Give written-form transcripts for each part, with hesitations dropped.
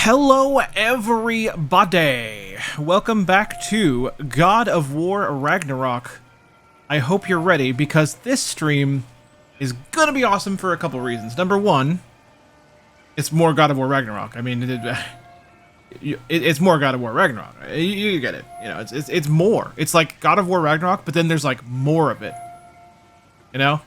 Hello everybody! Welcome back to God of War Ragnarok. I hope you're ready because this stream is gonna be awesome for a couple reasons. Number one, it's more God of War Ragnarok. I mean, it's more God of War Ragnarok. You get it. You know, it's more. It's like God of War Ragnarok, but then there's like more of it. You know?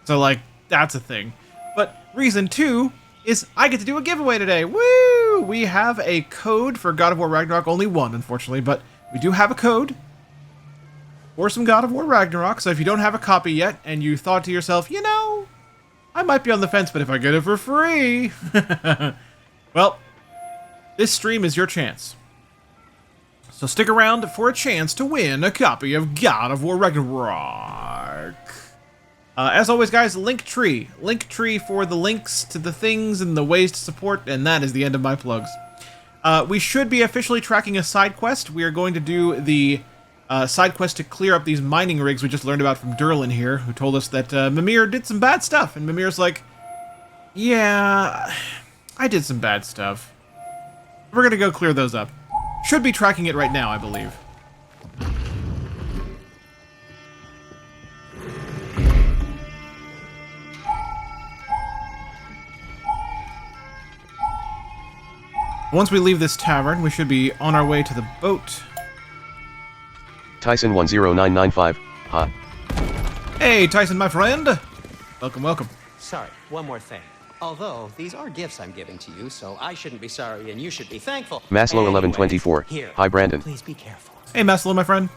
So like, that's a thing. But reason two is I get to do a giveaway today. Woo! We have a code for God of War Ragnarok. Only one, unfortunately, but we do have a code for some God of War Ragnarok. So if you don't have a copy yet, and you thought to yourself, you know, I might be on the fence, but if I get it for free... well, this stream is your chance. So stick around for a chance to win a copy of God of War Ragnarok. As always, guys, Linktree for the links to the things and the ways to support, and that is the end of my plugs. We should be officially tracking a side quest. We are going to do the side quest to clear up these mining rigs we just learned about from Durlin here, who told us that Mimir did some bad stuff, and Mimir's like, yeah, I did some bad stuff. We're gonna go clear those up. Should be tracking it right now, I believe. Once we leave this tavern, we should be on our way to the boat. Tyson 10995, ha. Hey, Tyson, my friend. Welcome, welcome. Sorry, one more thing. Although, these are gifts I'm giving to you, so I shouldn't be sorry and you should be thankful. Maslow Anyway, 1124, here, hi Brandon. please be careful. Hey, Maslow, my friend.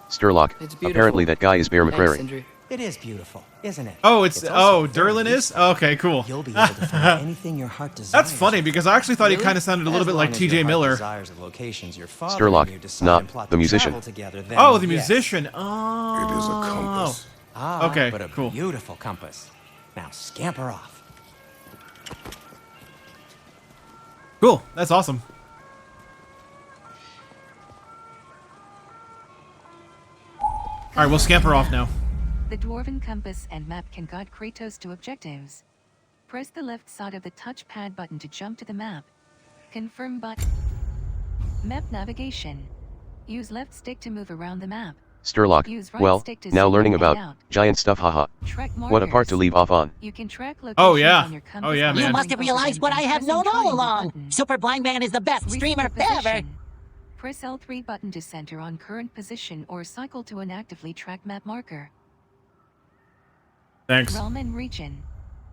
Sturlock, It's beautiful. apparently that guy is Bear Thanks, McCrary. Sindri. It is beautiful, isn't it? Oh, it's also very Durlin is? useful. Okay, cool. You'll be able to find anything your heart desires. That's funny, because I actually thought he Really? kind of sounded a little As bit like long as your TJ heart Miller. desires of locations your father Sturlock, and you decide not and plot the to musician. travel together, then Oh, the yes. musician. Oh. It is a compass. Ah, Okay, but a cool. beautiful compass. Now scamper off. Cool, that's awesome. Alright, we'll scamper off now. The Dwarven compass and map can guide Kratos to objectives. Press the left side of the touchpad button to jump to the map. Confirm button. Map navigation. Use left stick to move around the map. Sturlock, Use right well, stick to now zoom learning in and about out. giant stuff, haha. Track What a part to markers. leave off on. You can track locations Oh, yeah. on your Oh, compass yeah, by man. You must hovering have over realized them what I and have pressing known all triangle along. button. Super Blind Man is the best streamer Reset ever. position. Press L3 button to center on current position or cycle to an actively tracked map marker. Thanks. Realm and region.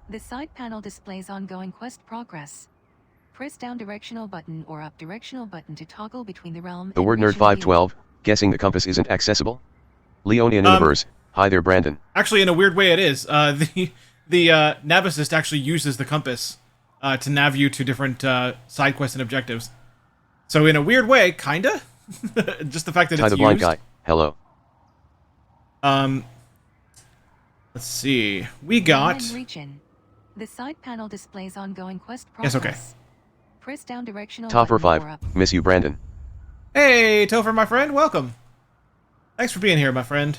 The side panel displays ongoing quest progress. Press down directional button or up directional button to toggle between the realm The and word nerd region 512, guessing the compass isn't accessible? Leonian universe, hi there Brandon. Actually, in a weird way, it is. The Nabasist actually uses the compass to nav you to different side quests and objectives. So in a weird way, kinda. Just the fact that Ty it's the blind used. guy, hello. Let's see. We Realm got. and region. The side panel displays ongoing quest Yes, progress. okay. Press down directional Topper button 5, or up. miss you Brandon. Hey, Topher, my friend, welcome. Thanks for being here, my friend.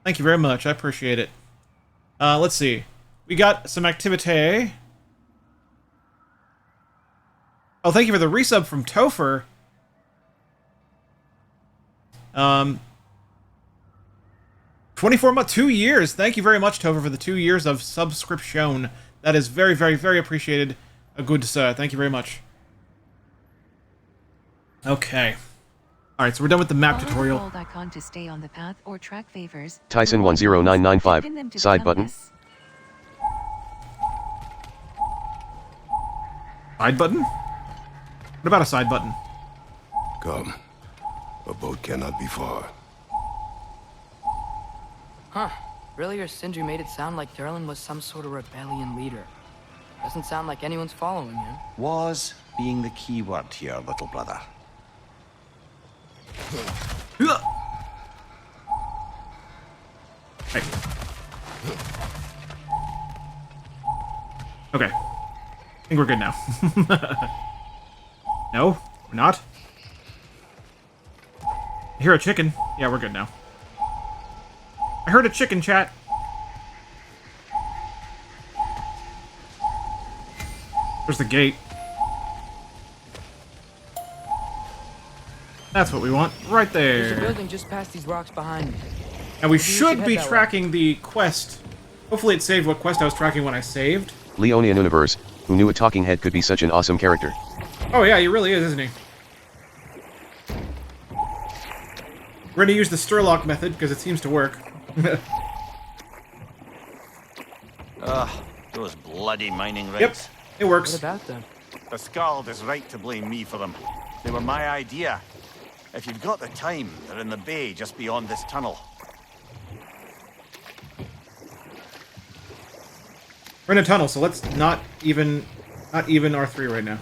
Thank you very much. I appreciate it. Let's see. We got some activity. Oh, thank you for the resub from Topher. 24 months, 2 years. Thank you very much, Topher, for the 2 years of subscription. That is very, very, very appreciated. A good sir. Thank you very much. Okay. Alright, so we're done with the map Follow tutorial. the hold icon to stay on the path or track favors. Tyson Move on 10995, pin them to the side button. compass. Side button? What about a side button? Come. A boat cannot be far. Huh. Earlier, Sindri made it sound like Durlin was some sort of rebellion leader. Doesn't sound like anyone's following him. Was being the key word here, little brother. Hey. Okay. I think we're good now. No, we're not. I hear a chicken. Yeah, we're good now. I heard a chicken, chat. Where's the gate? That's what we want, right There's a there. building just past these rocks behind me. And we Maybe we should should be head that way. tracking the quest. Hopefully it saved what quest I was tracking when I saved. Leonian Universe, who knew a talking head could be such an awesome character. Oh yeah, he really is, isn't he? We're gonna use the Sturlock method, because it seems to work. Ugh, those bloody mining Yep, rights. it works. What about them? The Skald is right to blame me for them. They were my idea. If you've got the time, they're in the bay just beyond this tunnel. We're in a tunnel, so let's not even R3 right now.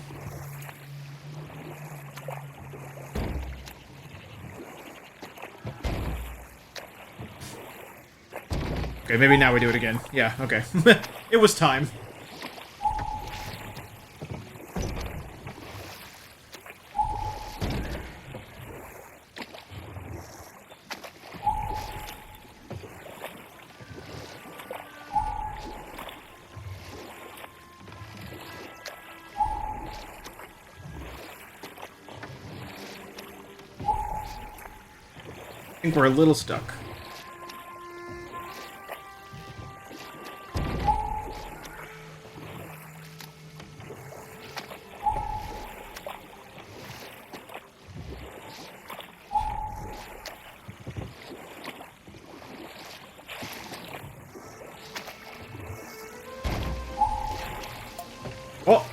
Okay, maybe now we do it again. Yeah, okay. It was time. I think we're a little stuck. Oh!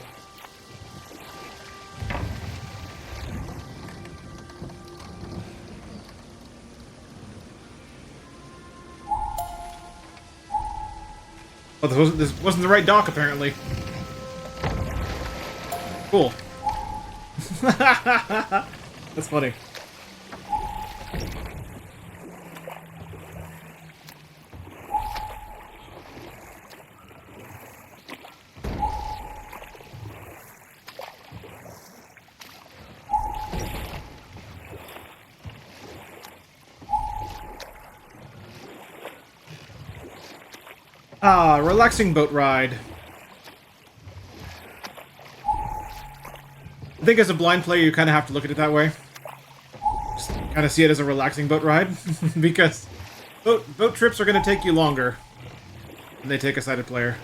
Oh, this wasn't the right dock, apparently. Cool. That's funny. Ah, relaxing boat ride. I think as a blind player, you kind of have to look at it that way. Just kind of see it as a relaxing boat ride, because boat trips are going to take you longer than they take a sighted player.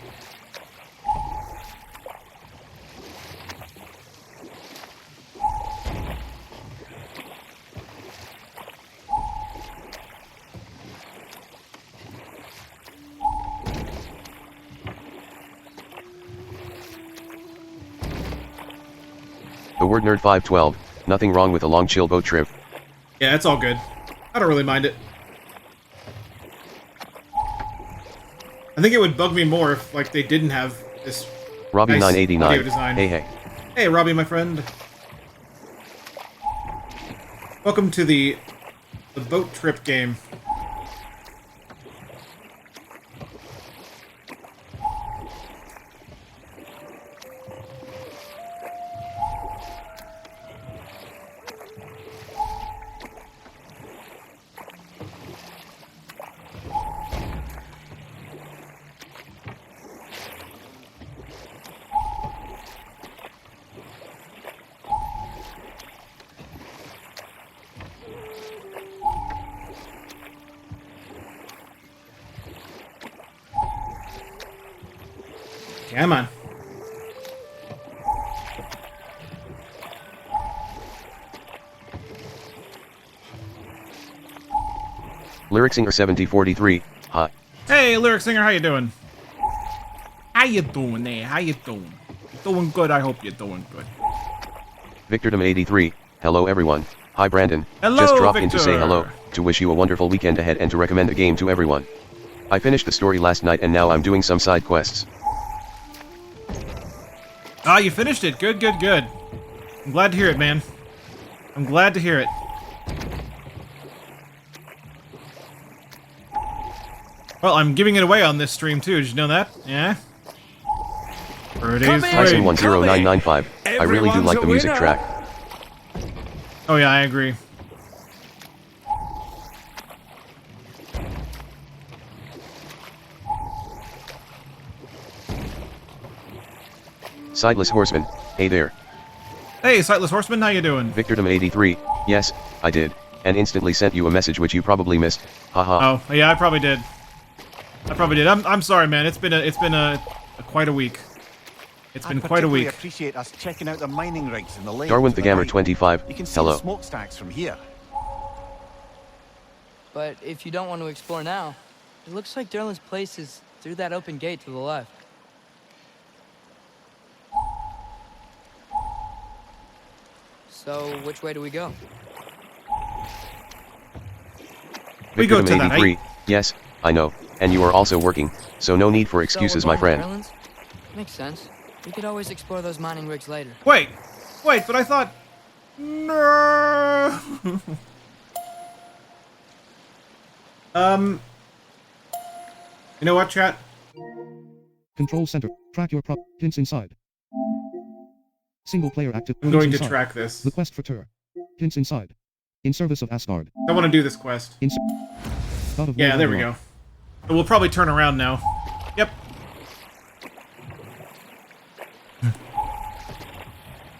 The word nerd 512, nothing wrong with a long chill boat trip. Yeah, it's all good. I don't really mind it. I think it would bug me more if, like, they didn't have this Robbie nice 989. audio design. Hey hey. Hey, Robbie, my friend. Welcome to the boat trip game. Come on. Lyric Singer 7043, hi. Hey, Lyric Singer, how you doing? How you doing there? How you doing? Doing good, I hope you're doing good. Victordom 83, hello everyone. Hi Brandon. Hello, Just dropped in to Victor. say hello, to wish you a wonderful weekend ahead and to recommend the game to everyone. I finished the story last night and now I'm doing some side quests. Ah, you finished it. Good, good, good. I'm glad to hear it, man. I'm glad to hear it. Well, I'm giving it away on this stream, too. Did you know that? Yeah? Pretty Tyson sweet. 10995, I really do like the music track. Oh, yeah, I agree. Sightless Horseman, hey there. Hey, Sightless Horseman, how you doing? Victordom 83, yes, I did, and instantly sent you a message which you probably missed. Haha. Oh, yeah, I probably did. I'm sorry, man. It's been a quite a week. It's been quite a week. I appreciate us checking out the mining rigs in the lake. Darwin the Gamer 25. You can see Hello. the smokestacks from here. But if you don't want to explore now, it looks like Derlin's place is through that open gate to the left. So, which way do we go? We go to that 83. height. Yes, I know. And you are also working, so no need for excuses, So we're my going to friend. Derlin's? Makes sense. We could always explore those mining rigs later. Wait, but I thought. No. You know what, chat? Control center. Track your hints inside. Single player active. I'm Hints going to inside. track this. The quest for Tur. Hints inside. In service of Asgard. I want to do this quest. God of Yeah, War there we Ragnarok. go. We'll probably turn around now. Yep.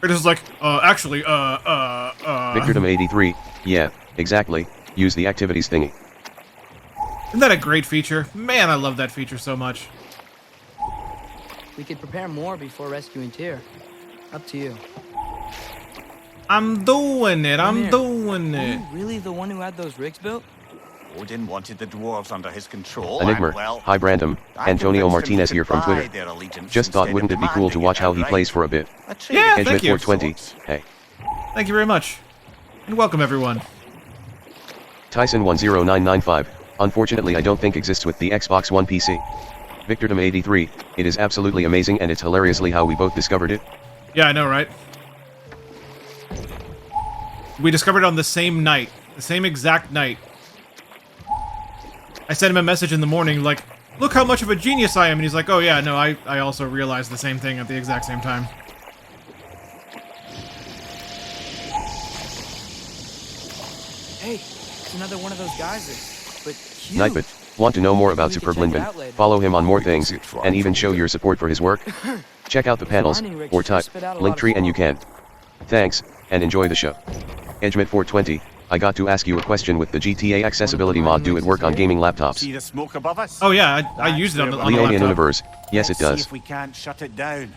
It is like, actually, Victordom 83. Yeah, exactly. Use the activities thingy. Isn't that a great feature? Man, I love that feature so much. We could prepare more before rescuing Tyr. Up to you. I'm doing it. I'm Mimir, doing Are it. you really the one who had those rigs built? Odin wanted the dwarves under his control. Enigma. And, well, Hi Brandom. I Antonio convinced him Martinez to here from buy Twitter. their allegiance Just thought, instead wouldn't of it be cool to demanding watch it how he outright. plays for a bit? A trade Yeah, of thank you. Edgemit 420. sorts. Hey. Thank you very much. And welcome, everyone. Tyson 10995. Unfortunately, I don't think exists with the Xbox One PC. Victordom 83. It is absolutely amazing, and it's hilariously how we both discovered it. Yeah, I know, right? We discovered it on the same night. The same exact night. I sent him a message in the morning, like, look how much of a genius I am. And he's like, oh yeah, no, I also realized the same thing at the exact same time. Hey, it's another one of those geysers. But huge. Nightbit. Want to know more about We can Superb check it Lindman? out later. Follow him on more things, and even show your support for his work? Check out the panels, mining rigs or sure type, spit out a lot of Linktree and you fun. can. Thanks, and enjoy the show. Edgemit 420. I got to ask you a question with the GTA accessibility mod. Do it work on gaming laptops? See the smoke above us? Oh yeah, I used it on the Leonian laptop. Universe. Yes, it Let's see does. if we can't shut it down.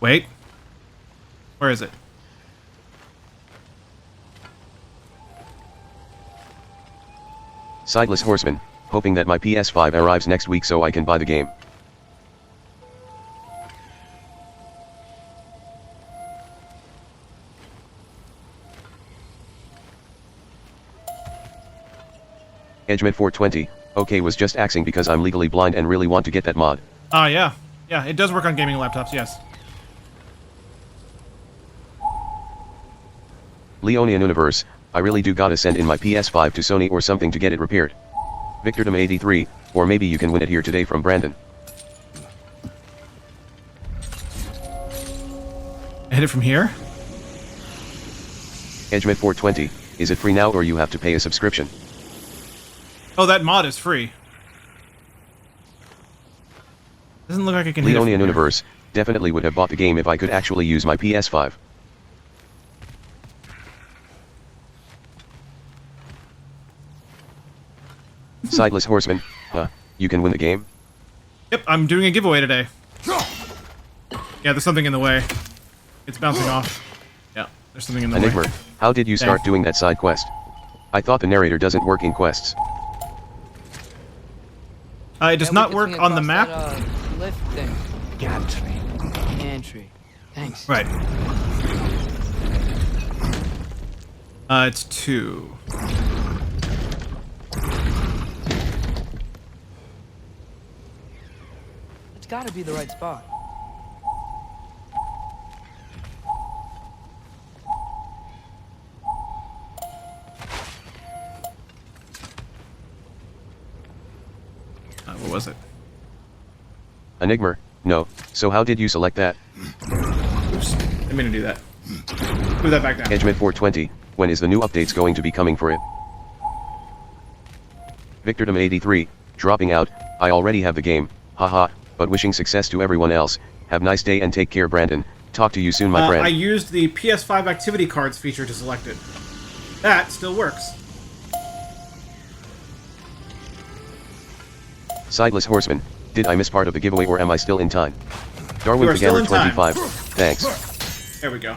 Wait. Where is it? Sideless Horseman. Hoping that my PS5 arrives next week so I can buy the game. Edgemit 420. Okay, was just axing because I'm legally blind and really want to get that mod. Ah, yeah. Yeah, it does work on gaming laptops, yes. Leonian Universe. I really do gotta send in my PS5 to Sony or something to get it repaired. Victordom 83, or maybe you can win it here today from Brandon. Hit it from here? Edgemit 420. Is it free now or you have to pay a subscription? Oh, that mod is free. Doesn't look like I can hit it from Leonian here. Universe. Definitely would have bought the game if I could actually use my PS5. Sideless Horseman. You can win the game? Yep, I'm doing a giveaway today. Yeah, there's something in the way. It's bouncing off. Yeah, there's something in the Enigma. way. How did you start Thanks. doing that side quest? I thought the narrator doesn't work in quests. It does Yeah, we not could work swing on the across map. That, lift thing. Gantry. Gantry. Thanks. Right. It's 2. It's gotta be the right spot. What was it? Enigma. No. So how did you select that? Oops. Didn't mean to do that. Move that back down. Edgemit 420. When is the new updates going to be coming for it? Victordom 83. Dropping out. I already have the game. Haha. But wishing success to everyone else. Have nice day and take care, Brandon. Talk to you soon, my friend. I used the PS5 activity cards feature to select it. That still works. Sideless Horseman, did I miss part of the giveaway or am I still in time? Darwin You are still in time. 25, thanks. There we go.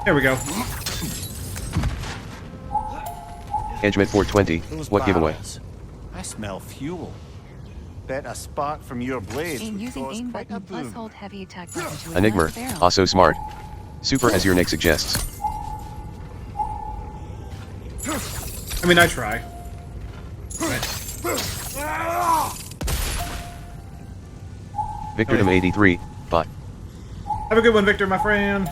There we go. Edgemit 420, what giveaway? barrels. I smell fuel. Bet a spark from your blade Aim would using cause aim quite a button plus boom. hold heavy attack button to Enigma, advance barrel. also smart. Super as your nick suggests. I mean, I try. Right. Victor Dom 83, bot. Have a good one, Victor, my friend.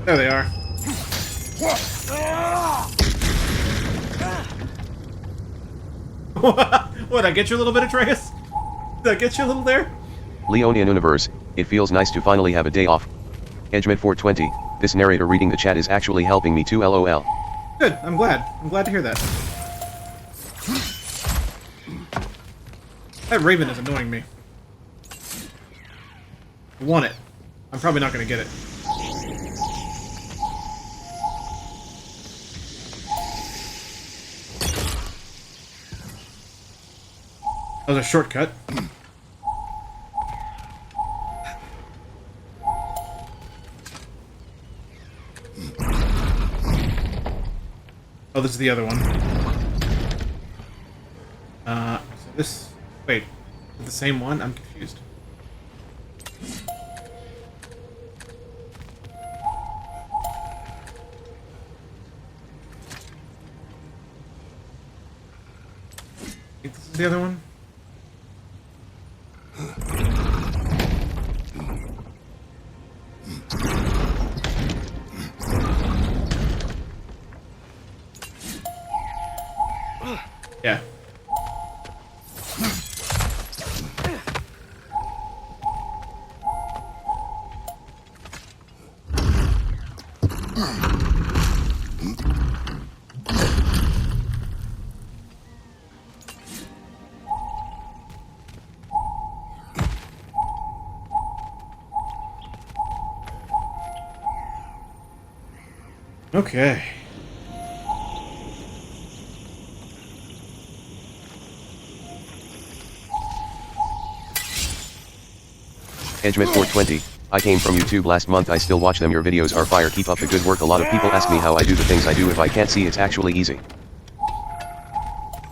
There they are. What, I get you a little bit, Atreus? Did I get you a little there? Leonian Universe, it feels nice to finally have a day off. Edgemit 420, this narrator reading the chat is actually helping me too, lol. Good, I'm glad. I'm glad to hear that. That raven is annoying me. I want it. I'm probably not going to get it. That was a shortcut. Oh, this is the other one. So this... Wait. Is it the same one? I'm confused. I think this is the other one? Yeah. Okay. Edgemit 420, I came from YouTube last month, I still watch them, your videos are fire, keep up the good work. A lot of people ask me how I do the things I do, if I can't see it's actually easy.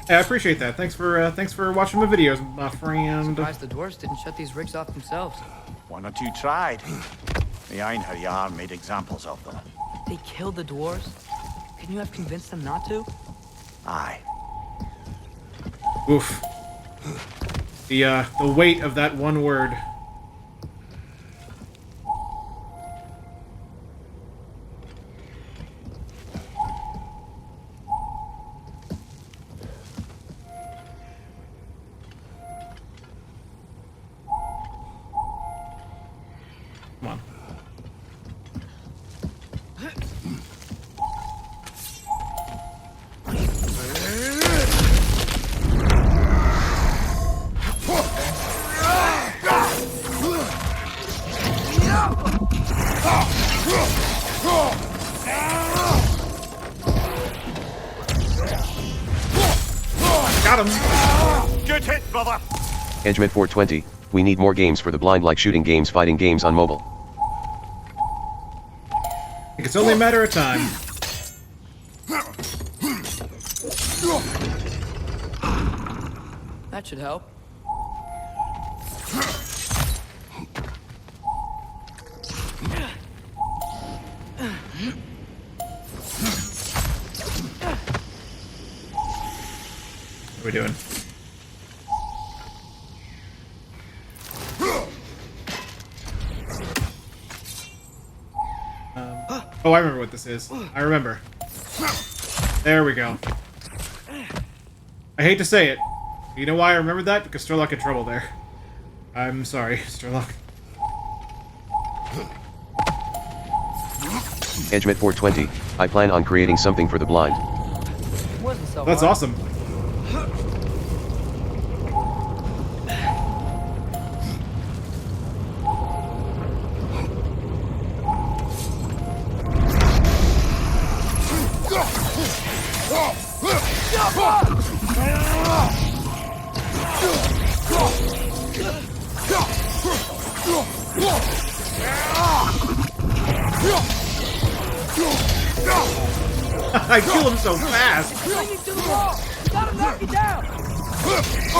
Yeah, I appreciate that. Thanks for watching my videos, my friend. Surprised the dwarves didn't shut these rigs off themselves. One or two tried. The Einherjar made examples of them. They killed the dwarves? Couldn't you have convinced them not to? Aye. Oof. The weight of that one word. Come on. Got him. Good hit, brother! Edgemit 420, we need more games for the blind, like shooting games, fighting games on mobile. I think it's only a matter of time. That should help. What are we doing? Oh, I remember what this is. I remember. There we go. I hate to say it. You know why I remembered that? Because Sturlock had trouble there. I'm sorry, Sturlock. Edgemit 420, I plan on creating something for the blind. Wasn't so That's hard. awesome. I kill him so fast. Bring it to the wall! You gotta knock it down!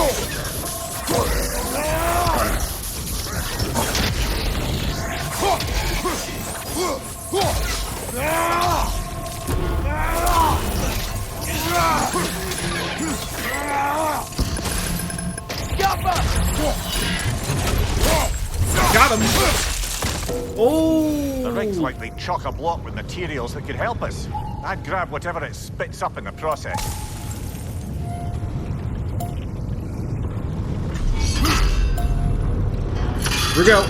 Got him. Oh. The rig's likely chock-a-block with materials that could help us. I'd grab whatever it spits up in the process. Here we go.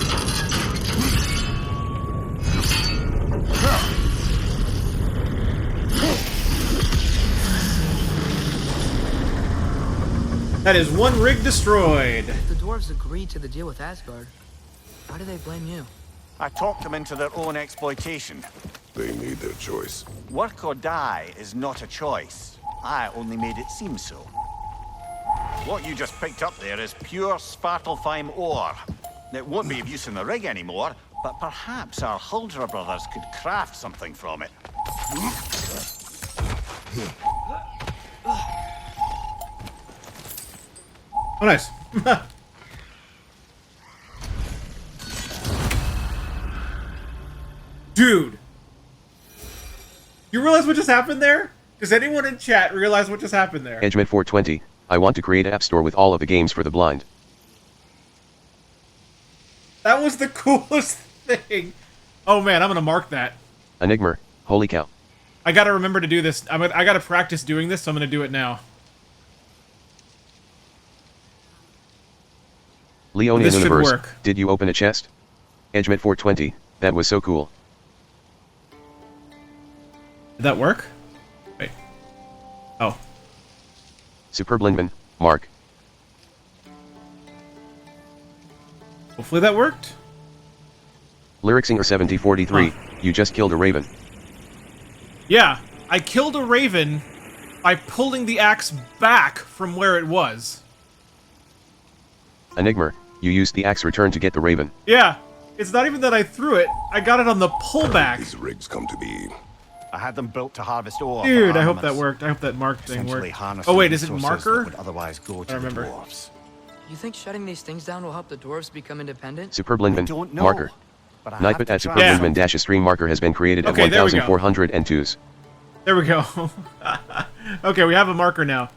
That is one rig destroyed. If the dwarves agreed to the deal with Asgard, why do they blame you? I talked them into their own exploitation. They made their choice. Work or die is not a choice. I only made it seem so. What you just picked up there is pure Svartalfheim ore. It won't be of use in the rig anymore, but perhaps our Huldra brothers could craft something from it. Oh, nice. Dude. You realize what just happened there? Does anyone in chat realize what just happened there? Edgemit 420, I want to create an app store with all of the games for the blind. That was the coolest thing. Oh man, I'm gonna mark that. Enigma, holy cow. I gotta remember to do this. I gotta practice doing this, so I'm gonna do it now. Leonia This should Universe, work. did you open a chest? Edgemit 420, that was so cool. Did that work? Wait. Oh. Superb Lindman, Mark. Hopefully that worked. Lyricsinger 7043, you just killed a raven. Yeah, I killed a raven by pulling the axe back from where it was. Enigma, you used the axe return to get the raven. Yeah, it's not even that I threw it. I got it on the pullback. These rigs come to be. I had them built to harvest ore. for Dude, I hope that armaments. worked. I hope that mark thing Essentially worked. harnessing Oh wait, is it resources marker? that would otherwise go to the remember. dwarves. You think shutting these things down will help the dwarves become independent? Superb I Lindman, don't know, marker. but I have Nightbot to at try Superb Yeah. Lindman dash a stream marker has been created Okay, at there we go. 1402s. There we go. Okay, we have a marker now.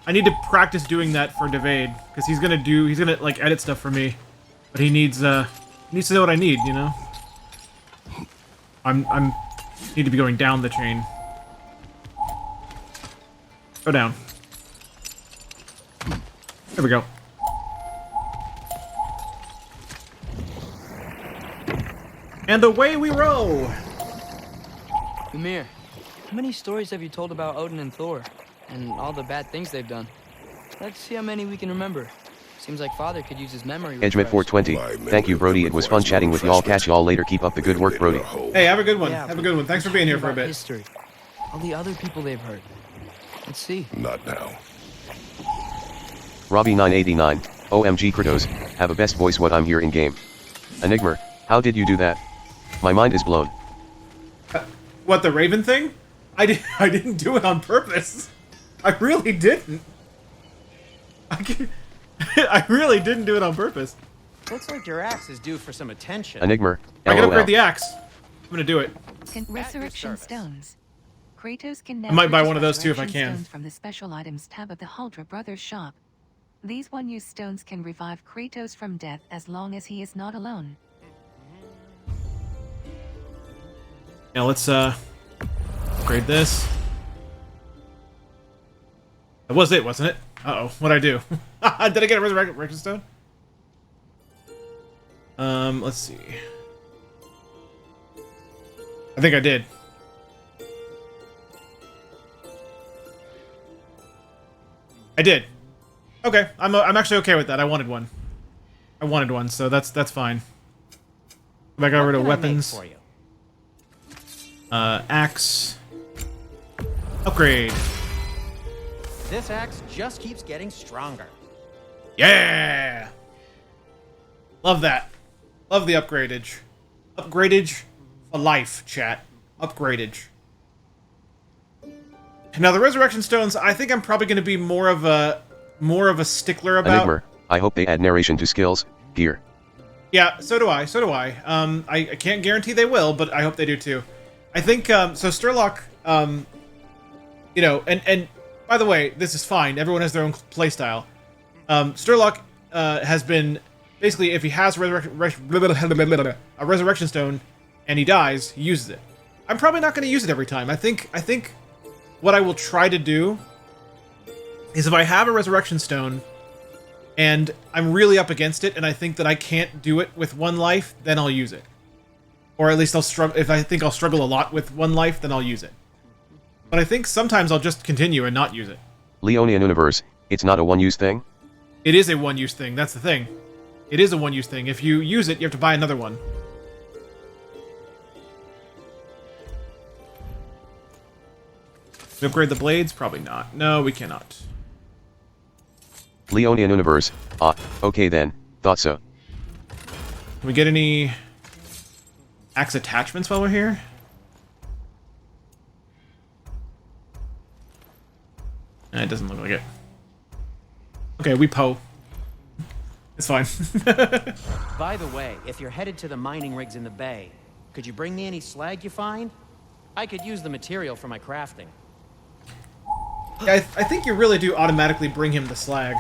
I need to practice doing that for Devade, because he's gonna like edit stuff for me. But he needs to know what I need, you know? I'm need to be going down the chain. Go down. There we go. And away we row! Ymir, how many stories have you told about Odin and Thor? And all the bad things they've done? Let's see how many we can remember. Seems like Father could use his memory. Edgemit 420, thank you Brody, it was fun chatting with y'all, catch y'all later, keep up the good work Brody. Hey, have a good one. Yeah, Have a good one. Thanks for being here for a about bit. History. All the other people they've hurt. Let's see. Not now. Robbie 989, OMG Kratos, have a best voice what I'm here in game. Enigma, how did you do that? My mind is blown. What, the Raven thing? I didn't do it on purpose. I really didn't. I really didn't do it on purpose. Looks like your axe is due for some attention. Enigma, I can upgrade LOL. the axe. I'm gonna do it. Resurrection stones. Kratos can now I might buy purchase one of those too if I resurrection can. stones from the special items tab of the Huldra Brothers shop. These one-use stones can revive Kratos from death as long as he is not alone. Now let's upgrade this. That was it, wasn't it? Uh-oh, what'd I do? Did I get a resurrection stone? Let's see. I think I did. I did. Okay, I'm actually okay with that. I wanted one. So that's fine. I got rid of weapons. For you? Axe. Upgrade. This axe just keeps getting stronger. Yeah! Love that. Love the upgradage. Upgradage for life, chat. Upgradage. Now the resurrection stones, I think I'm probably going to be more of a stickler about. Enigma, I hope they add narration to skills, gear. Yeah, so do I. I can't guarantee they will, but I hope they do too. I think so Sturlock, you know, and by the way, this is fine. Everyone has their own playstyle. Sturlock has been basically, if he has a resurrection stone and he dies, he uses it. I'm probably not going to use it every time. I think what I will try to do is if I have a resurrection stone and I'm really up against it and I think that I can't do it with one life, then I'll use it. Or at least I'll struggle. If I think I'll struggle a lot with one life, then I'll use it. But I think sometimes I'll just continue and not use it. Leonian Universe, it's not a one-use thing? It is a one-use thing, that's the thing. It is a one-use thing. If you use it, you have to buy another one. Can we upgrade the blades? Probably not. No, we cannot. Leonian Universe, okay then, thought so. Can we get any axe attachments while we're here? It doesn't look like it. Okay, we Poe. It's fine. By the way, if you're headed to the mining rigs in the bay, could you bring me any slag you find? I could use the material for my crafting. Yeah, I think you really do automatically bring him the slag.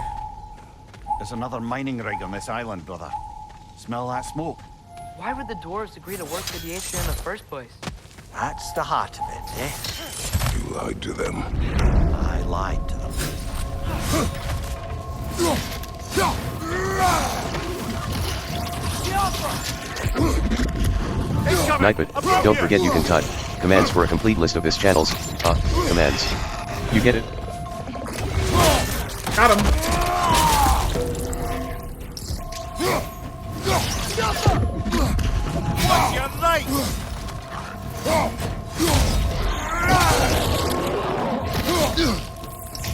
There's another mining rig on this island, brother. Smell that smoke? Why would the dwarves agree to work for the Aesir in the first place? That's the heart of it, eh? You lied to them. I lied to them. Nightbot, don't forget you can type commands for a complete list of his channels. Commands. You get it? Got him. What's your right?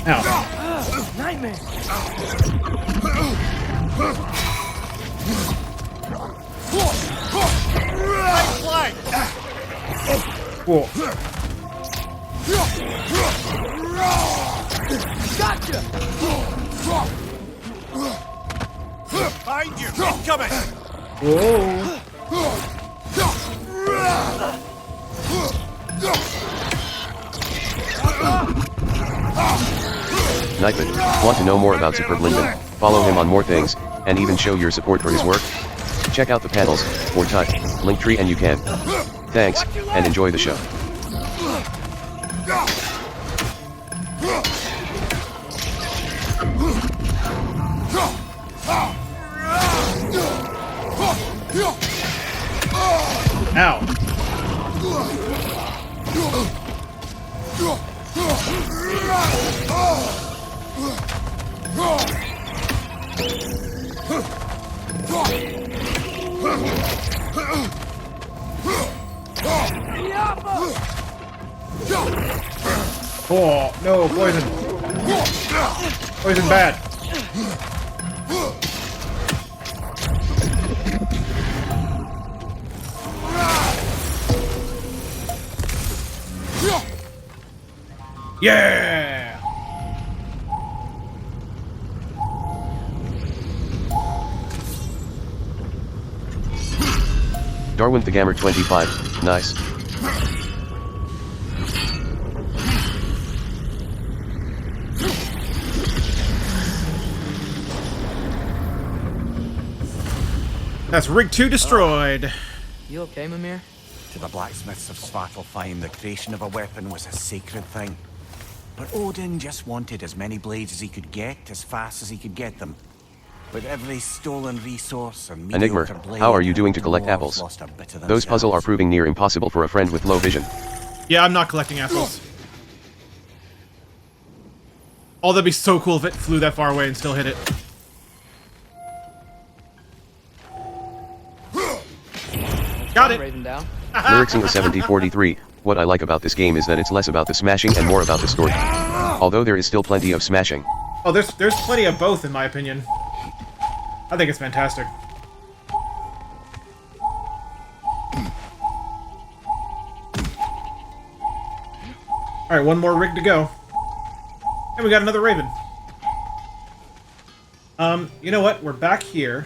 Ow. Nightmare! Cool. Gotcha! Behind you! Incoming! Whoa. Nightbot, want to know more about Superb Linden? Follow him on more things, and even show your support for his work? Check out the panels, or type, Linktree and you can. Thanks, and enjoy the show. Ow. Oh, no, poison. Poison bad. Yeah! Darwin the Gamer 25, nice. That's rig 2 destroyed. You okay, Mimir? To the blacksmiths of Svartalfheim, the creation of a weapon was a sacred thing. But Odin just wanted as many blades as he could get, as fast as he could get them. With every stolen resource and Enigma, how are you doing to collect apples? Those puzzles are proving near impossible for a friend with low vision. Yeah, I'm not collecting apples. Oh, that'd be so cool if it flew that far away and still hit it. Got it. Raven down. Lyrixing 7043, what I like about this game is that it's less about the smashing and more about the story. Although there is still plenty of smashing. Oh, there's plenty of both, in my opinion. I think it's fantastic. Alright, one more rig to go. And we got another Raven. You know what? We're back here.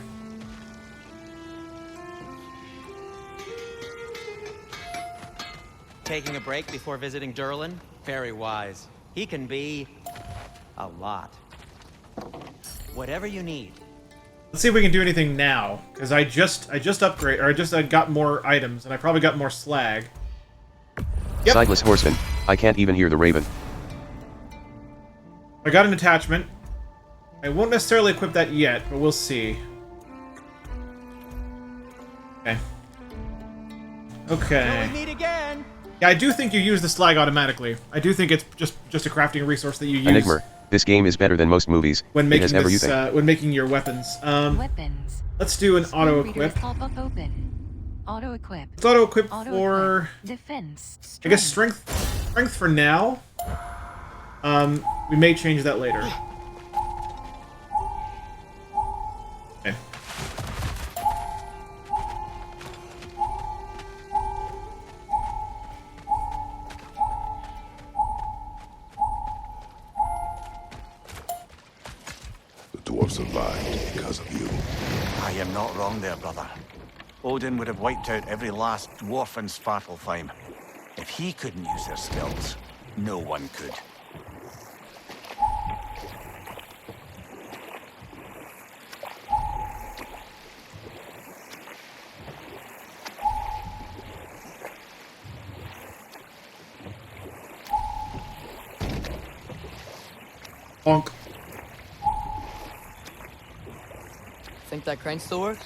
Taking a break before visiting Durlin? Very wise. He can be... a lot. Whatever you need. Let's see if we can do anything now, because I just got more items, and I probably got more slag. Yep. Sightless horseman, I can't even hear the raven. I got an attachment. I won't necessarily equip that yet, but we'll see. Okay. Okay. Till we meet again! Yeah, I do think you use the slag automatically. I do think it's just a crafting resource that you use. Enigma, this game is better than most movies. When it making has everything. when making your weapons. Weapons. Let's do an Screen auto readers equip. pop up open. Auto equip. Let's auto equip Auto for defense. I guess strength for now. We may change that later. Okay. The dwarf survived because of you. I am not wrong there, brother. Odin would have wiped out every last dwarf in Svartalfheim. If he couldn't use their skills, no one could. Bonk. Think that crane still works?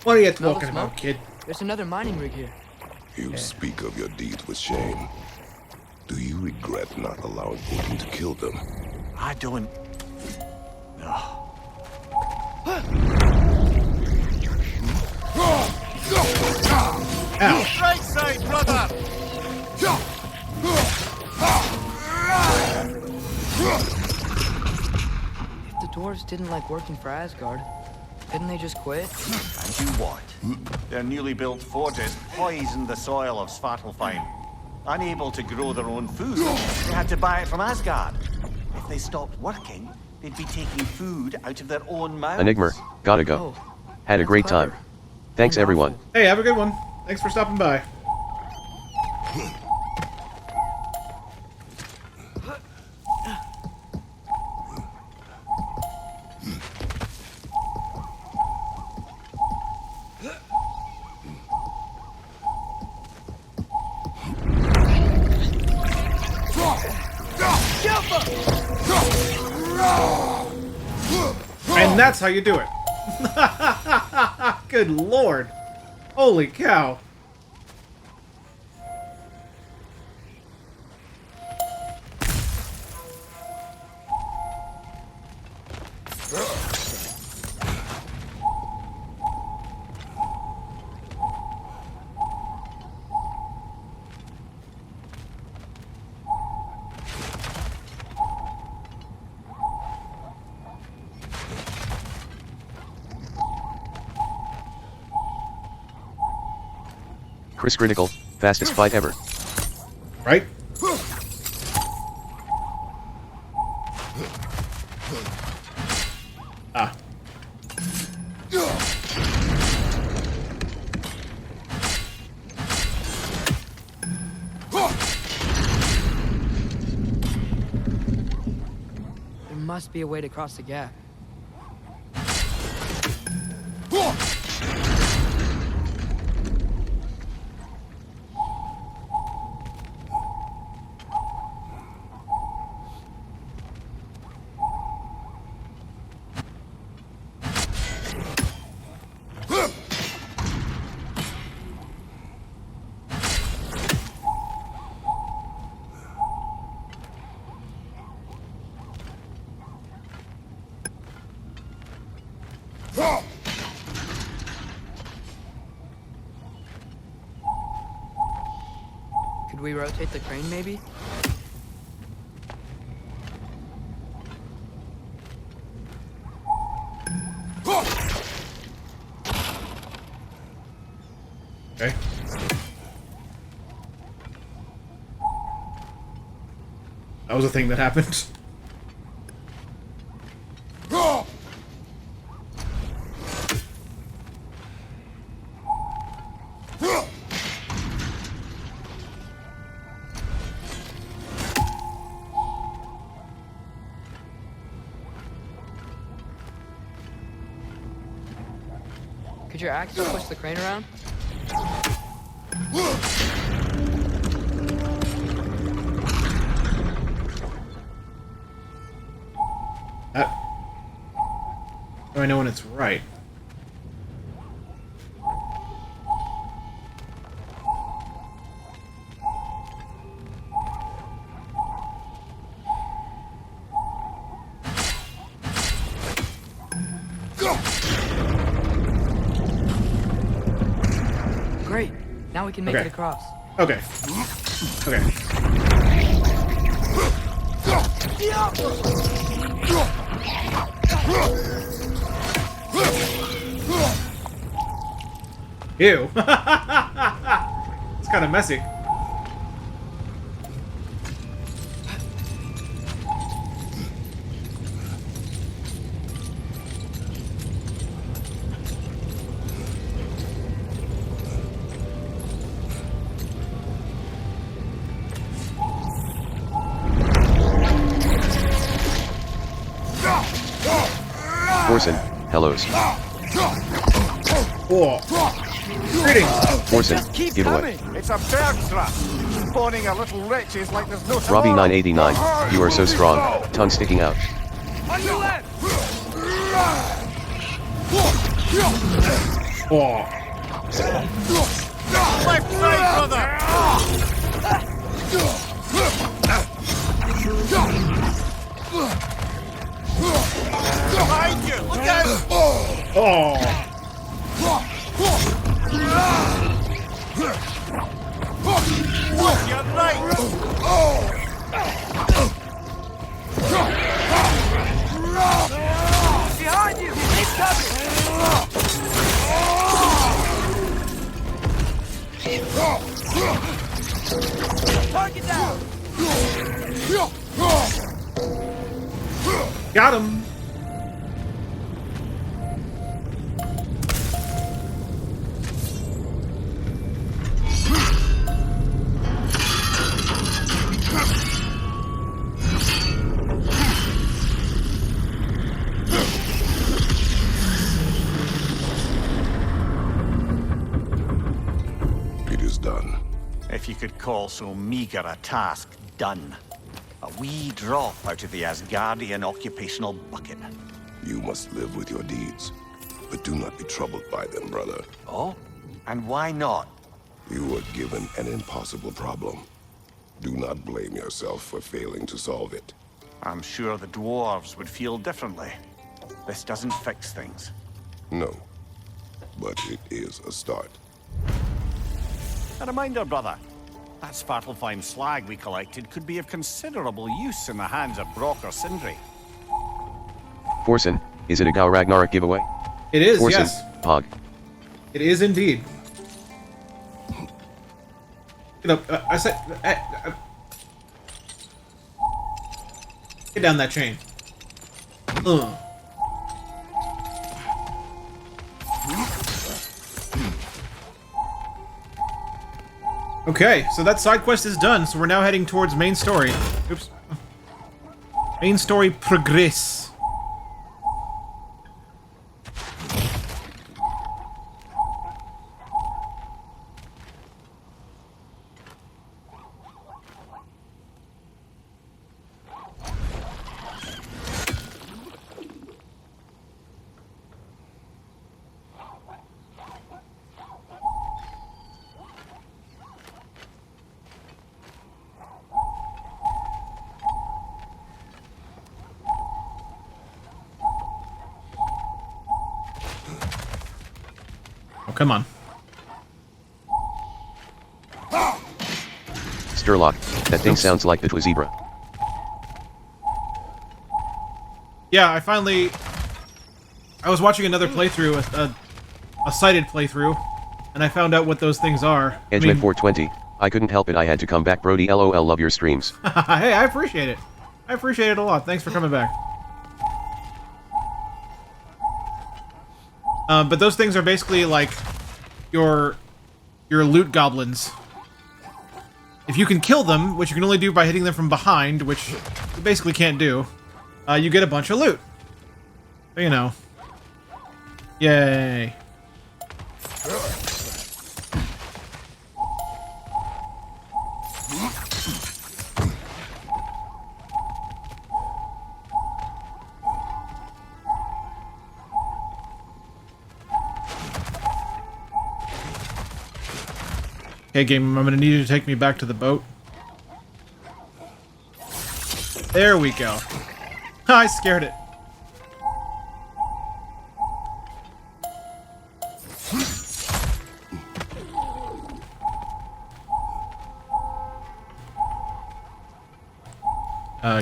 What are you Smell the talking about, smoke? kid? There's another mining rig here. You speak of your deeds with shame. Do you regret not allowing Odin to kill them? I don't... No. Ow. Right side, brother! If the dwarves didn't like working for Asgard, couldn't they just quit? And you what? Their newly built forges poisoned the soil of Svartalfheim. Unable to grow their own food, they had to buy it from Asgard. If they stopped working, they'd be taking food out of their own mouths. Enigma, gotta go. Oh, Had a that's great clever. time. Thanks And everyone. awful. Hey, have a good one. Thanks for stopping by. And that's how you do it. Good lord. Holy cow. Chris Critical, fastest fight ever. Right? Ah. There must be a way to cross the gap. Could we rotate the crane, maybe? Okay. That was a thing that happened. Could your axe push the crane around? Do I know when it's right? Great. Now we can make Okay. it across. Okay. Okay. Ew. It's kind of messy. Forsen, hellos. Whoa. Greetings. Forsen, giveaway. It's a bird trap. Spawning a little wretches like there's no tomorrow. Robbie 989, you are so strong, tongue sticking out. On your left! Whoa. Left side, brother! Behind you! Look out! Oh. You're right! Behind you! Keep coming! Target down! Got him. It is done. If you could call so meager a task done. A wee drop out of the Asgardian occupational bucket. You must live with your deeds, but do not be troubled by them, brother. Oh? And why not? You were given an impossible problem. Do not blame yourself for failing to solve it. I'm sure the dwarves would feel differently. This doesn't fix things. No, but it is a start. A reminder, brother. That Svartalfheim slag we collected could be of considerable use in the hands of Brock or Sindri. Forsen, is it a Gau Ragnarok giveaway? It is, Forsen, yes. Pog. It is indeed. Get up. I said... get down that chain. Okay, so that side quest is done, so we're now heading towards main story. Oops. Main story progress. Oh, come on. Sturlock, that thing sounds like the zebra. Yeah, I was watching another playthrough, a cited playthrough, and I found out what those things are. Edgeman 420, I couldn't help it, I had to come back, Brody. LOL, love your streams. Hey, I appreciate it. I appreciate it a lot. Thanks for coming back. But those things are basically like your loot goblins. If you can kill them, which you can only do by hitting them from behind, which you basically can't do, you get a bunch of loot. So, you know. Yay. Okay, game, I'm gonna need you to take me back to the boat. There we go. I scared it.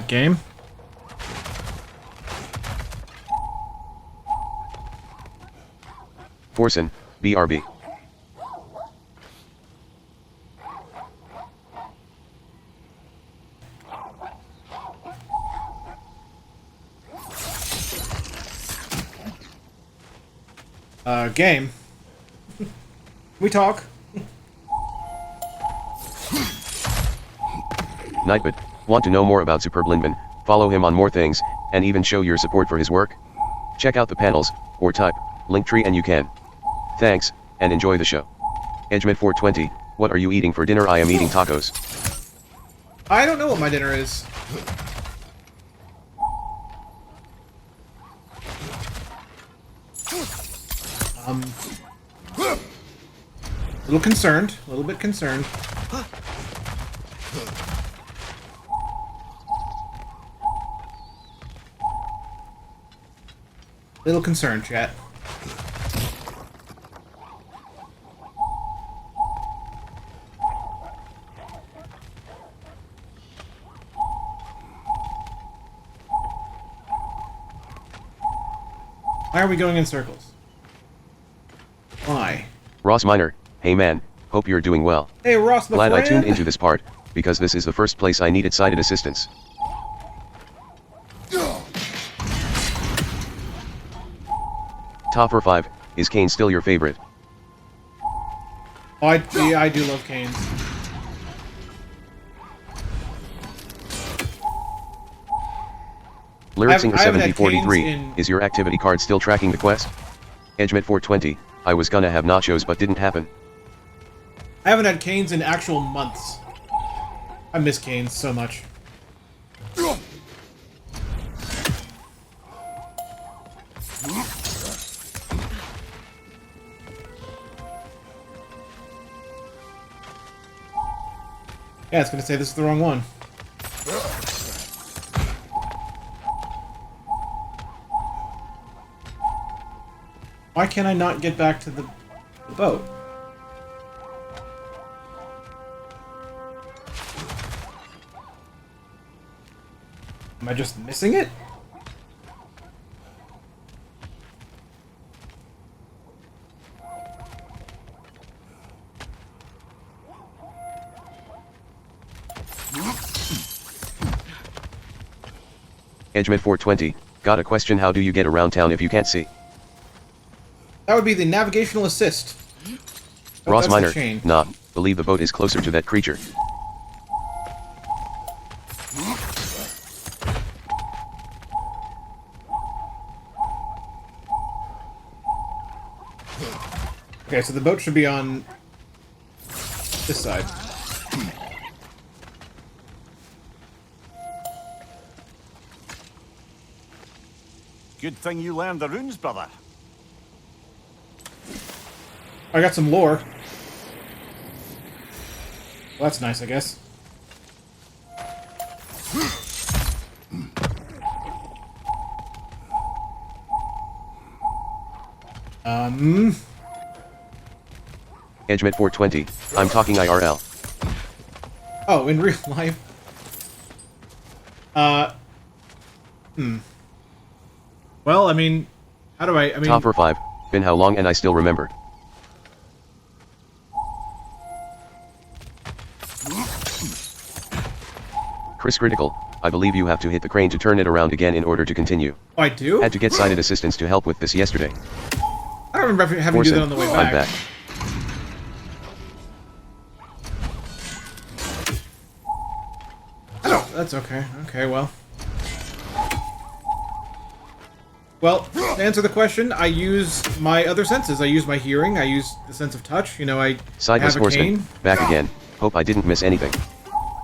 Game? Forsen, BRB. Game. We talk. Nightbit, want to know more about Superb Lindman? Follow him on more things, and even show your support for his work? Check out the panels, or type Linktree and you can. Thanks, and enjoy the show. Edgeman 420, what are you eating for dinner? I am eating tacos. I don't know what my dinner is. A little concerned. A little bit concerned. Little concerned, chat. Why are we going in circles? Why? Ross Miner, hey man, hope you're doing well. Hey Ross, Glad I tuned into this part, because this is the first place I needed sighted assistance. Top 5, is Kane still your favorite? Oh, yeah, I do love canes. Lyricsinger I haven't had 7043, canes in- is your activity card still tracking the quest? Edgemet 420, I was gonna have nachos but didn't happen. I haven't had canes in actual months. I miss canes so much. Yeah, it's gonna say this is the wrong one. Why can't I not get back to the boat? Am I just missing it? Edgemet 420, got a question, how do you get around town if you can't see? That would be the navigational assist. Oh, Ross that's the Miner, chain. nah, believe the boat is closer to that creature. Okay, so the boat should be on this side. Good thing you learned the runes, brother. I got some lore. Well, that's nice, I guess. Edgemet 420, I'm talking IRL. Oh, in real life? Well, I mean, how do I mean... Top 5. Been how long and I still remember. Chris Critical, I believe you have to hit the crane to turn it around again in order to continue. Oh, I do? Had to get sighted assistance to help with this yesterday. I don't remember having to do that on the way back. I'm back. I don't... That's okay. Okay, well... Well, to answer the question, I use my other senses. I use my hearing, I use the sense of touch, you know, I Sightless have a horseman, cane. back again. Hope I didn't miss anything.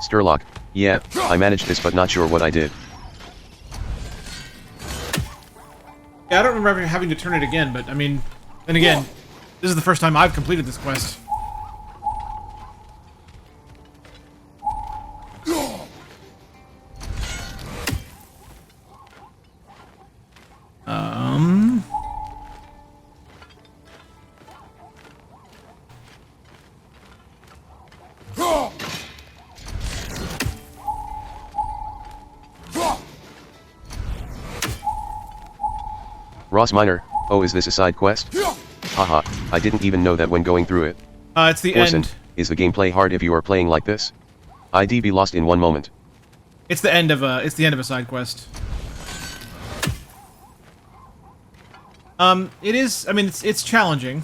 Sturlock, yeah, I managed this but not sure what I did. Yeah, I don't remember having to turn it again, but I mean, then again, this is the first time I've completed this quest. Ross Minor, oh, is this a side quest? Haha, I didn't even know that when going through it. It's the Orson, end. is the gameplay hard if you are playing like this? I'd be lost in one moment. It's the end of a side quest. It is, I mean, it's challenging.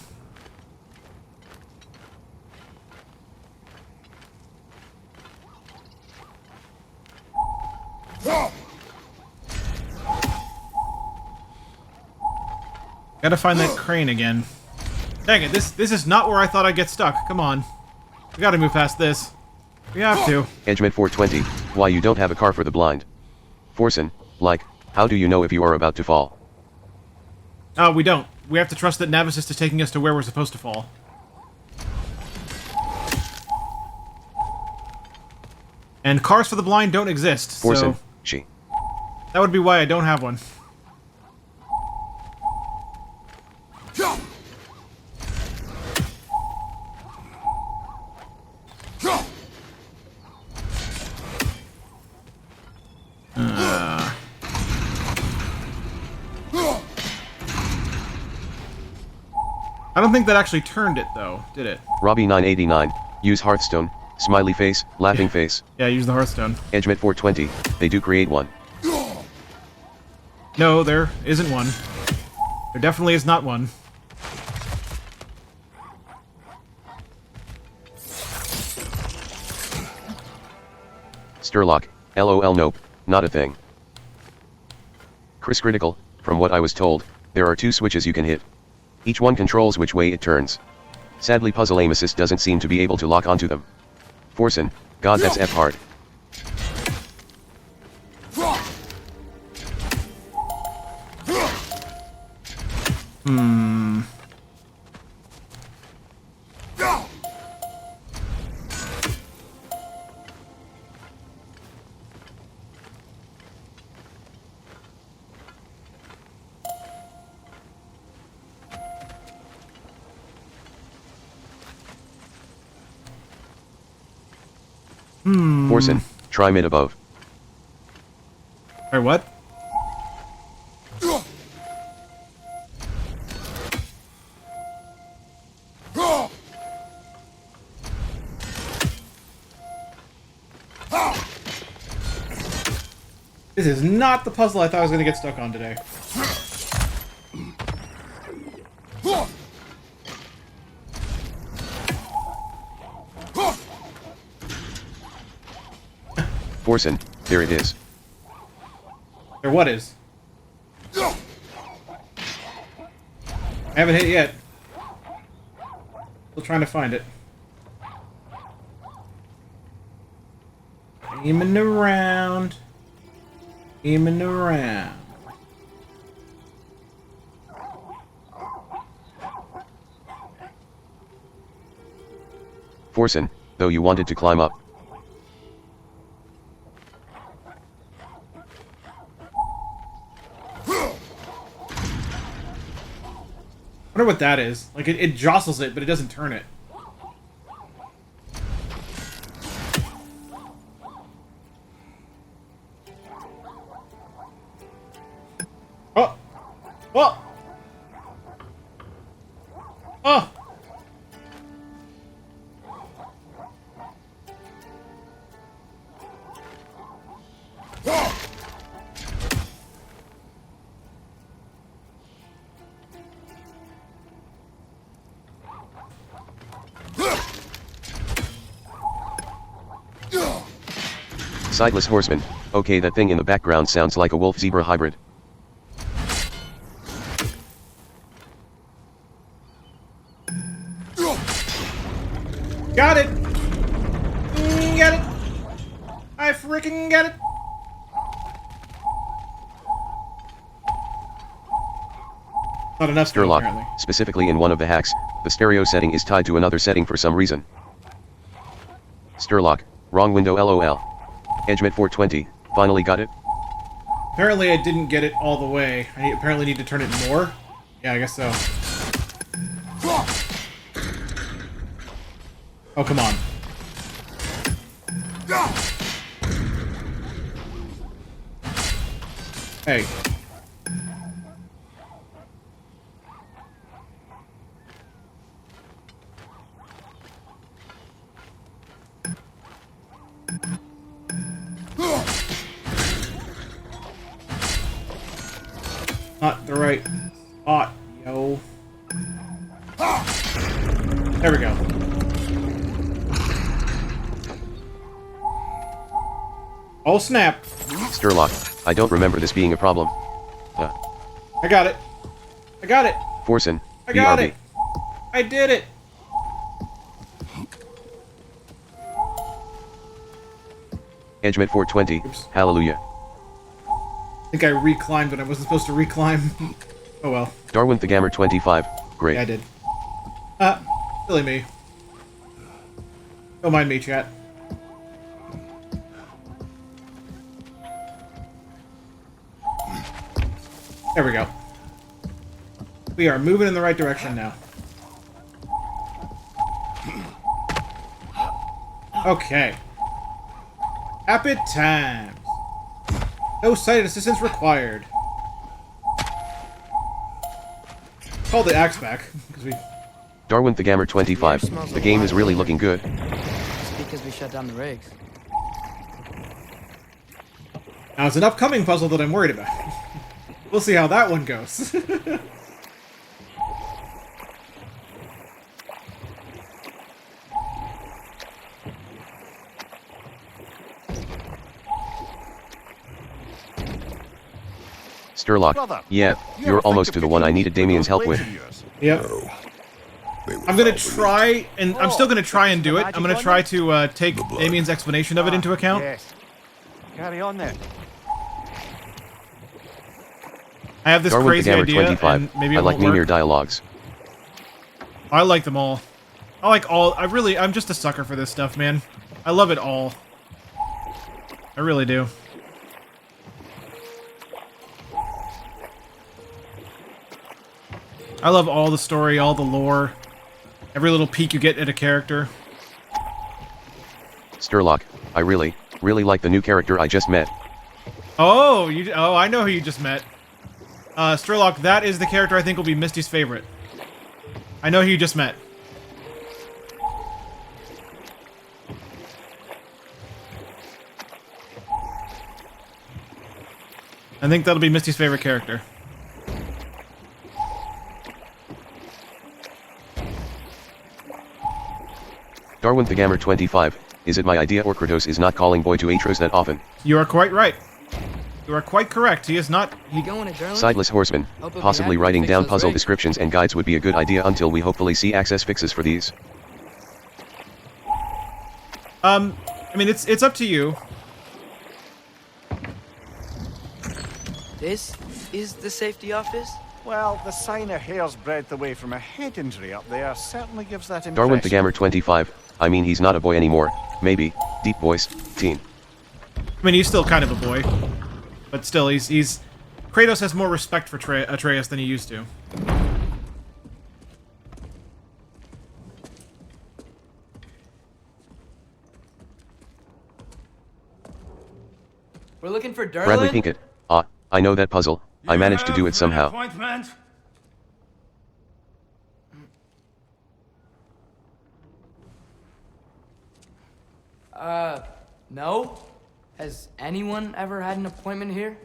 Gotta find that crane again. Dang it, this is not where I thought I'd get stuck. Come on. We gotta move past this. We have to. Edgemint 420, why you don't have a car for the blind? Forsen, like, how do you know if you are about to fall? Oh, we don't. We have to trust that Navisist is taking us to where we're supposed to fall. And cars for the blind don't exist, Forsen, so... she. That would be why I don't have one. I don't think that actually turned it, though, did it? Robbie 989, use Hearthstone, smiley face, laughing face. Yeah, use the Hearthstone. Edgemint 420, they do create one. No, there isn't one. There definitely is not one. Sturlock, LOL nope, not a thing. Chris Critical, from what I was told, there are 2 switches you can hit. Each one controls which way it turns. Sadly Puzzle Aim Assist doesn't seem to be able to lock onto them. Forsen, god that's F hard. Forsen, try mid above. Or what? This is not the puzzle I thought I was going to get stuck on today. Forsen, there it is. Or what is? I haven't hit it yet. Still trying to find it. Aiming around. Aiming around. Forsen, though you wanted to climb up. I wonder what that is. Like, it jostles it, but it doesn't turn it. Well. Oh. Sightless horseman. Okay, that thing in the background sounds like a wolf-zebra hybrid. Got it! Got it! I freaking got it! Not enough skill, Sturlock, apparently. specifically in one of the hacks, the stereo setting is tied to another setting for some reason. Sturlock, wrong window lol. Edgemit 420, finally got it? Apparently I didn't get it all the way. I apparently need to turn it more? Yeah, I guess so. Oh, come on. Hey. Not the right spot, yo. There we go. Oh snap! Sturlock, I don't remember this being a problem. I got it. I got it. Forsen, I got BRB. it. I did it. Edgemit 420, Oops. hallelujah. I think I reclimbed when I wasn't supposed to reclimb. Oh well. Darwin Thegamer 25, great. Yeah, I did. Silly me. Don't mind me, chat. There we go. We are moving in the right direction now. Okay. Happy times. No sight assistance required. Call the axe back, because we... Darwin Thegamer 25, the game is really looking good. It's because we shut down the rigs. Now it's an upcoming puzzle that I'm worried about. We'll see how that one goes. Sturlock, Brother, yeah, you you're ever almost think to of the one I picking needed Damien's help with. blades of yours? Yep. No. They were I'm gonna found beneath. try, and I'm still gonna try and do it. I'm gonna try to take The blood. Damien's explanation of it into account. Yes. Carry on then. I have this Darwin crazy Thegamer idea, 25, and maybe it I like won't memeer work. dialogues. I like them all. I like all. I'm just a sucker for this stuff, man. I love it all. I really do. I love all the story, all the lore, every little peek you get at a character. Sturlock, I really like the new character I just met. Oh, I know who you just met. Sturlock, that is the character I think will be Misty's favorite. I know who you just met. I think that'll be Misty's favorite character. Darwin Thegamer 25, is it my idea or Kratos is not calling boy to Atros that often? You are quite right. You are quite correct. He is not. You going to journal? Sightless horseman, Hope he'll be possibly happy to writing fix down those puzzle rigs. descriptions and guides would be a good idea until we hopefully see access fixes for these. I mean, it's up to you. This is the safety office? Well, the sign a hair's breadth away from a head injury up there certainly gives that impression. Darwin Thegamer 25, I mean he's not a boy anymore, maybe, deep voiced, teen. I mean, he's still kind of a boy, but still, he's Kratos has more respect for Atreus than he used to. We're looking for Bradley Derlin? Pinkett, I know that puzzle, I managed to do it somehow. No? Has anyone ever had an appointment here?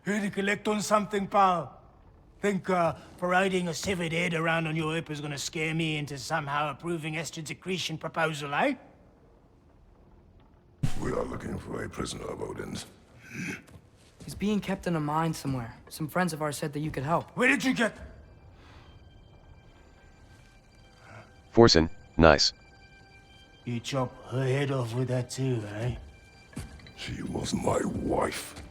Here to collect on something, pal? Think, parading a severed head around on your hip is gonna scare me into somehow approving Estrid's accretion proposal, eh? We are looking for a prisoner of Odin's. He's being kept in a mine somewhere. Some friends of ours said that you could help. Where did you get... Forsen, nice. You chop her head off with that too, eh? She was my wife.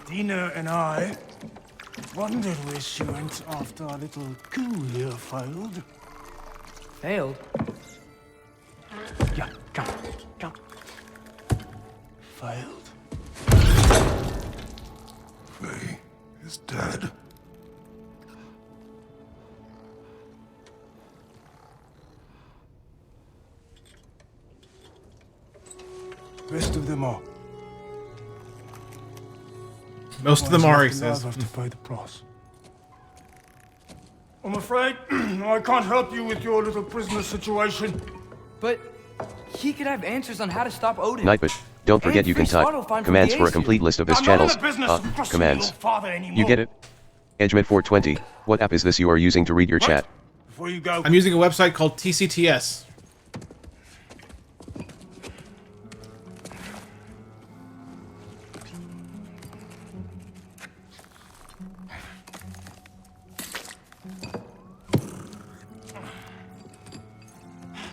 Dina and I wondered where she went after our little coup here failed. Failed? Yeah, come. Failed. Faye is dead. Rest of them are. Most of them are, he says. Have to pay the price. I'm afraid I can't help you with your little prisoner situation. But he could have answers on how to stop Odin. Nightbit, don't forget you can type commands for a complete list of his channels. Commands. You get it? Edgemit420, what app is this you are using to read your chat? Before you go, I'm using a website called TCTS.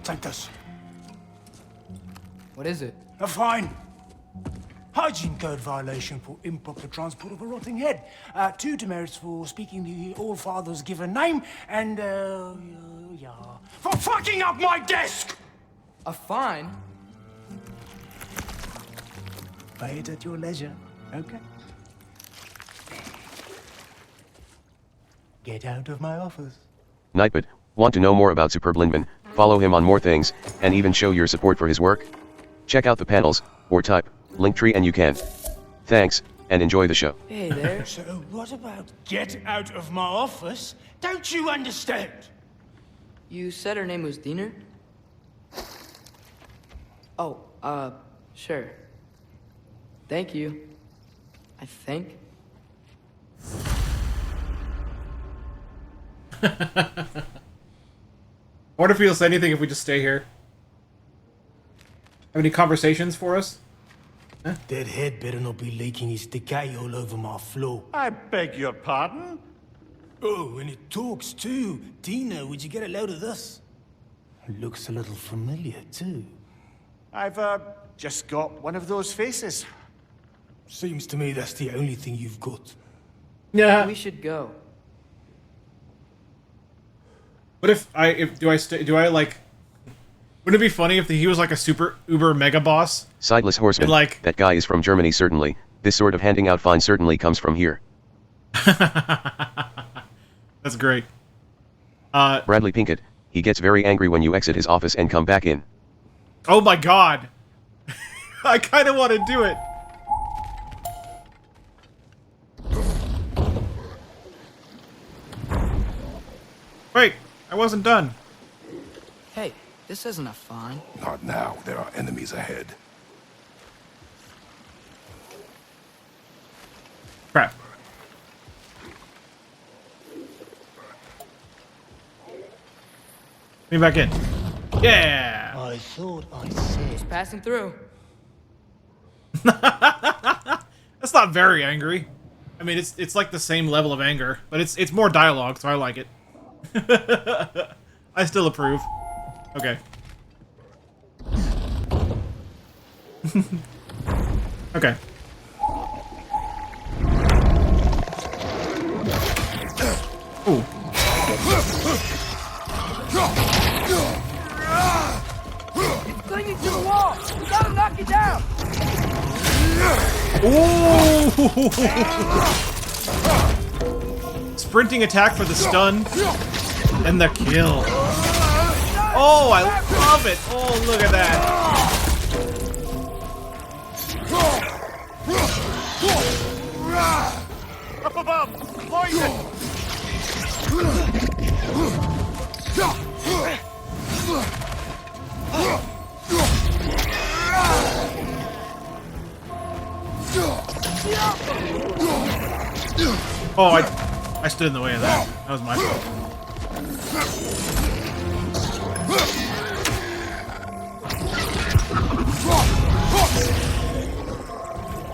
take this. What is it? A fine. Hygiene code violation for improper transport of a rotting head. 2 demerits for speaking the All-Father's given name, and, yeah, for fucking up my desk! A fine? Pay it at your leisure, okay? Get out of my office. Nightbit, want to know more about Superb Lindman, follow him on more things, and even show your support for his work? Check out the panels, or type Linktree and you can. Thanks, and enjoy the show. Hey there. So what about get out of my office? Don't you understand? You said her name was Diener? Oh, sure. Thank you. I think. I wonder if he'll say anything if we just stay here. Have any conversations for us? Huh? That head better not be leaking his decay all over my floor. I beg your pardon? Oh, and it talks too. Dina, would you get a load of this? It looks a little familiar too. I've, just got one of those faces. Seems to me that's the only thing you've got. Yeah. We should go. What if like? Wouldn't it be funny if he was like a super uber mega boss? Sideless horseman. And like, that guy is from Germany certainly. This sort of handing out fine certainly comes from here. That's great. Bradley Pinkett. He gets very angry when you exit his office and come back in. Oh my god. I kind of want to do it. Wait, I wasn't done. Hey, this isn't a fine. Not now. There are enemies ahead. Crap. Let me back in. Yeah! I thought I said... Just passing through. That's not very angry. I mean, it's like the same level of anger, but it's more dialogue, so I like it. I still approve. Okay. Okay. Ooh. Good clinging to the wall! You gotta knock it down! Ooh! Sprinting attack for the stun and the kill. Oh, I love it! Oh, look at that! Up above! Poison! Oh, I stood in the way of that. That was my fault.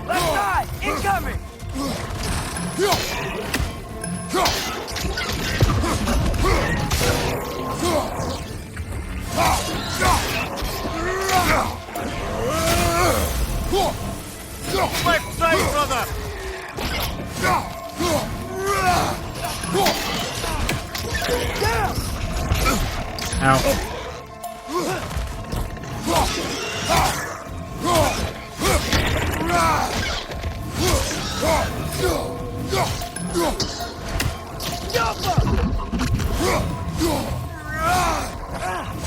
Left side! Incoming! Left side, brother! Ow.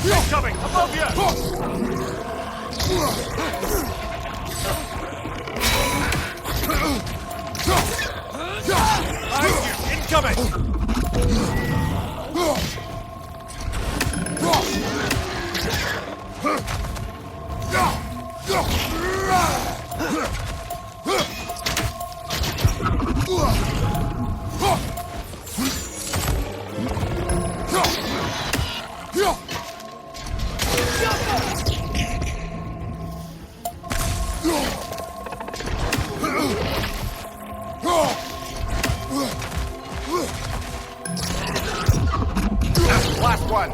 Incoming! Above you! Behind you! Incoming! Last one!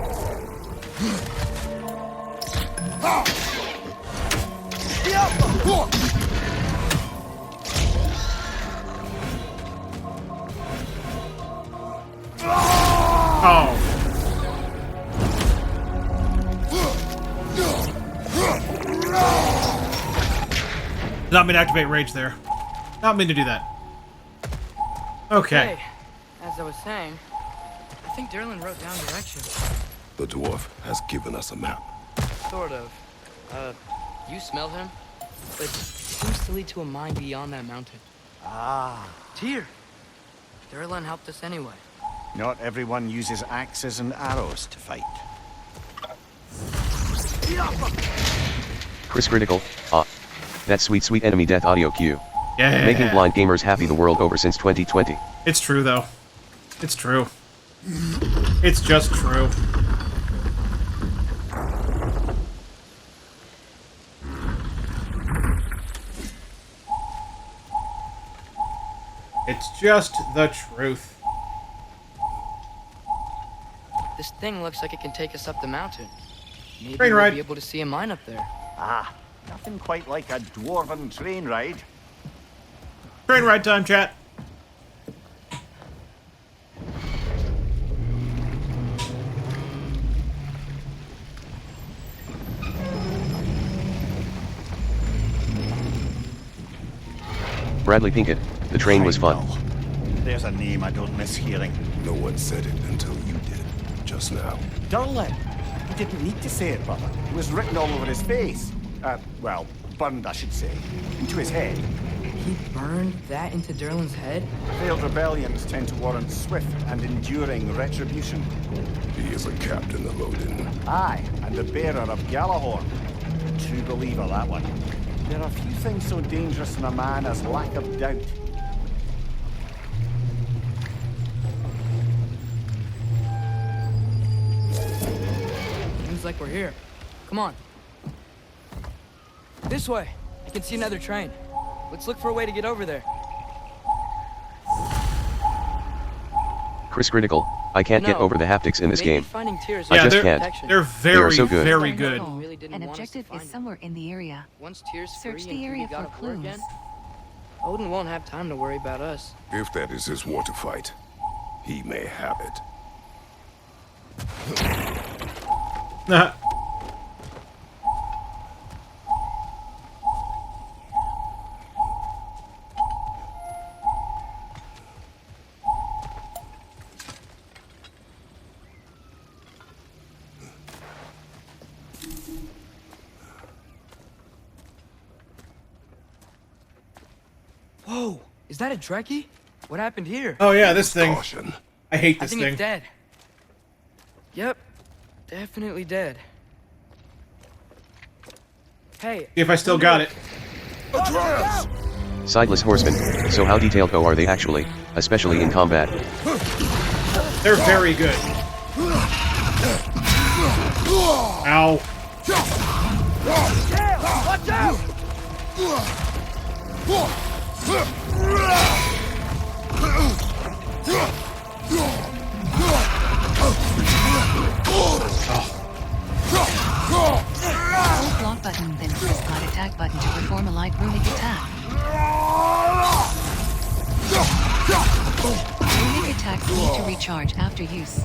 Oh. Not mean to activate rage there. Not mean to do that. Okay. Hey, as I was saying, I think Derlin wrote down directions. The dwarf has given us a map. Sort of. You smell him? But it seems to lead to a mine beyond that mountain. Ah. Tyr! Derlin helped us anyway. Not everyone uses axes and arrows to fight. Chris Critical, that sweet sweet enemy death audio cue. Yeah. Making blind gamers happy the world over since 2020. It's true, though. It's true. It's just true. It's just the truth. This thing looks like it can take us up the mountain. Maybe Train we'll ride. be able to see a mine up there. Ah, nothing quite like a dwarven train ride. Train ride time, chat. Bradley Pinkett, the train was fun. Well, there's a name I don't miss hearing. No one said it until you did, just now. Godlike. He didn't need to say it, brother. It was written all over his face. Well, burned, I should say. Into his head. He burned that into Derlin's head? Failed rebellions tend to warrant swift and enduring retribution. He is a captain of Odin. Aye, and the bearer of Galahorn. True believer, that one. There are few things so dangerous in a man as lack of doubt. Seems like we're here. Come on. This way. I can see another train. Let's look for a way to get over there. Chris Critical, I can't get No, over the haptics in this maybe game. finding Tears I Yeah, just they're, can't. they're very, so good. very Find good. the goal. Really didn't An want us to objective find is it. somewhere in the area. Once Tears Search free the and area Kubi got for up war clues. again, Odin won't have time to worry about us. If that is his war to fight, he may have it. Whoa, is that a Trekkie? What happened here? Oh yeah, this thing. Caution. I hate I this think thing. it's dead. Yep, definitely dead. Hey, See if I still got it. Atreus! Sideless horsemen, so how detailed are they actually, especially in combat? They're very good. Ow. watch out! Hold block button, then press God attack button to perform a light runic attack. Runic attacks need to recharge after use.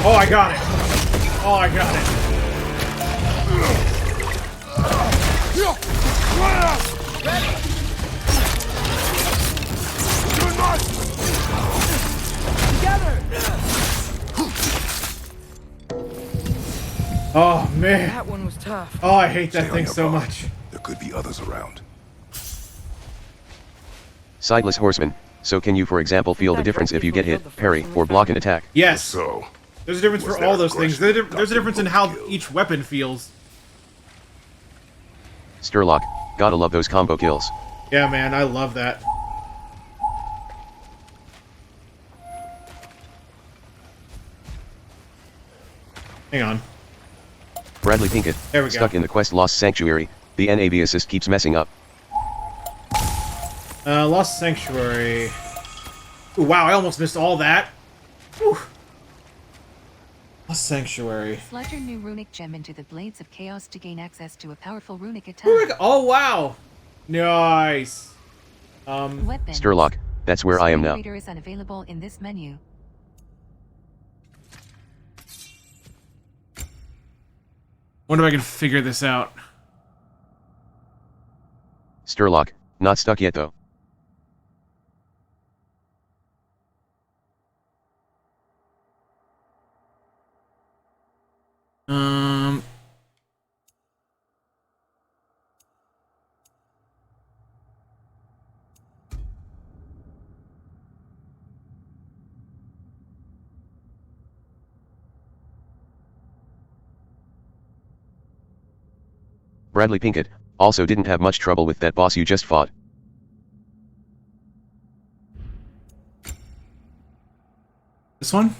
Oh, I got it. Oh, I got it. Oh, man. That one was tough. Oh, I hate that Stay on thing your so guard. much. There could be others around. Sideless horsemen, so can you for example feel the difference if you get hit, parry, or block an attack? Yes. So, There's a difference Was for all that those things. aggression There's a difference in how killed? each weapon feels. Sturlock, gotta love those combo kills. Yeah, man, I love that. Hang on. Bradley Pinkett, There we go. stuck in the quest Lost Sanctuary, the NAV assist keeps messing up. Lost Sanctuary. Ooh, wow, I almost missed all that. Whew. Lost Sanctuary. Slot your new runic gem into the Blades of Chaos to gain access to a powerful runic attack. Oh, wow. Nice. Weapon. Sturlock, that's where I am now. Reader is unavailable in this menu. Wonder if I can figure this out. Sturlock, not stuck yet though. Bradley Pinkett also didn't have much trouble with that boss you just fought. This one?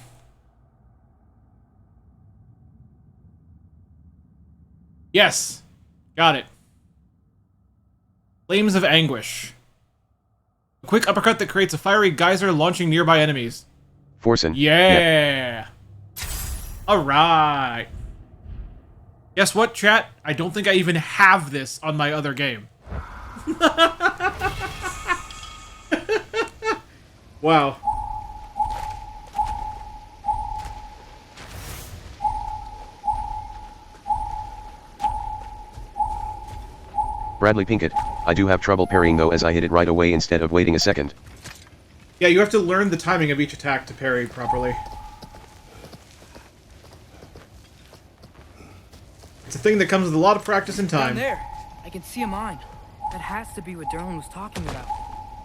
Yes. Got it. Flames of Anguish. A quick uppercut that creates a fiery geyser launching nearby enemies. Forsen. Yeah. Alright. Guess what, chat? I don't think I even have this on my other game. Wow. Bradley Pinkett, I do have trouble parrying though as I hit it right away instead of waiting a second. Yeah, you have to learn the timing of each attack to parry properly. It's a thing that comes with a lot of practice and Down time. there, I can see a mine. That has to be what Derlin was talking about.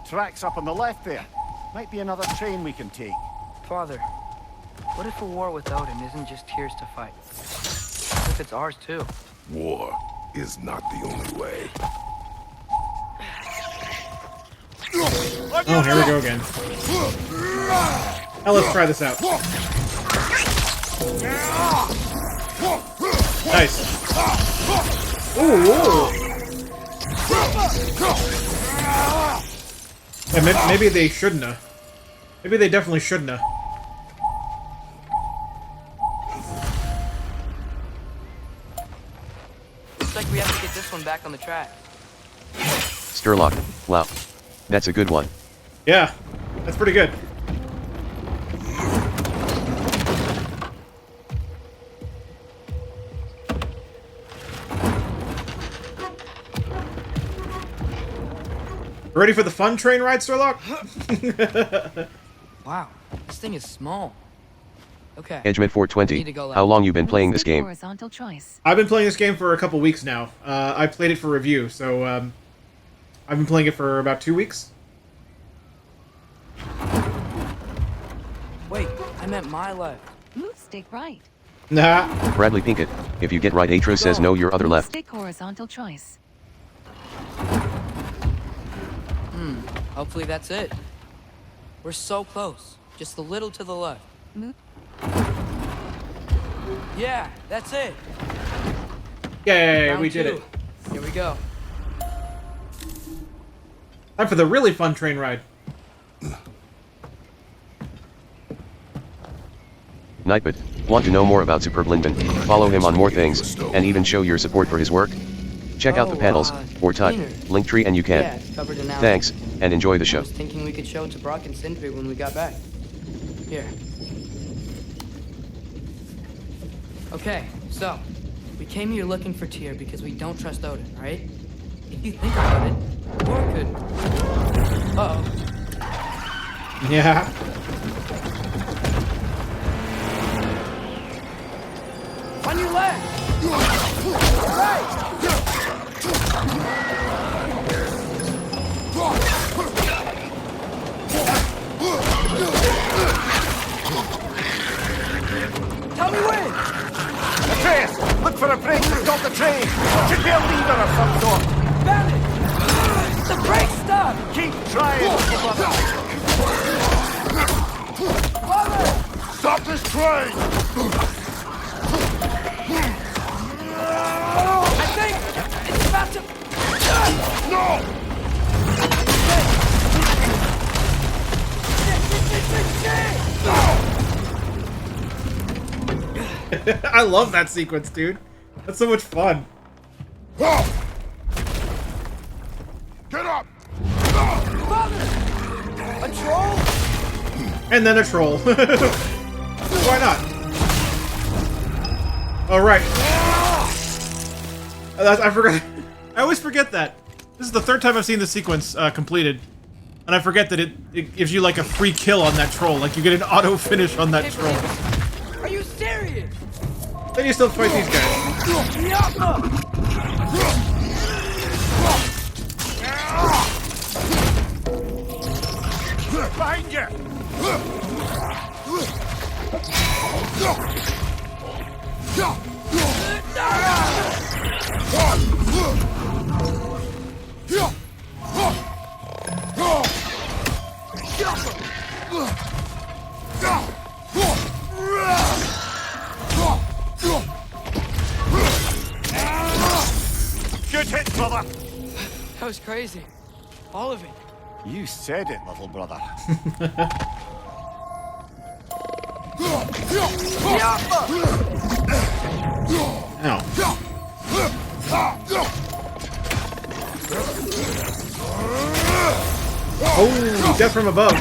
Tracks up on the left there. Might be another train we can take. Father, what if a war with Odin isn't just tears to fight? What if it's ours too? war is not the only way. Oh, here we go again. Now let's try this out. Nice. Ooh, ooh. Yeah, maybe they shouldn't have. Maybe they definitely shouldn't have. Looks like we have to get this one back on the track. Sturlock. Wow. That's a good one. Yeah, that's pretty good. Ready for the fun train ride, Sturlock? Wow, this thing is small. Okay. Edgemit 420. Need to go How long you been playing this Stick game? horizontal choice. I've been playing this game for a couple weeks now. I played it for review, so I've been playing it for about 2 weeks. Wait, I meant my left. Move stick right. Nah. Bradley Pinkett. If you get right, Atro says no, your other Move left. Stick horizontal choice. Hopefully that's it. We're so close. Just a little to the left. Move. Yeah, that's it. Yay, Round we did two. it. Here we go. Time for the really fun train ride. Nightbot. Want to know more about Superb Lindman? Follow him on more things, and even show your support for his work? Check out the panels, or type, Linktree and you can. Yeah, covered in Thanks, and enjoy the I show. was thinking we could show it to Brock and Sindri when we got back. Here. Okay, so, we came here looking for Tyr because we don't trust Odin, right? If you think about it, Thor could... Uh-oh. Yeah. On your left! Right! Tell me when! Atreus, look for a break to stop the train. Should be a lever of some sort. Found it! The brake stop! Keep trying, little brother. Father! Stop this train! I think it's about to... No! I love that sequence, dude. That's so much fun. Get up! Father! A troll? And then a troll. Why not? All right. I forgot. I always forget that. This is the third time I've seen this sequence completed. And I forget that it gives you like a free kill on that troll. Like you get an auto finish on that troll. Are you serious? Then you still fight these guys. Behind you! Good hit, brother! That was crazy. All of it. You said it, little brother. Ow. Oh, death from above.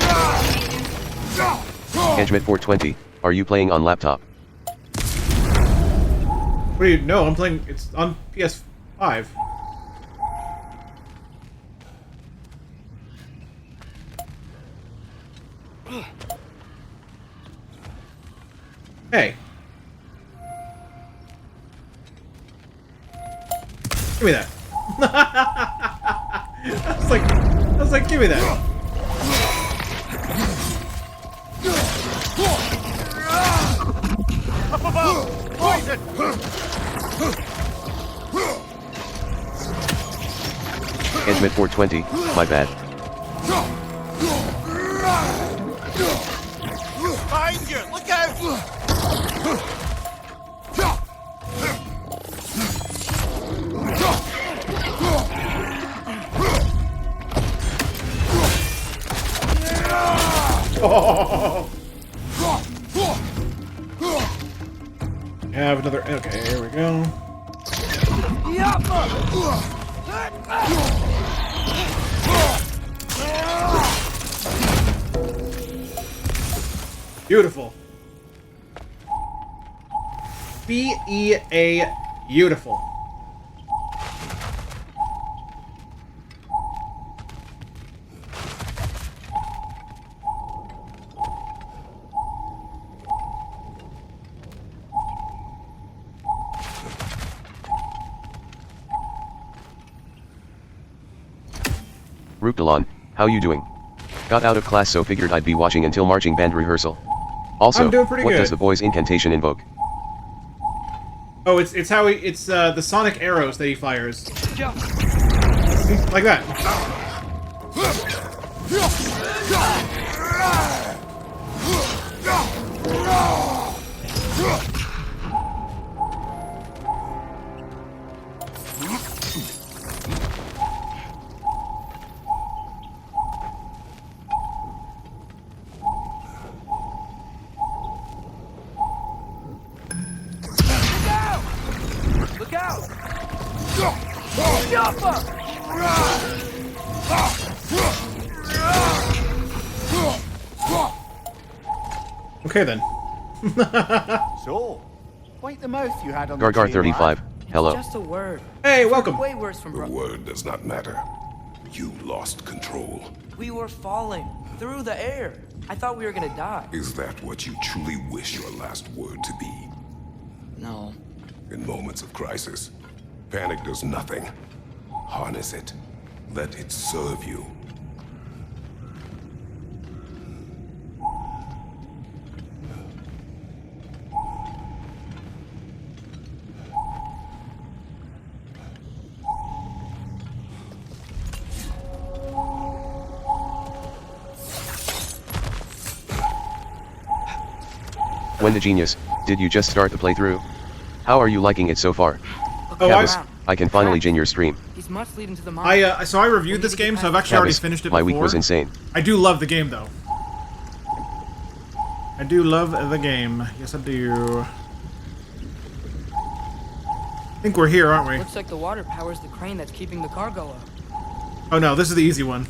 Edgemit 420. Are you playing on laptop? What do you know? I'm playing. It's on PS5. Hey. Give me that. I was like, give me that. Up above! Poison! Edgemit 420. My bad. Behind you! Look out! have another. Okay, here we go. Beautiful. B-E-A, beautiful. Rukdalon, how you doing? Got out of class so figured I'd be watching until marching band rehearsal. Also, I'm doing pretty what good. does the boy's incantation invoke? Oh, it's how it's the sonic arrows that he fires. Like that. Look out! Okay then. So, quite the mouth you had on Gargar the train, 35, lad. hello. Just a word. Hey, welcome. Way worse from The bro. word does not matter. You lost control. We were falling through the air. I thought we were gonna die. Is that what you truly wish your last word to be? No. In moments of crisis, panic does nothing. Harness it. Let it serve you. When the genius, did you just start the playthrough? How are you liking it so far? Oh, Cabbus, I can finally join your stream. These must lead into the mine. So I reviewed this game, so I've actually already Cabbus, finished it my before. week was insane. I do love the game, though. I do love the game. Yes, I do. I think we're here, aren't we? Looks like the water powers the crane that's keeping the cargo up. Oh no, this is the easy one.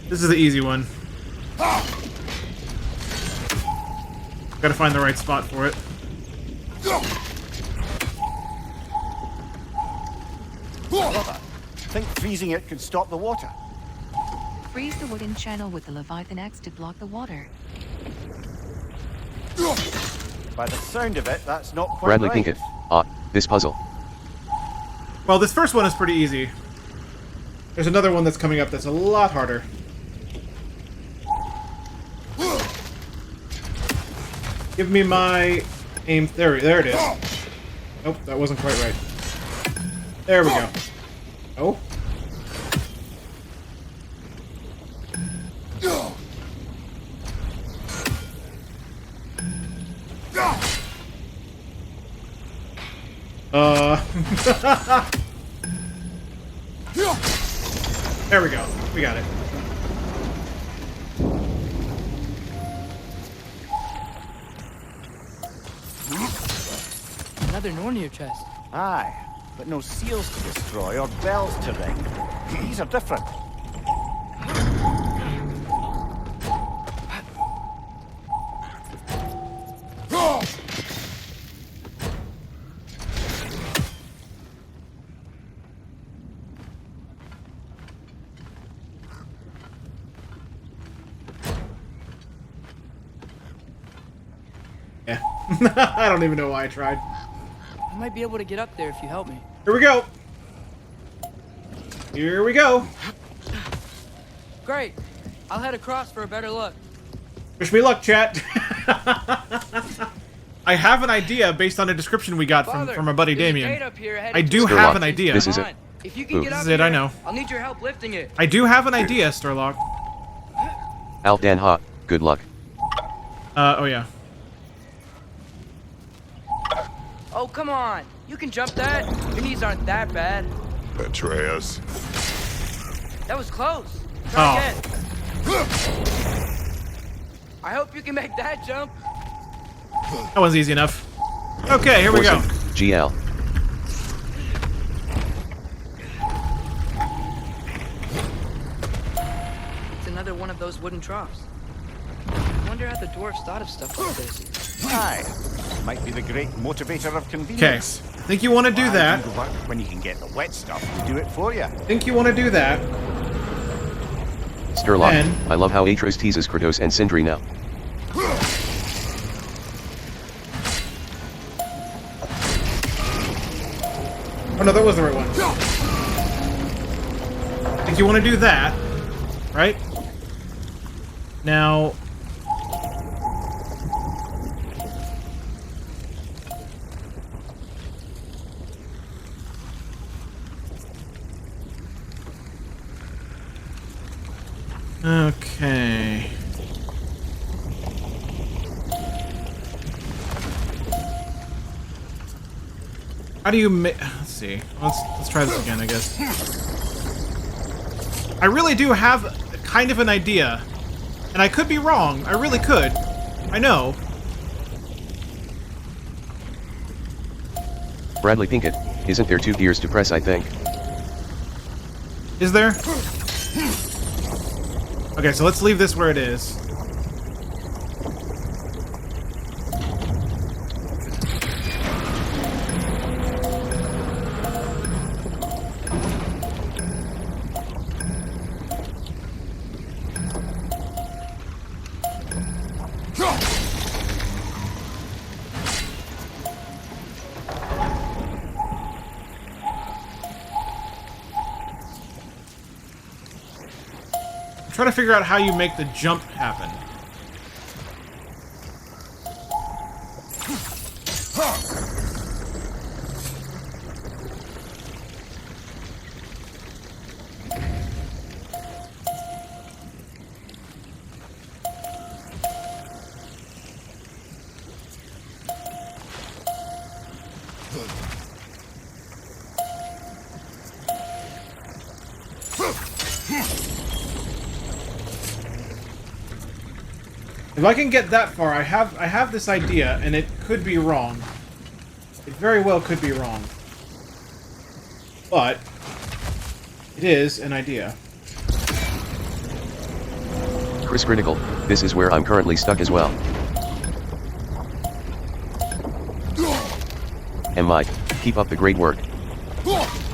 This is the easy one. Gotta find the right spot for it. Think freezing it could stop the water. Freeze the wooden channel with the Leviathan axe to block the water. By the sound of it, that's not quite Bradley right. Pinkett. This puzzle. Well, this first one is pretty easy. There's another one that's coming up that's a lot harder. Give me my aim. There it is. Oh, that wasn't quite right. There we go. Oh. There we go. We got it. Another Nornir chest. Aye, but no seals to destroy or bells to ring. These are different. Yeah. I don't even know why I tried. I might be able to get up there if you help me. Here we go. Here we go. Great. I'll head across for a better look. Wish me luck, chat. I have an idea based on a description we got from our buddy there's a Damien. gate up here ahead I of do Sturlock, have an idea. this is Come it. on. If you can Ooh. get This up is it, I here, know. I'll need your help lifting it. I do have an idea, Sturlock. Alt Dan Ha, good luck. Oh yeah. Oh, come on. You can jump that. Your knees aren't that bad. Atreus. That was close. Try Oh. again. I hope you can make that jump. That one's easy enough. Okay, here we go. GL. It's another one of those wooden troughs. I wonder how the dwarves thought of stuff like this. Aye. Might be the great motivator of Okay, convenience. I think you want to do Why that. do the work when you can get the wet stuff to do it for you? I think you want to do that. Sturlock, Then- I love how Atros teases Kratos and Sindri now. Oh no, that was the right one. I think you want to do that, right? Now... Okay. How do you make... Let's see. Let's try this again, I guess. I really do have kind of an idea. And I could be wrong. I really could. I know. Bradley Pinkett, isn't there 2 gears to press, I think? Is there? Okay, so let's leave this where it is. Try to figure out how you make the jump happen. If I can get that far, I have this idea, and it could be wrong. It very well could be wrong. But it is an idea. Chris Critical, this is where I'm currently stuck as well. And Mike, keep up the great work.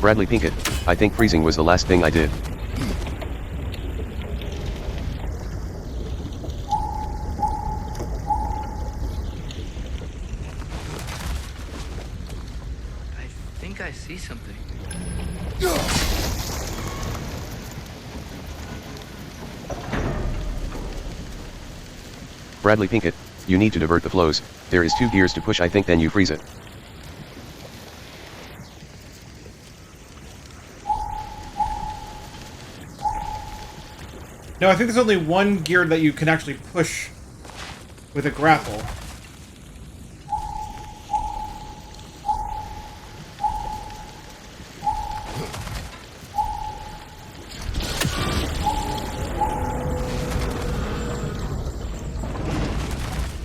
Bradley Pinkett, I think freezing was the last thing I did. I think I see something. Bradley Pinkett, you need to divert the flows. There is 2 gears to push, I think, then you freeze it. No, I think there's only one gear that you can actually push with a grapple.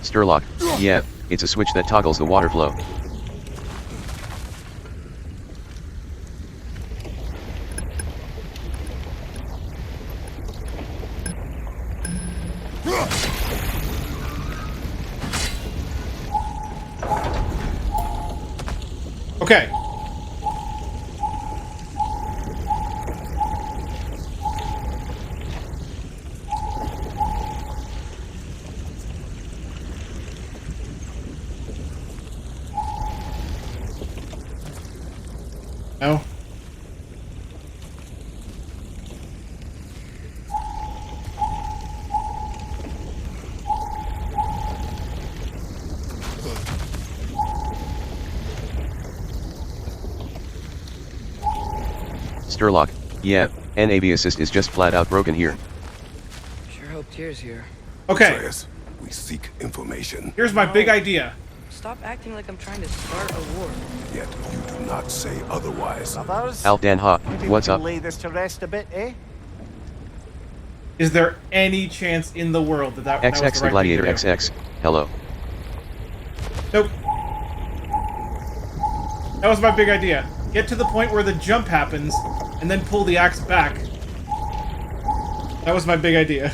Sturlock, yeah, it's a switch that toggles the water flow. Okay. No. Sturlock, yeah, NAV assist is just flat out broken here. Sure hope Tyr's here. Okay. Atreus, we seek information, Here's my big idea. Stop acting like I'm trying to start a war. yet you do not say otherwise. Others? Alt Dan Ha, Maybe what's we up? can lay this to rest a bit, eh? Is there any chance in the world that that was the XX right Gladiator thing to do? XX, hello. Nope. That was my big idea. Get to the point where the jump happens, and then pull the axe back. That was my big idea.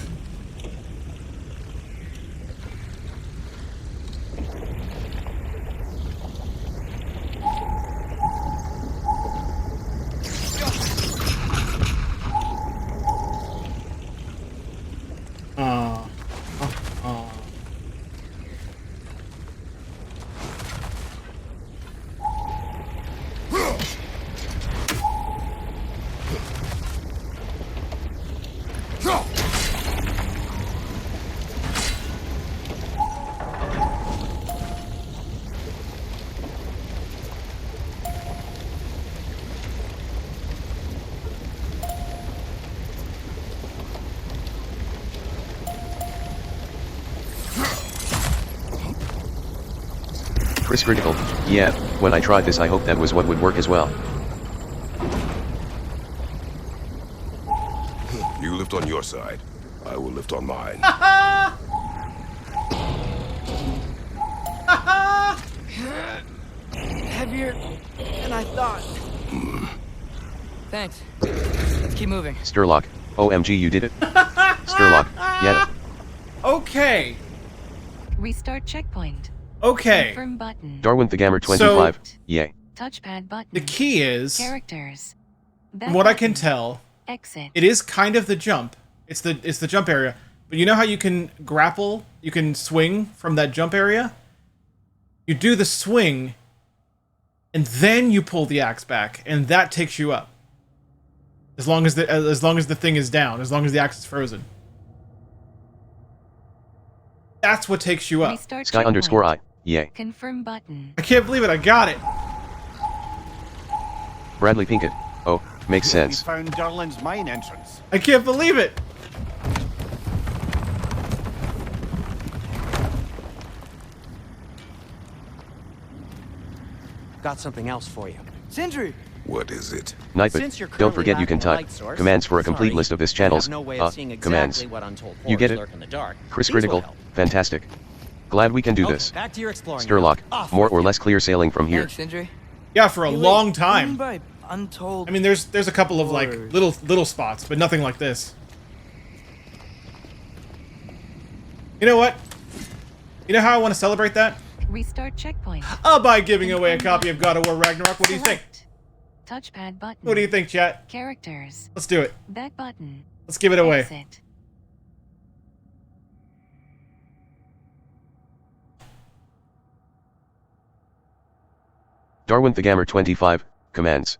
Chris Critical, yeah, when I tried this I hoped that was what would work as well. You lift on your side. I will lift on mine. Heavier than I thought. Thanks. Let's keep moving. Sturlock, OMG you did it? Sturlock, yeah. Okay. Restart checkpoint. Okay. Confirm button. Darwin the Gamer 25, yay. Touchpad button. The key is, Characters. from what I can tell, Exit. it is kind of the jump. It's the jump area. But you know how you can grapple, you can swing from that jump area? You do the swing, and then you pull the axe back, and that takes you up. As long as the thing is down, as long as the axe is frozen. That's what takes you up. Restart Sky checkpoint. _ I, yay. Confirm button. I can't believe it, I got it! Bradley Pinkett, oh, makes We sense. found Durlin's mine entrance. I can't believe it! Got something else for you. Sindri! What is it? Since you're Nightbot, don't currently forget you can lacking a type light source, commands for a complete sorry, list of this I channel's have no way of seeing exactly commands. what untold You get horrors it? lurk in the dark. Chris These will Critical, help. fantastic. Glad we can do Okay, this. back to your exploring. Sturlock, Off more with or you. less clear sailing from here. Thanks, Sindri. Yeah, for a Hey, wait, long what do you mean time. by untold? I mean, there's a couple of, like, horrors? little spots, but nothing like this. You know what? You know how I want to celebrate that? Restart checkpoint. By giving away a copy of God of War Ragnarok. What do you think? Select. Touchpad button. What do you think, chat? Characters. Let's do it. Back button. Let's give it away. Exit. Darwin the Gamer 25, commands.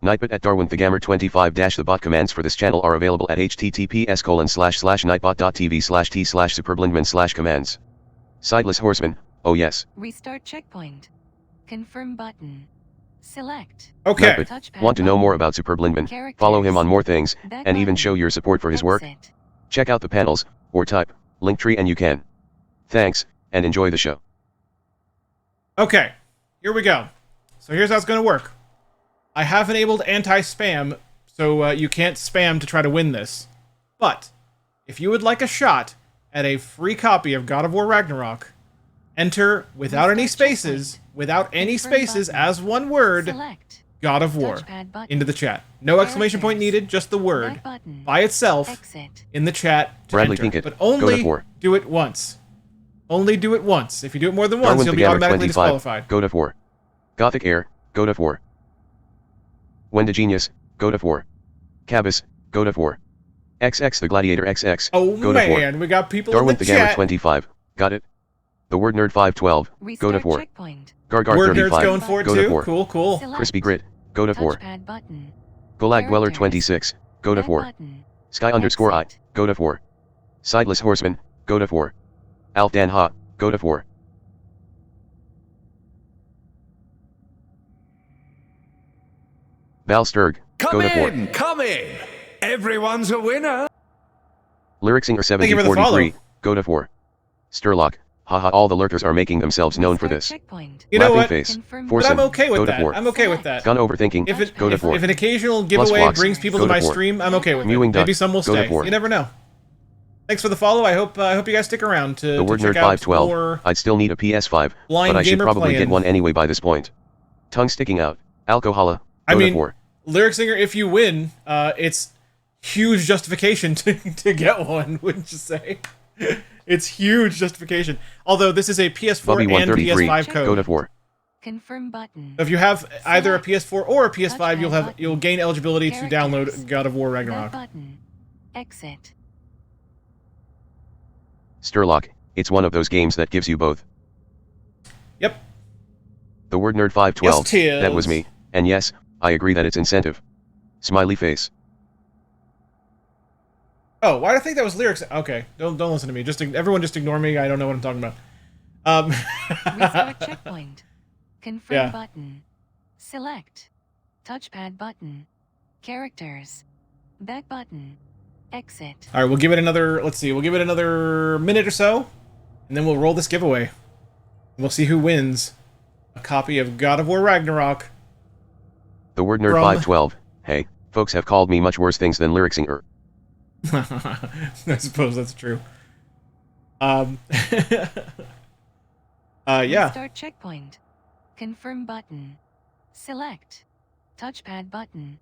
Nightbot at Darwin the Gamer 25 the bot commands for this channel are available at https://nightbot.tv/t/superblindman/commands. Sideless Horseman, oh yes. Restart checkpoint. Confirm button. Select. Okay. Nightbot, Touchpad want to know button. more about Superblindman? Characters. Follow him on more things, Back and even button. show your support for his work. Exit. Check out the panels, or type Linktree and you can. Thanks, and enjoy the show. Okay. Here we go. So here's how it's going to work. I have enabled anti-spam, so you can't spam to try to win this. But, if you would like a shot at a free copy of God of War Ragnarok, enter without any spaces, as one word, Select. God of War, Touchpad button. into the chat. No exclamation point Characters. needed, just the word, Back button. by itself, Exit. in the chat to Bradley enter. Pinkett, But God only of War. do it once. Only do it once. If you do it more than once, Darwin you'll the be Gamer automatically 25, disqualified. God of War. Gothic Air, God of War. Wendy Genius, God of War. Cabas, God of War. XX the Gladiator XX, Oh God of War. man, we got people Darwin in the the Gamer chat. 25, got it? The Word Nerd 512, Restart God of War. checkpoint. Gargar Word Nerd's 35, going for it God of too. War. Cool, cool. Select. Crispy Grit, God of War. Touchpad button. Golag Dweller Characters. 26, God of Back War. button. Sky _ I, Exit. God of War. Sideless Horseman, God of War. Alf Dan Ha, God of War. Val Sturg, God of War. Come in! Everyone's a winner! Lyricsinger Thank you for the 7043, God of War. Sturlock, haha, all the lurkers are making themselves known for Restart this. checkpoint. You know Laughing what? face, Confirm But Forsen, I'm okay with God of that. War. I'm okay with that. Gun overthinking, If it God of War. if an occasional Plus giveaway Flocks, brings people God to my of War. stream, I'm okay with it. Mewing Duck, Maybe some will God of stay. War. You never know. Thanks for the follow. I hope you guys stick around to The word check nerd out 512. more I'd still need a PS5, blind but I should gamer probably playing. get one anyway by this point. Tongue sticking out. Alcohola. I mean, War. Lyric Singer, if you win, it's huge justification to get one, wouldn't you say? It's huge justification. Although this is a PS4 and PS5 code. God of War. Confirm button. If you have either a PS4 or a PS5, Touchpad you'll gain eligibility to Characters. download God of War Back Ragnarok. button. Exit. Sturlock. It's one of those games that gives you both. Yep. The word nerd 512. Yes, 'tis. That was me. And yes, I agree that it's incentive. Smiley face. Oh, why do I think that was lyrics? Okay, don't listen to me. Everyone just ignore me. I don't know what I'm talking about. Restart checkpoint. Confirm Yeah. button. Select. Touchpad button. Characters. Back button. Exit. All right, we'll give it another. Let's see. We'll give it another minute or so, and then we'll roll this giveaway. We'll see who wins a copy of God of War Ragnarok. The word nerd From- 512. Hey, folks have called me much worse things than lyric singer. I suppose that's true. Yeah. Restart checkpoint. Confirm button. Select. Touchpad button.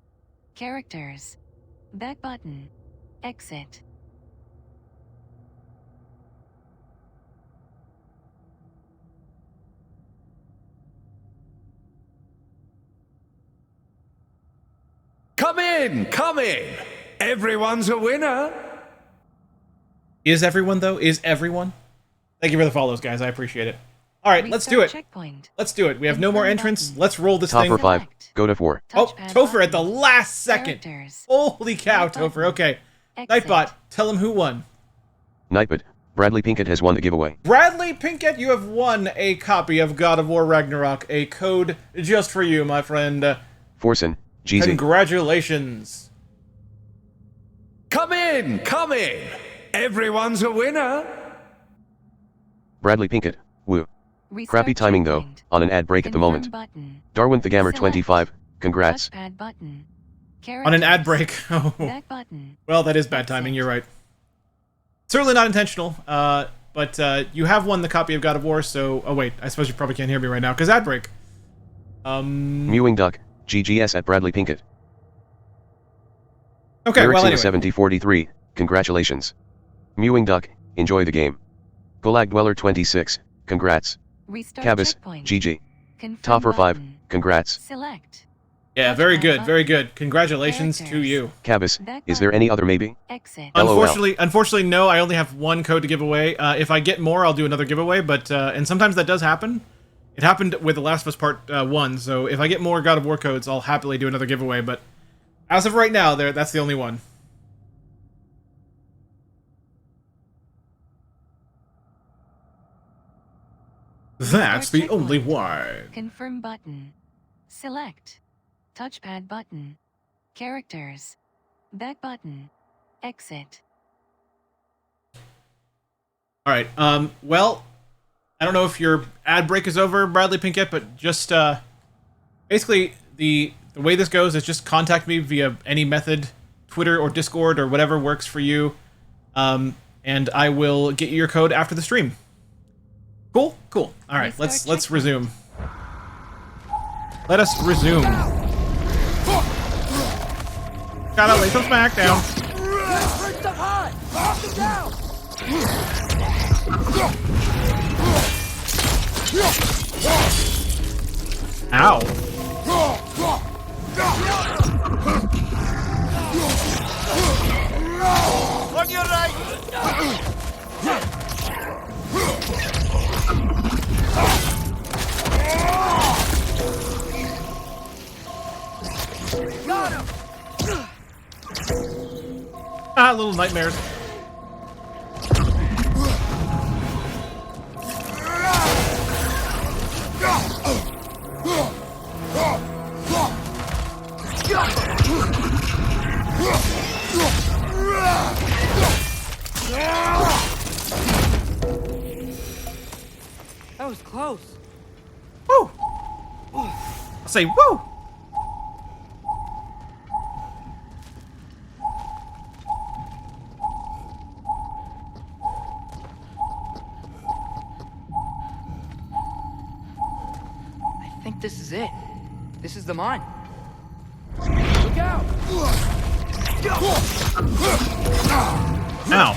Characters. Back button. Exit. Come in, come in. Everyone's a winner. Is everyone though? Is everyone? Thank you for the follows, guys. I appreciate it. All right, let's do it. Checkpoint. Let's do it. We have no more entrants. Let's roll this Topper thing. 5. God of War. Oh, Touchpad Topher at the button. last second. Characters. Holy cow, Back button. Topher. Okay. Exit. Nightbot, tell him who won. Nightbot. Bradley Pinkett has won the giveaway. Bradley Pinkett, you have won a copy of God of War Ragnarok, a code just for you, my friend. Forsen. Jeezy. Congratulations. Come in, come in. Everyone's a winner. Bradley Pinkett. Woo. Restart Crappy timing though, checkpoint. on an ad break at the Confirm moment. Button. Darwin the Gamer Select. 25. Congrats. Touchpad button. On an ad Characters. break. Oh. Back button. Well, that is bad timing. You're right. Certainly not intentional, but you have won the copy of God of War, so... Oh, wait. I suppose you probably can't hear me right now, because ad break. Mewing Duck. GGS at Bradley Pinkett. Okay, well, anyway. 7043. Congratulations. Mewing Duck. Enjoy the game. Gulag Dweller 26. Congrats. Restart Cabas. checkpoint. GG. Confirm Topper 5. button. Congrats. Select. Yeah, very Touchpad good, very button. good. Congratulations to Characters. you. Cabas. Back Is there button. any other maybe? Exit. LOL. Unfortunately, no. I only have one code to give away. If I get more, I'll do another giveaway. But and sometimes that does happen. It happened with The Last of Us Part 1. So if I get more God of War codes, I'll happily do another giveaway. But as of right now, that's the only one. That's the Checkpoint. only one. Confirm button. Select. Touchpad button. Characters. Back button. Exit. All right. Well, I don't know if your ad break is over, Bradley Pinkett, but just basically the way this goes is just contact me via any method, Twitter or Discord or whatever works for you, and I will get you your code after the stream. Cool. Cool. All right. Let's resume. Let us resume. Gotta lay some smack down. First up high! Knock him down! Ow. On your right! Got him! Ah, little nightmares. That was close. Woo! I'll say woo! think this is it. This is the mine. Look out! Ow.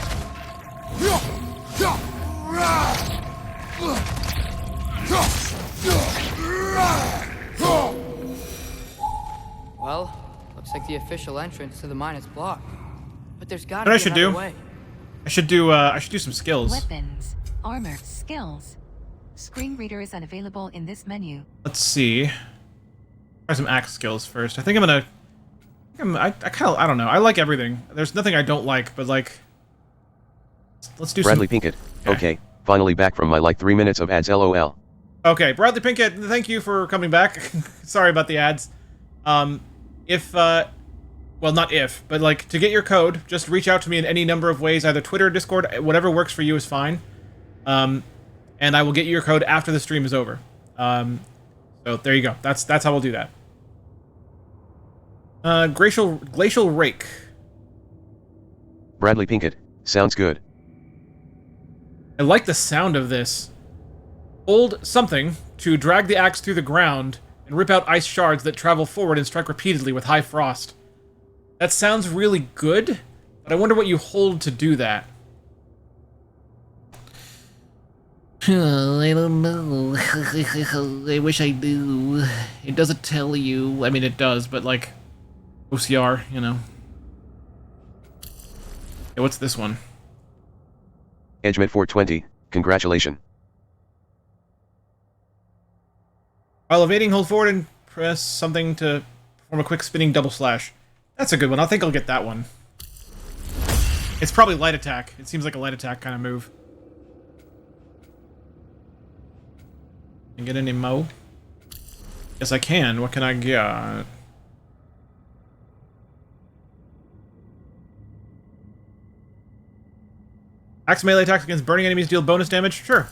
Well, looks like the official entrance to the mine is blocked. But there's gotta What I be should another do? way. I should do some skills. Weapons, armor, skills. Screen reader is unavailable in this menu. Let's see. Try some axe skills first. I think I'm gonna. I kind of. I don't know. I like everything. There's nothing I don't like, but like. Let's do Bradley some. Pinkett. Okay, finally back from my like 3 minutes of ads. LOL. Okay, Bradley Pinkett. Thank you for coming back. Sorry about the ads. Well, not if, but like to get your code, just reach out to me in any number of ways, either Twitter, Discord, whatever works for you is fine. And I will get you your code after the stream is over. So there you go. That's how we'll do that. Glacial Rake. Bradley Pinkett. Sounds good. I like the sound of this. Hold something to drag the axe through the ground and rip out ice shards that travel forward and strike repeatedly with high frost. That sounds really good, but I wonder what you hold to do that. I don't know. I wish I knew. It doesn't tell you. I mean, it does, but like OCR, you know. Hey, what's this one? Edgemit 420. Congratulations. While evading, hold forward and press something to perform a quick spinning double slash. That's a good one. I think I'll get that one. It's probably light attack. It seems like a light attack kind of move. Can I get any mo? Yes, I can. What can I get? Axe melee attacks against burning enemies deal bonus damage? Sure.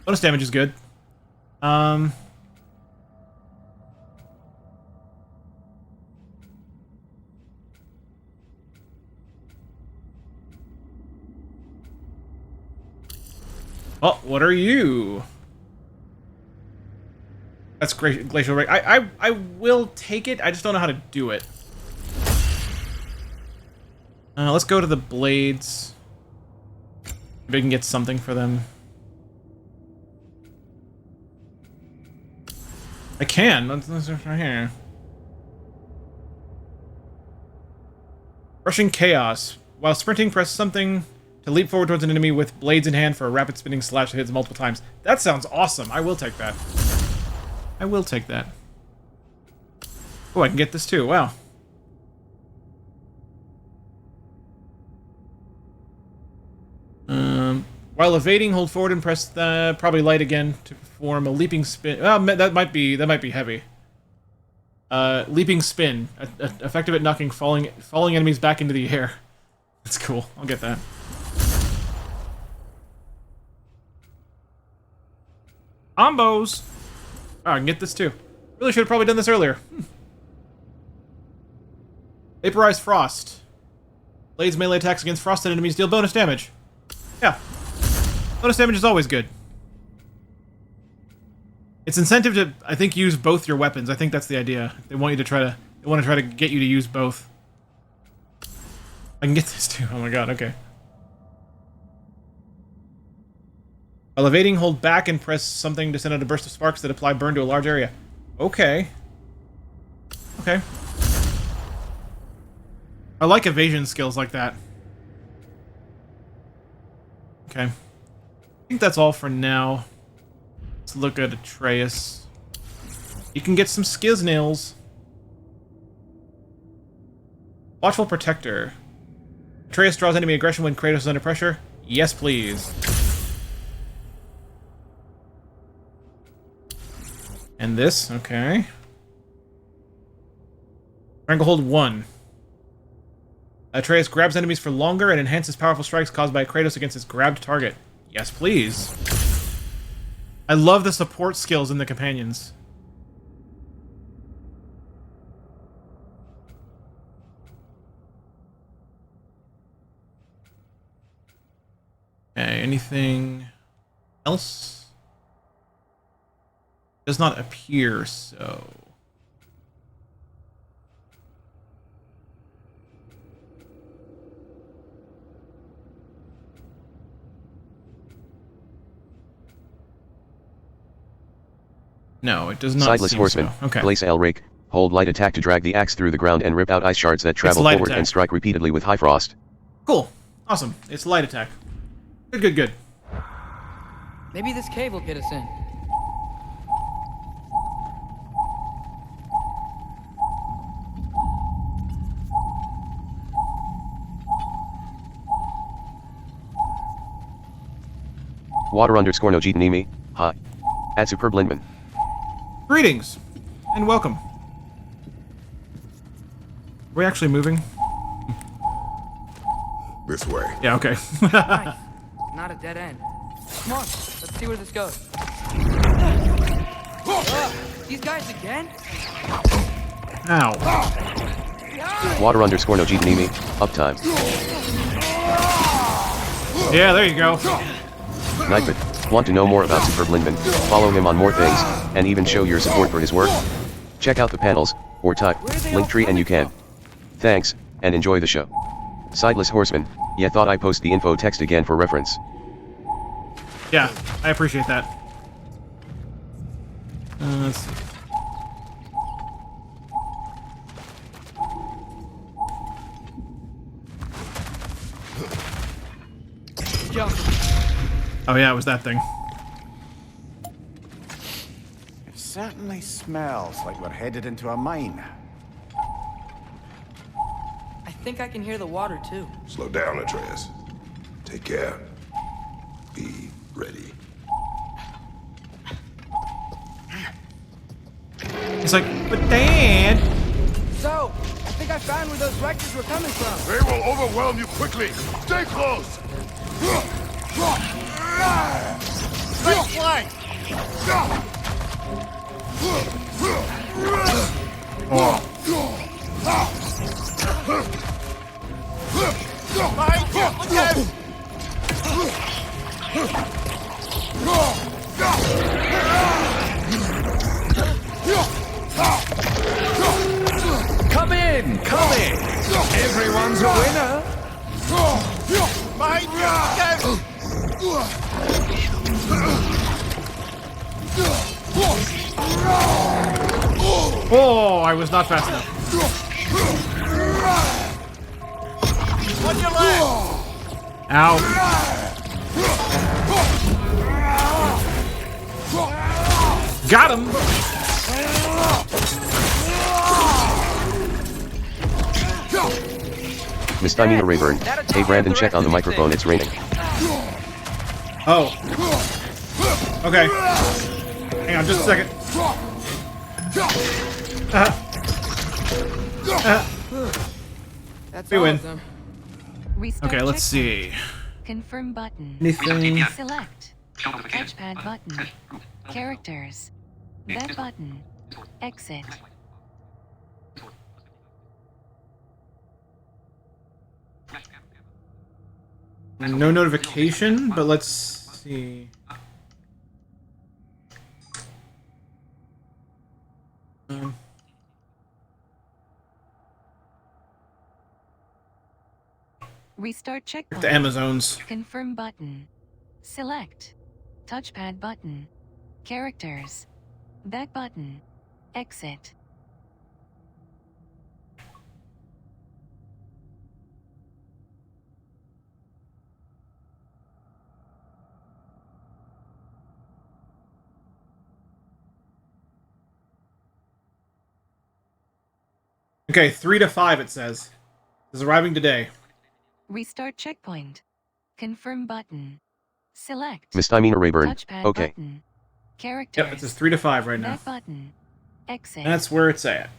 Bonus damage is good. Oh, what are you? That's great, Glacial Rake. I will take it. I just don't know how to do it. Let's go to the blades. Maybe I can get something for them. I can. Let's right here. Rushing Chaos. While sprinting, press something to leap forward towards an enemy with blades in hand for a rapid spinning slash that hits multiple times. That sounds awesome. I will take that. I will take that. Oh, I can get this too. Wow. While evading, hold forward and press the probably light again to perform a leaping spin. Well, that might be heavy. Leaping spin, effective at knocking falling enemies back into the air. That's cool. I'll get that. Combos. Oh, I can get this too. Really should have probably done this earlier. Vaporize Frost. Blades melee attacks against frosted enemies deal bonus damage. Yeah. Bonus damage is always good. It's incentive to, I think, use both your weapons. I think that's the idea. They want to try to get you to use both. I can get this too. Oh my god, okay. While evading, hold back and press something to send out a burst of sparks that apply burn to a large area. Okay. Okay. I like evasion skills like that. Okay. I think that's all for now. Let's look at Atreus. You can get some skiznails. Watchful Protector. Atreus draws enemy aggression when Kratos is under pressure. Yes, please. And this, okay. Triangle hold 1. Atreus grabs enemies for longer and enhances powerful strikes caused by Kratos against his grabbed target. Yes, please. I love the support skills in the companions. Okay, anything else? Does not appear so. No, it does not Sightless seem horseman. so. Okay. Place L rake. Hold light attack to drag the axe through the ground and rip out ice shards that travel light forward attack. and strike repeatedly with high frost. Cool. Awesome. It's light attack. Good, good, good. Maybe this cave will get us in. Water underscore no Jeetanimi. Hi. At Superb Lindman. Greetings and welcome. Are we actually moving? This way. Yeah, okay. Nice. Not a dead end. Come on, let's see where this goes. These guys again? Ow. Water underscore no Jeetanimi. Uptime. Yeah, there you go. Knifeit. Want to know more about Superb Lindman? Follow him on more things, and even show your support for his work? Check out the panels, or type Linktree and you can. Thanks, and enjoy the show. Sightless horseman. Yeah, thought I post the info text again for reference. Yeah, I appreciate that. Let's see. Jump. Oh yeah, it was that thing. It certainly smells like we're headed into a mine. I think I can hear the water too. Slow down, Atreus. Take care. Be ready. It's like, but Dad. So, I think I found where those wrecks were coming from. They will overwhelm you quickly. Stay close. Right flank! Behind you! Look out! Come in, come in. Everyone's a winner. Behind you! Look out! Oh, I was not fast enough. On your left! Ow. Got him. Miss Dimena Rayburn. Hey Brandon, check on the microphone, it's raining. Oh. Okay. Hang on just a second. That's We all win. of them. Restart Okay, let's checkpoint. see. Confirm button. Anything? Select. Touchpad button. Characters. That button. Exit. No notification, but let's see. Restart checkpoint. The Amazons. Confirm button. Select. Touchpad button. Characters. Back button. Exit. Okay, 3 to 5 it says. Is arriving today. Restart checkpoint. Confirm button. Select. Miss Dimena Rayburn. Touchpad Okay. button. Characters. Yep, it says 3 to 5 right now. Back button. Exit. That's where it's at.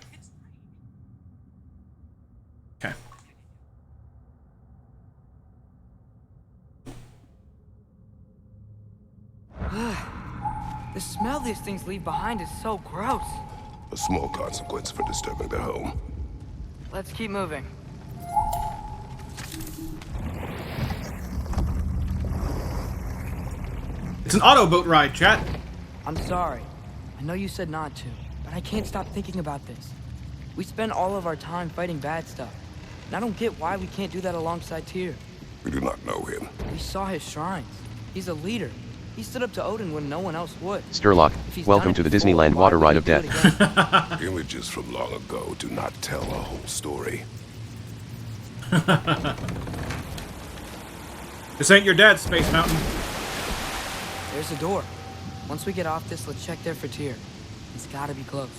Okay. The smell these things leave behind is so gross. A small consequence for disturbing their home. Let's keep moving. It's an auto boat ride, chat. I'm sorry. I know you said not to, but I can't stop thinking about this. We spend all of our time fighting bad stuff, and I don't get why we can't do that alongside Tyr. We do not know him. We saw his shrines. He's a leader. He stood up to Odin when no one else would. Sturlock, welcome to the Disneyland water ride of death. Images from long ago do not tell a whole story. This ain't your dad's Space Mountain. There's a door. Once we get off this, let's check there for Tyr. He's gotta be close.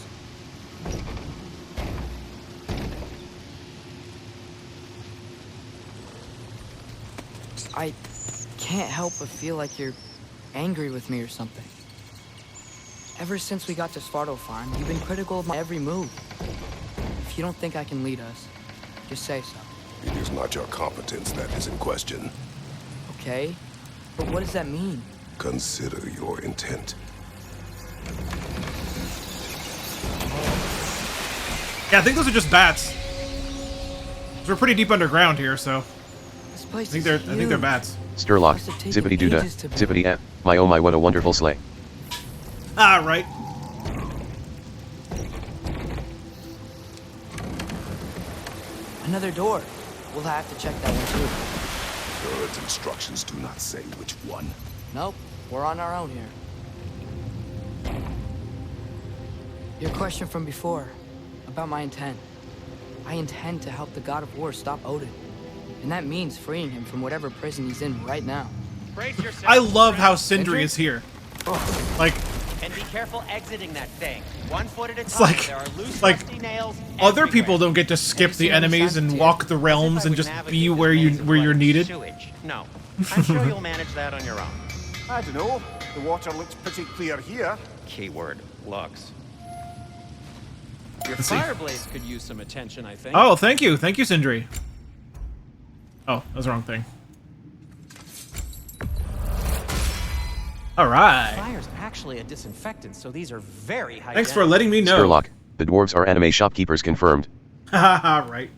I can't help but feel like you're angry with me or something. Ever since we got to Svartalfheim, you've been critical of my every move. If you don't think I can lead us, just say so. It is not your competence that is in question. Okay, but what does that mean? Consider your intent. Yeah, I think those are just bats. We're pretty deep underground here, so This place I think they're bats. Sturlock, Must have taken zippity doodah, ages to build. zippity eh, my oh my what a wonderful sleigh. Ah, right. Another door. We'll have to check that one too. Bird's instructions do not say which one. Nope, we're on our own here. Your question from before, about my intent. I intend to help the God of War stop Odin. And that means freeing him from whatever prison he's in right now. Brace yourself. I love how Sindri is here. Like, And be careful exiting that thing. 1 foot at a time. it's like, There are loose, like rusty nails other everywhere. people don't get to skip the enemies and walk the realms and just be where you're needed. Sewage. No. I'm sure you'll manage that on your own. I don't know. The water looks pretty clear here. Keyword, looks. Your Let's see. fire blaze could use some attention, I think. Oh, thank you, Sindri. Oh, that was the wrong thing. All right. Fire's actually a disinfectant, so these are very high. Thanks for letting me know. Sturlock, the dwarves are anime shopkeepers confirmed. Haha, right.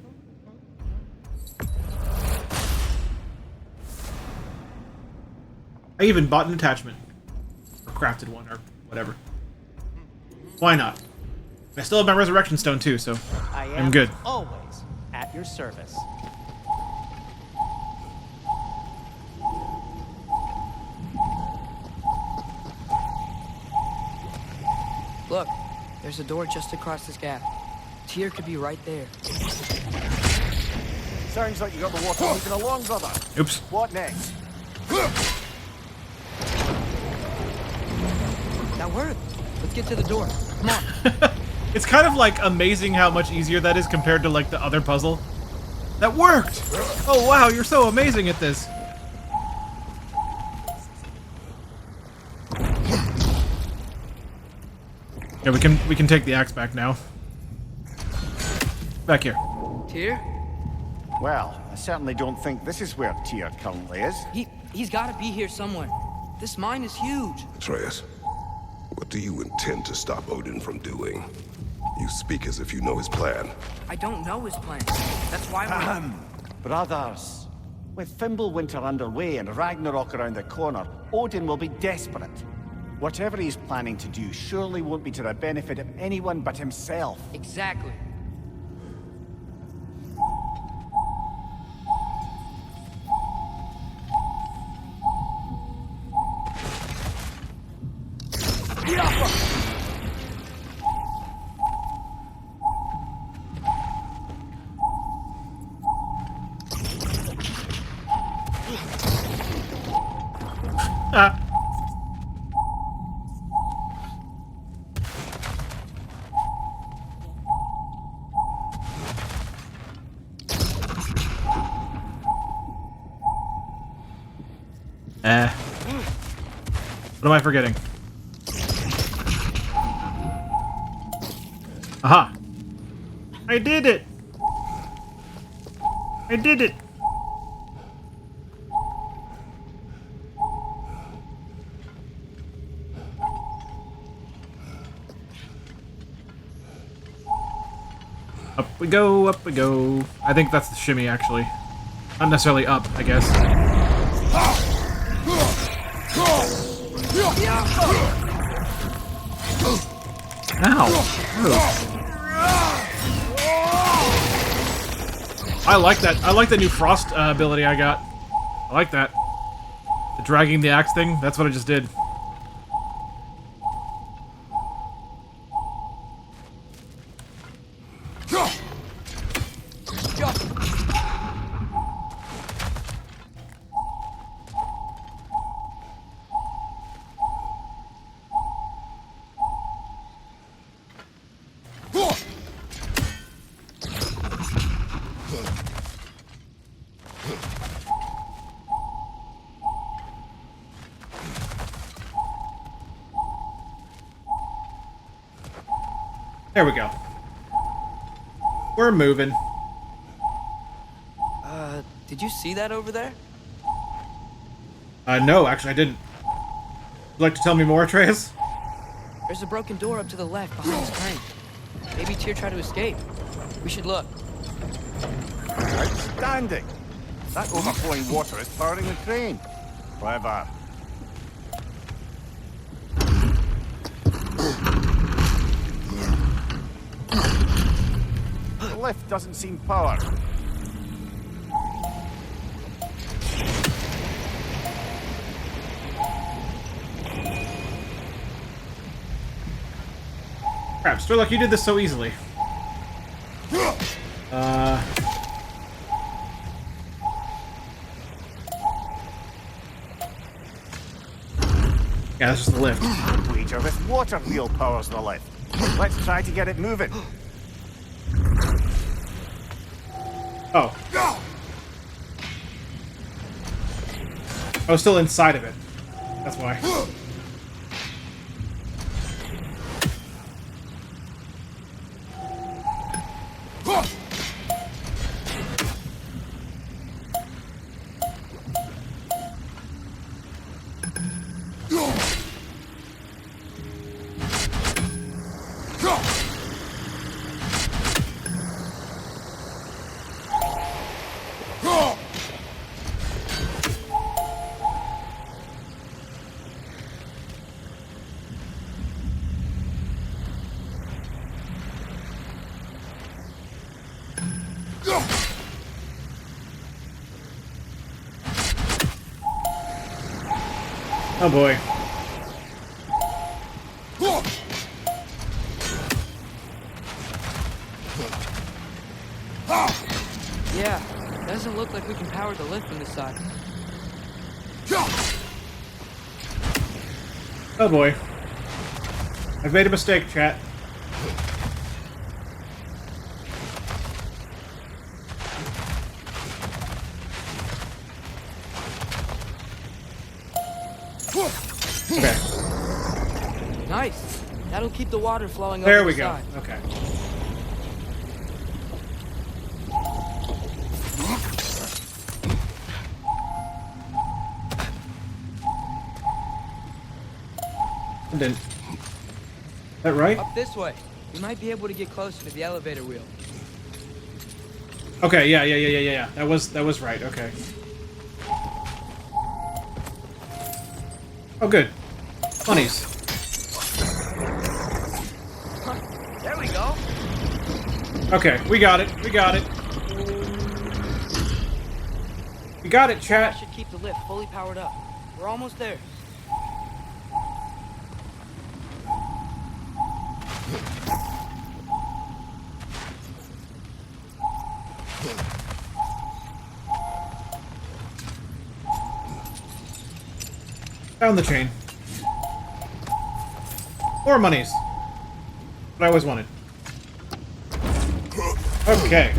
I even bought an attachment. Or crafted one, or whatever. Why not? I still have my resurrection stone too, so I I'm good. Always at your service. Look, there's a door just across this gap. Tyr could be right there. Sounds like you got the water moving along, brother. Oops. What next? That worked. Let's get to the door. Come on. It's kind of like amazing how much easier that is compared to like the other puzzle. That worked! Oh wow, you're so amazing at this. Yeah, we can take the axe back now. Back here. Tyr? Well, I certainly don't think this is where Tyr currently is. He's got to be here somewhere. This mine is huge. Atreus, what do you intend to stop Odin from doing? You speak as if you know his plan. I don't know his plan. That's why we're... Brothers, with Fimbulwinter underway and Ragnarok around the corner, Odin will be desperate. Whatever he's planning to do surely won't be to the benefit of anyone but himself. Exactly. What am I forgetting? Aha! I did it! I did it! Up we go, up we go. I think that's the shimmy, actually. Not necessarily up, I guess. I like that. I like the new frost ability I got. I like that. The dragging the axe thing. That's what I just did. There we go. We're moving. Did you see that over there? No, actually I didn't. Would you like to tell me more, Atreus? There's a broken door up to the left behind this crane. Maybe Tyr tried to escape. We should look. Outstanding! That overflowing water is powering the crane. Clever. The lift doesn't seem powered. Crap, Sterling, you did this so easily. Yeah, that's just the lift. Wager this water wheel powers the lift. Let's try to get it moving. Oh. I was still inside of it. That's why. Oh boy. Yeah, doesn't look like we can power the lift from this side. Oh boy. I've made a mistake, chat. Okay. Nice. That'll keep the water flowing There over we the go. side. Okay. I didn't. Is that right? Up this way. We might be able to get closer to the elevator wheel. Okay, yeah. That was right, okay. Oh good. Bunnies. There we go. Okay, we got it. We got it. We got it, That chat. should keep the lift fully powered up. We're almost there. Found the chain. More monies. What I always wanted. Okay.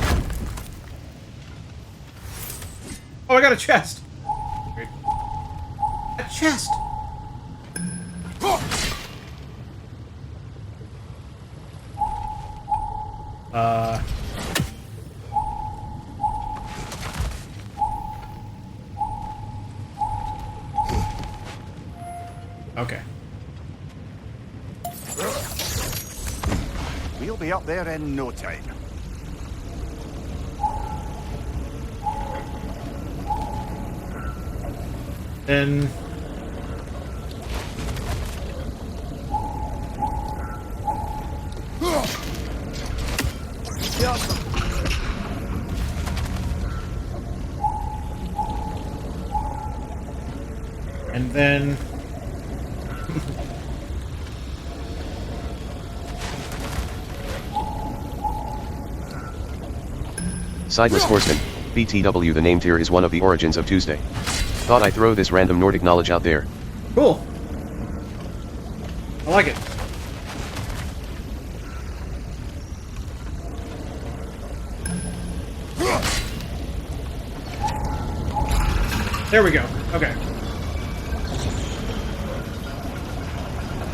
Oh, I got a chest. Great. A chest. Okay. We'll be up there in no time. Then... then... Sideless Horseman, BTW. The name tier is one of the origins of Tuesday. Thought I'd throw this random Nordic knowledge out there. Cool. I like it. There we go. Okay.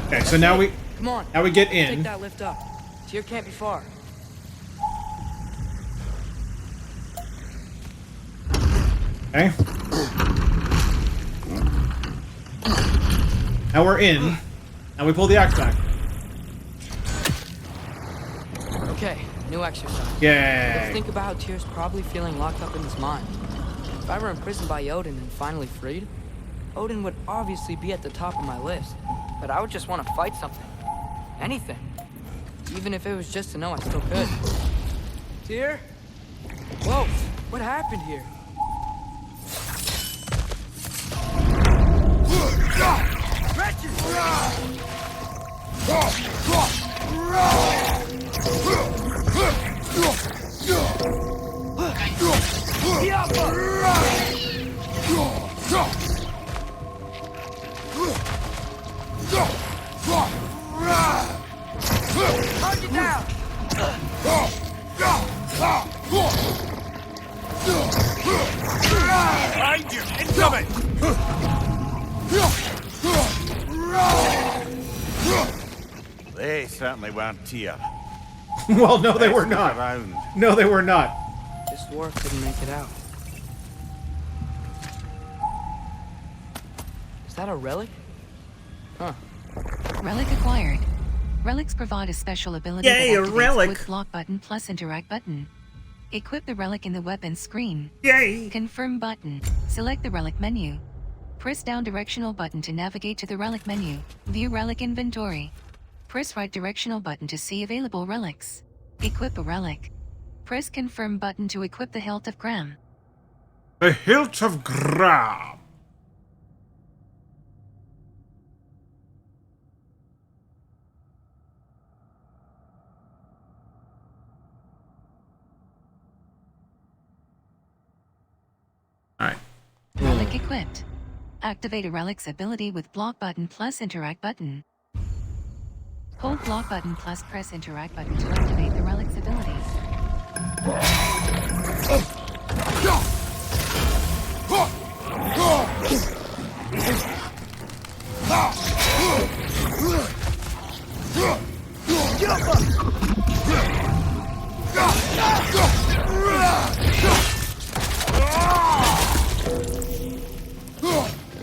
Okay, so now we... Come on. Now we get Take in. that lift up. Tier can't be far. Okay. Now we're in. Now we pull the axe back. Okay, new exercise. Yay. Let's think about how Tyr's probably feeling locked up in his mind. If I were imprisoned by Odin and finally freed, Odin would obviously be at the top of my list. But I would just want to fight something. Anything. Even if it was just to know I still could. Tyr? Whoa, what happened here? Punch it down! Behind you! Incoming! They certainly weren't Tyr. Well, no, they were not. Around. No, they were not. This dwarf didn't make it out. Is that a relic? Huh. Relic acquired. Relics provide a special ability Yay, that a activates relic. with block button plus interact button. Equip the relic in the weapons screen. Yay! Confirm button. Select the relic menu. Press down directional button to navigate to the relic menu. View relic inventory. Press right directional button to see available relics. Equip a relic. Press confirm button to equip the hilt of Gram. The hilt of Gram. Alright. Relic equipped. Activate a relic's ability with block button plus interact button. Hold block button plus press interact button to activate the relic's abilities.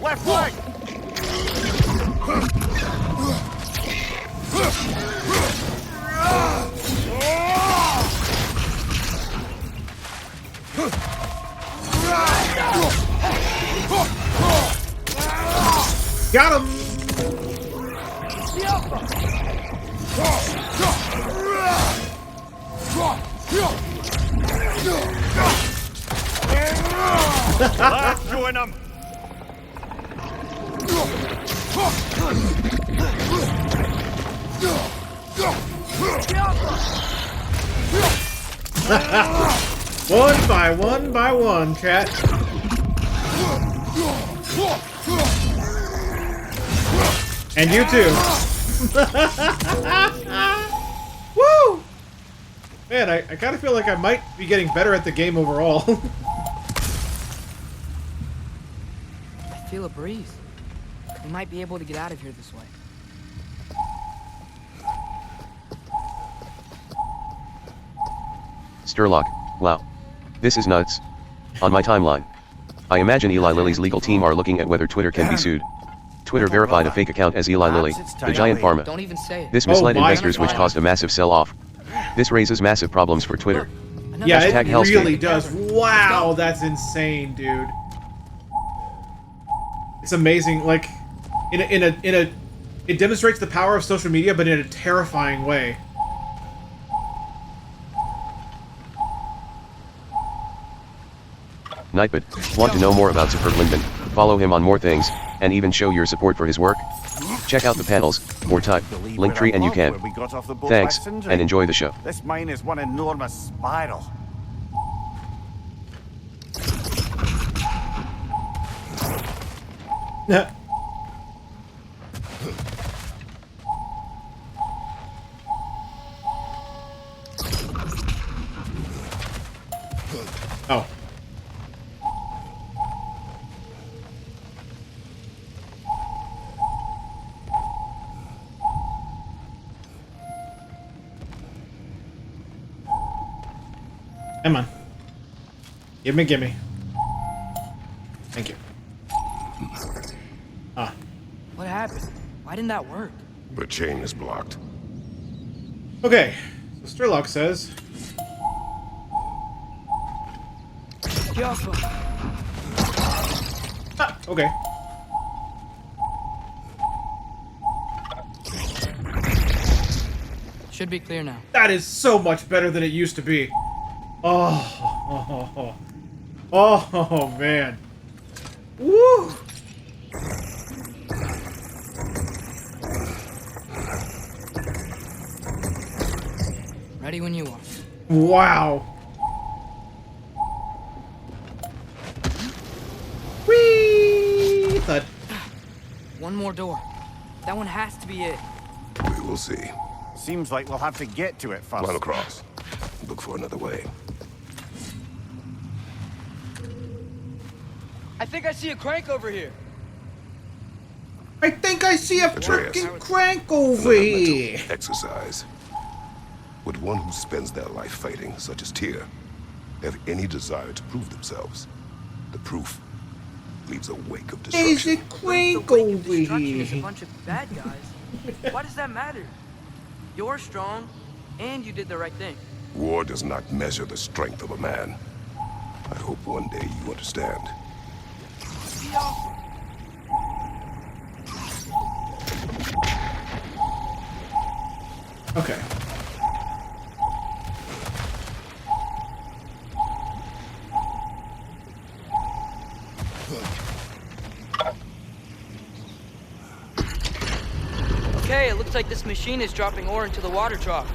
Left leg! Got him! Left join him! One by one, chat. And you too. Woo! Man, I kind of feel like I might be getting better at the game overall. I feel a breeze. We might be able to get out of here this way. Sturlock, wow. This is nuts. On my timeline. I imagine Eli Lilly's legal team are looking at whether Twitter can be sued. Twitter verified a fake account as Eli Lilly, the giant pharma. Don't even say it. This misled Oh my investors, which God. caused a massive sell-off. This raises massive problems for Twitter. Yeah, Hashtag it hellscape. really does. Wow, that's insane, dude. It's amazing. Like, it demonstrates the power of social media, but in a terrifying way. night but want to know more about Superb Lindman, follow him on more things, and even show your support for his work? Check out the panels, or type, Linktree and you can. Thanks, and enjoy the show. This mine is one enormous spiral. Oh. Come on. Gimme. Thank you. Ah. What happened? Why didn't that work? The chain is blocked. Okay. So Strelok says... Careful. Ah, okay. Should be clear now. That is so much better than it used to be. Oh, man. Woo! Ready when you are. Wow. Whee! Thud. One more door. That one has to be it. We will see. Seems like we'll have to get to it first. Run across. Look for another way. I think I see a crank over here. I think I see a Atreus, freaking crank over another here. mental exercise. Would one who spends their life fighting, such as Tyr, have any desire to prove themselves? The proof leaves a wake of There's destruction. a crank The wake of over destruction is a here. bunch of bad guys. Why does that matter? You're strong, and you did the right thing. War does not measure the strength of a man. I hope one day you understand. Okay. Okay, it looks like this machine is dropping ore into the water trough.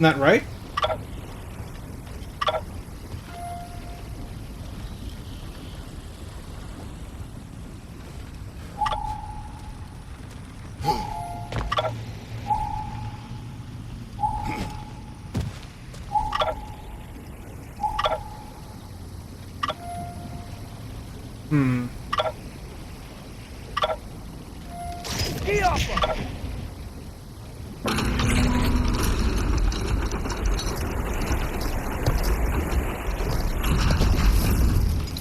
Not right?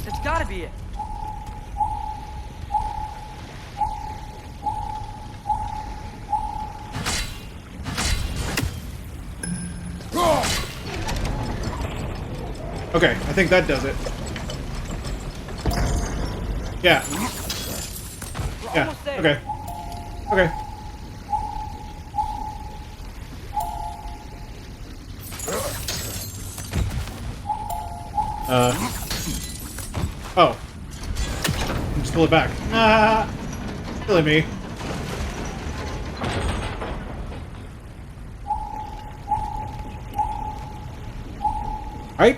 That's gotta be it. Okay, I think that does it. Yeah. Yeah, okay. Okay. Oh. Just pull it back. Ah! Killing me. Right?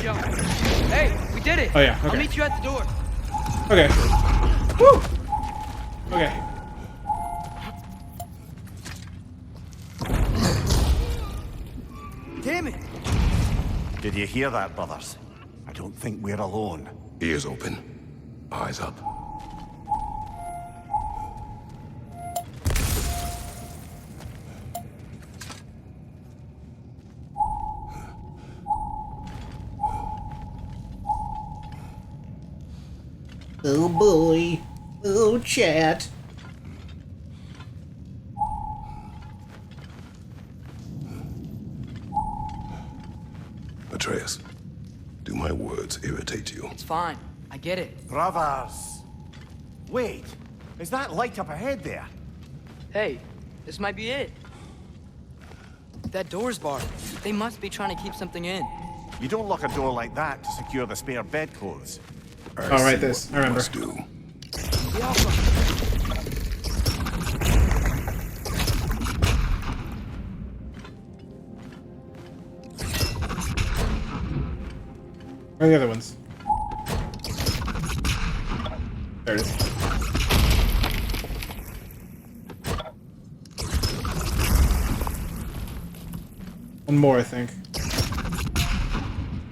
Yo. Hey, we did it. Oh, yeah, okay. I'll meet you at the door. Okay. Woo! Okay. Damn it. Did you hear that, brothers? I don't think we're alone. Ears open. Eyes up. Oh boy. Oh chat. Atreus, do my words irritate you? It's fine. I get it. Brothers. Wait, is that light up ahead there? Hey, this might be it. That door's barred. They must be trying to keep something in. You don't lock a door like that to secure the spare bedclothes. Oh, right, this. I remember. Must do. The Alpha. Where are the other ones? There it is. One more, I think.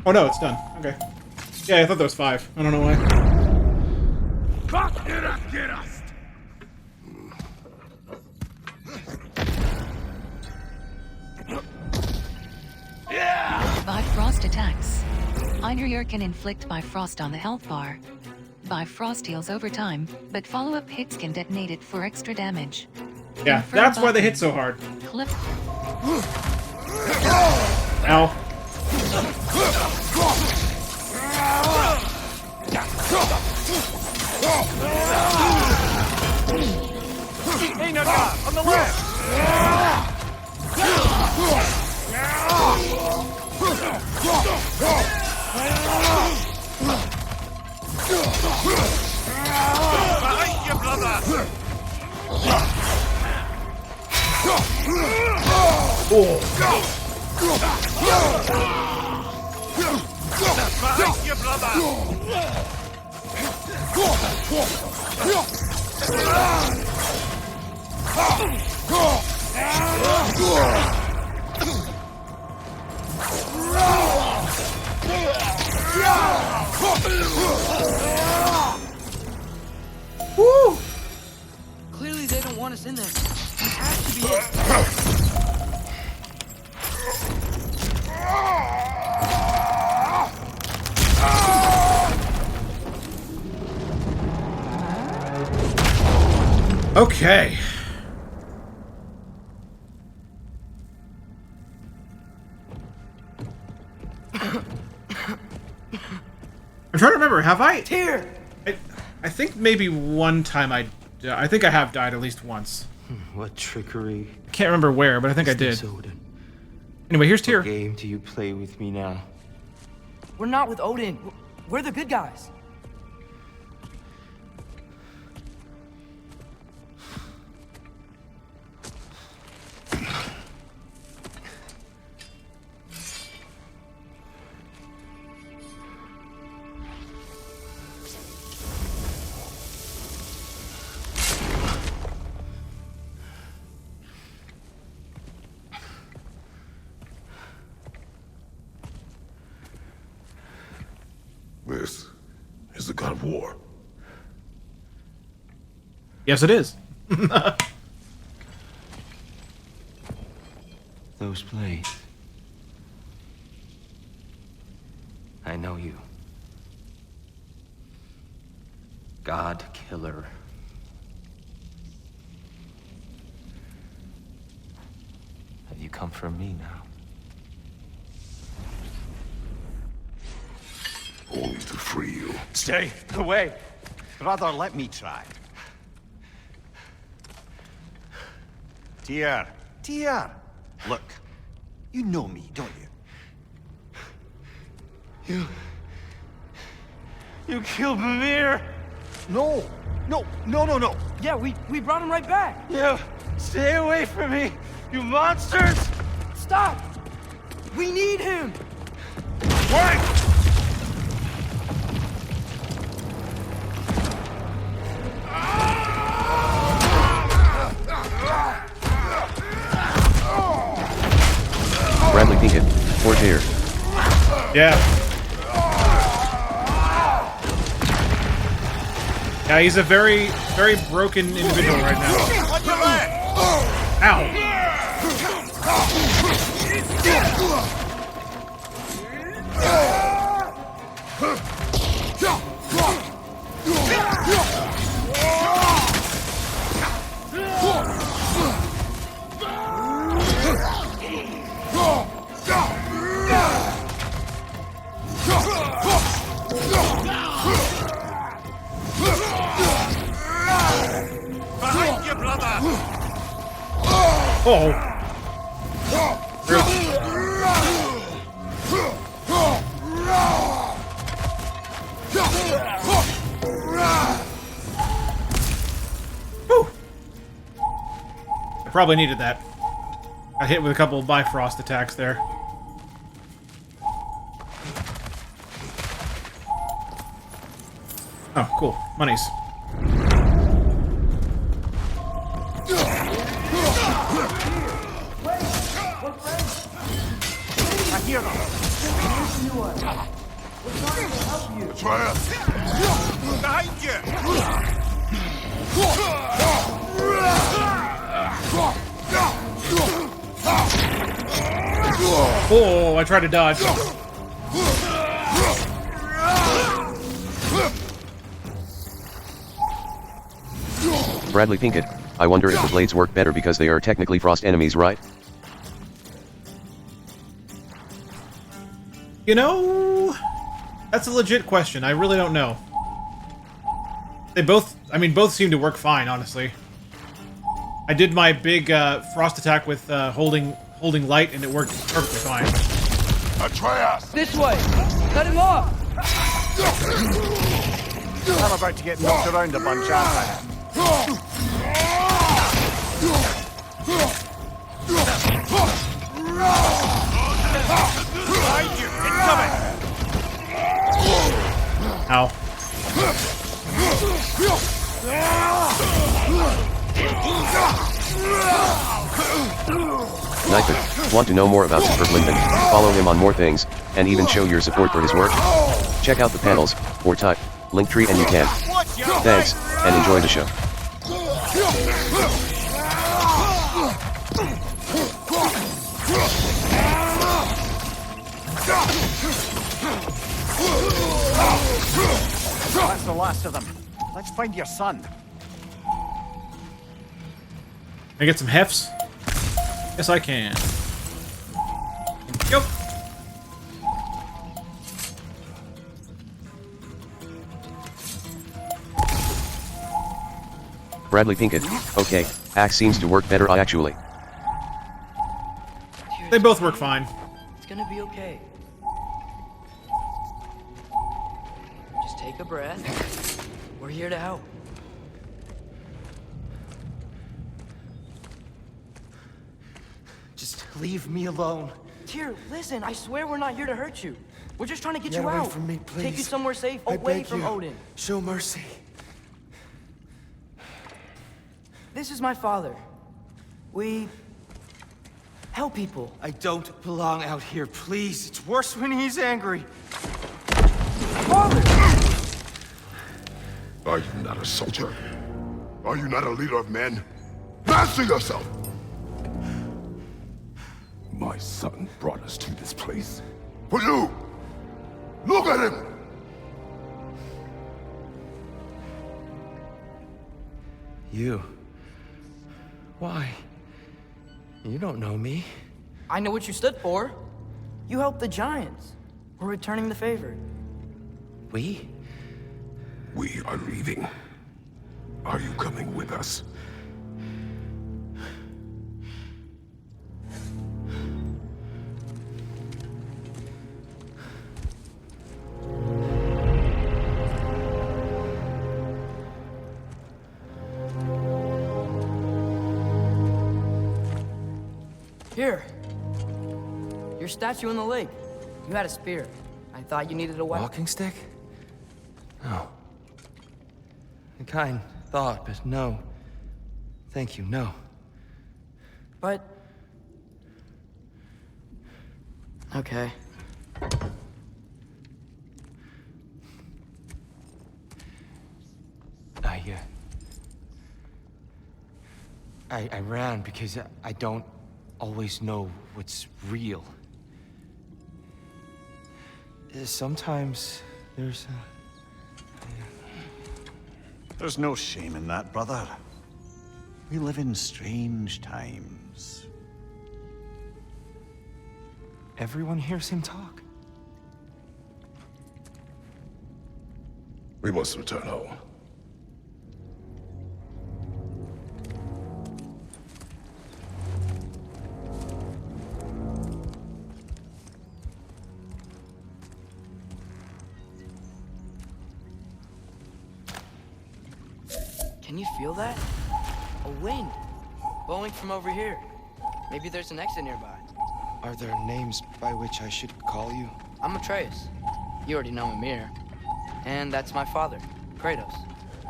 Oh no, it's done. Okay. Yeah, I thought there was 5. I don't know why. Bifrost attacks. Einherjar can inflict Bifrost on the health bar. Bifrost heals over time, but follow-up hits can detonate it for extra damage. Yeah, Confirm that's why they button. hit so hard. Clip. Ow. Hey, Naga, on the left! Behind you, brother! Behind you, brother! Woo! Clearly they don't want us in there. It has to be it. Okay. I'm trying to remember. Have I? Here! I think maybe one time I think I have died at least once. What trickery. I can't remember where, but I think I did. Odin. Anyway, here's Tyr. What game do you play with me now? We're not with Odin. We're the good guys. This is the god of war. Yes, it is. Those blades. I know you. God killer. Have you come for me now? Only to free you. Stay away. Brother, let me try. Tyr. Tyr. Look, you know me, don't you? You killed Mimir! No. Yeah, we brought him right back. You stay away from me, you monsters! Stop! We need him! Wait! Bradley Pinkett, for Tyr. Yeah. Yeah, he's a very, very broken individual right now. Ow. Oh. Whew. I probably needed that. Got hit with a couple of Bifrost attacks there. Oh, cool. Monies. I hear them. Atreus! Behind you! Oh, I tried to dodge. Bradley Pinkett, I wonder if the blades work better because they are technically frost enemies, right? You know, that's a legit question. I really don't know. They both, I mean, both seem to work fine, honestly. I did my big frost attack with holding light, and it worked perfectly fine. Atreus! This way! Cut him off! I'm about to get knocked around a bunch, aren't I? Behind you! Incoming! Ow. Knifed. Want to know more about Superb Lincoln? Follow him on more things, and even show your support for his work? Check out the panels, or type Linktree and you can. Thanks, and enjoy the show. That's the last of them. Let's find your son. Can I get some hefts? Yes, I can. Yep. Bradley Pinkett. Okay, axe seems to work better. Actually. They both work fine. It's gonna be okay. Just take a breath. We're here to help. Just leave me alone. Tyr, listen, I swear we're not here to hurt you. We're just trying to get you away out. from me, please. Take you somewhere safe, I away beg from you. Odin. Show mercy. This is my father. We help people. I don't belong out here, please. It's worse when he's angry. Father! Are you not a soldier? Are you not a leader of men? Master yourself! My son brought us to this place. For you! Look at him! You. Why? You don't know me. I know what you stood for. You helped the Giants. We're returning the favor. We? We are leaving. Are you coming with us? Here. Your statue in the lake. You had a spear. I thought you needed a weapon. Walking stick? No. A kind thought, but no. Thank you, no. But... Okay. I ran because I don't always know what's real. Sometimes there's There's no shame in that, brother. We live in strange times. Everyone hears him talk. We must return home. Can you feel that? A wind blowing from over here. Maybe there's an exit nearby. Are there names by which I should call you? I'm Atreus. You already know Mimir. And that's my father, Kratos.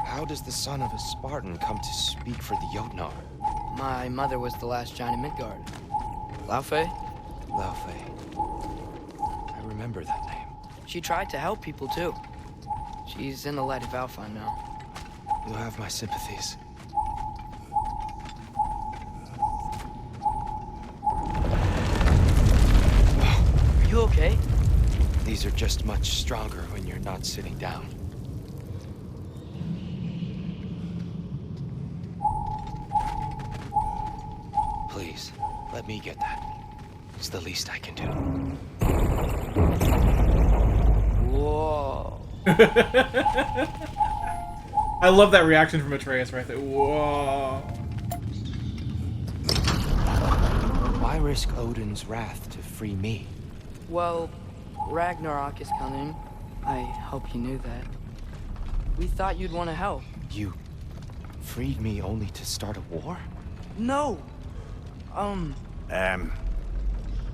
How does the son of a Spartan come to speak for the Jotnar? My mother was the last giant in Midgard. Laufey? Laufey. I remember that name. She tried to help people too. She's in the light of Alpha now. You have my sympathies. Are you okay? These are just much stronger when you're not sitting down. Please, let me get that. It's the least I can do. Whoa. I love that reaction from Atreus right there. Whoa. Why risk Odin's wrath to free me? Well, Ragnarok is coming. I hope you knew that. We thought you'd want to help. You freed me only to start a war? No.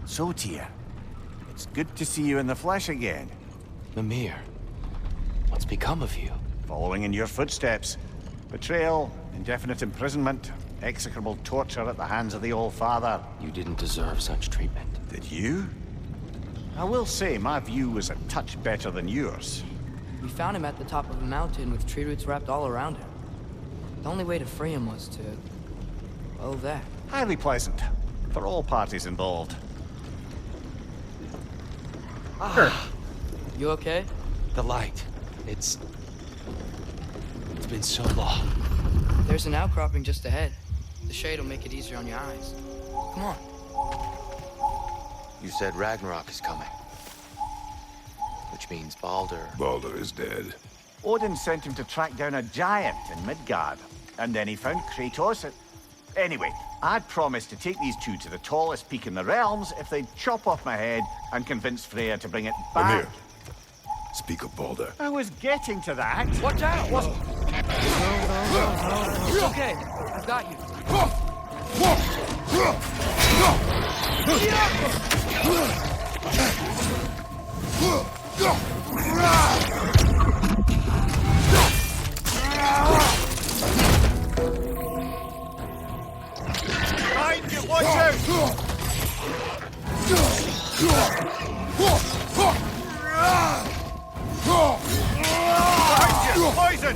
So, Tyr, it's good to see you in the flesh again. Mimir, what's become of you? Following in your footsteps. Betrayal, indefinite imprisonment, execrable torture at the hands of the Old Father. You didn't deserve such treatment. Did you? I will say my view was a touch better than yours. We found him at the top of a mountain with tree roots wrapped all around him. The only way to free him was to... well, that. Highly pleasant. For all parties involved. Sure. You okay? The light. It's been so long. There's an outcropping just ahead. The shade will make it easier on your eyes. Come on. You said Ragnarok is coming. Which means Baldur... Baldur is dead. Odin sent him to track down a giant in Midgard. And then he found Kratos at... Anyway, I'd promised to take these two to the tallest peak in the realms if they'd chop off my head and convince Freya to bring it back. Mimir, speak of Baldur. I was getting to that. Watch out! It's okay. I've got you. Behind you, watch out! Behind you, poison!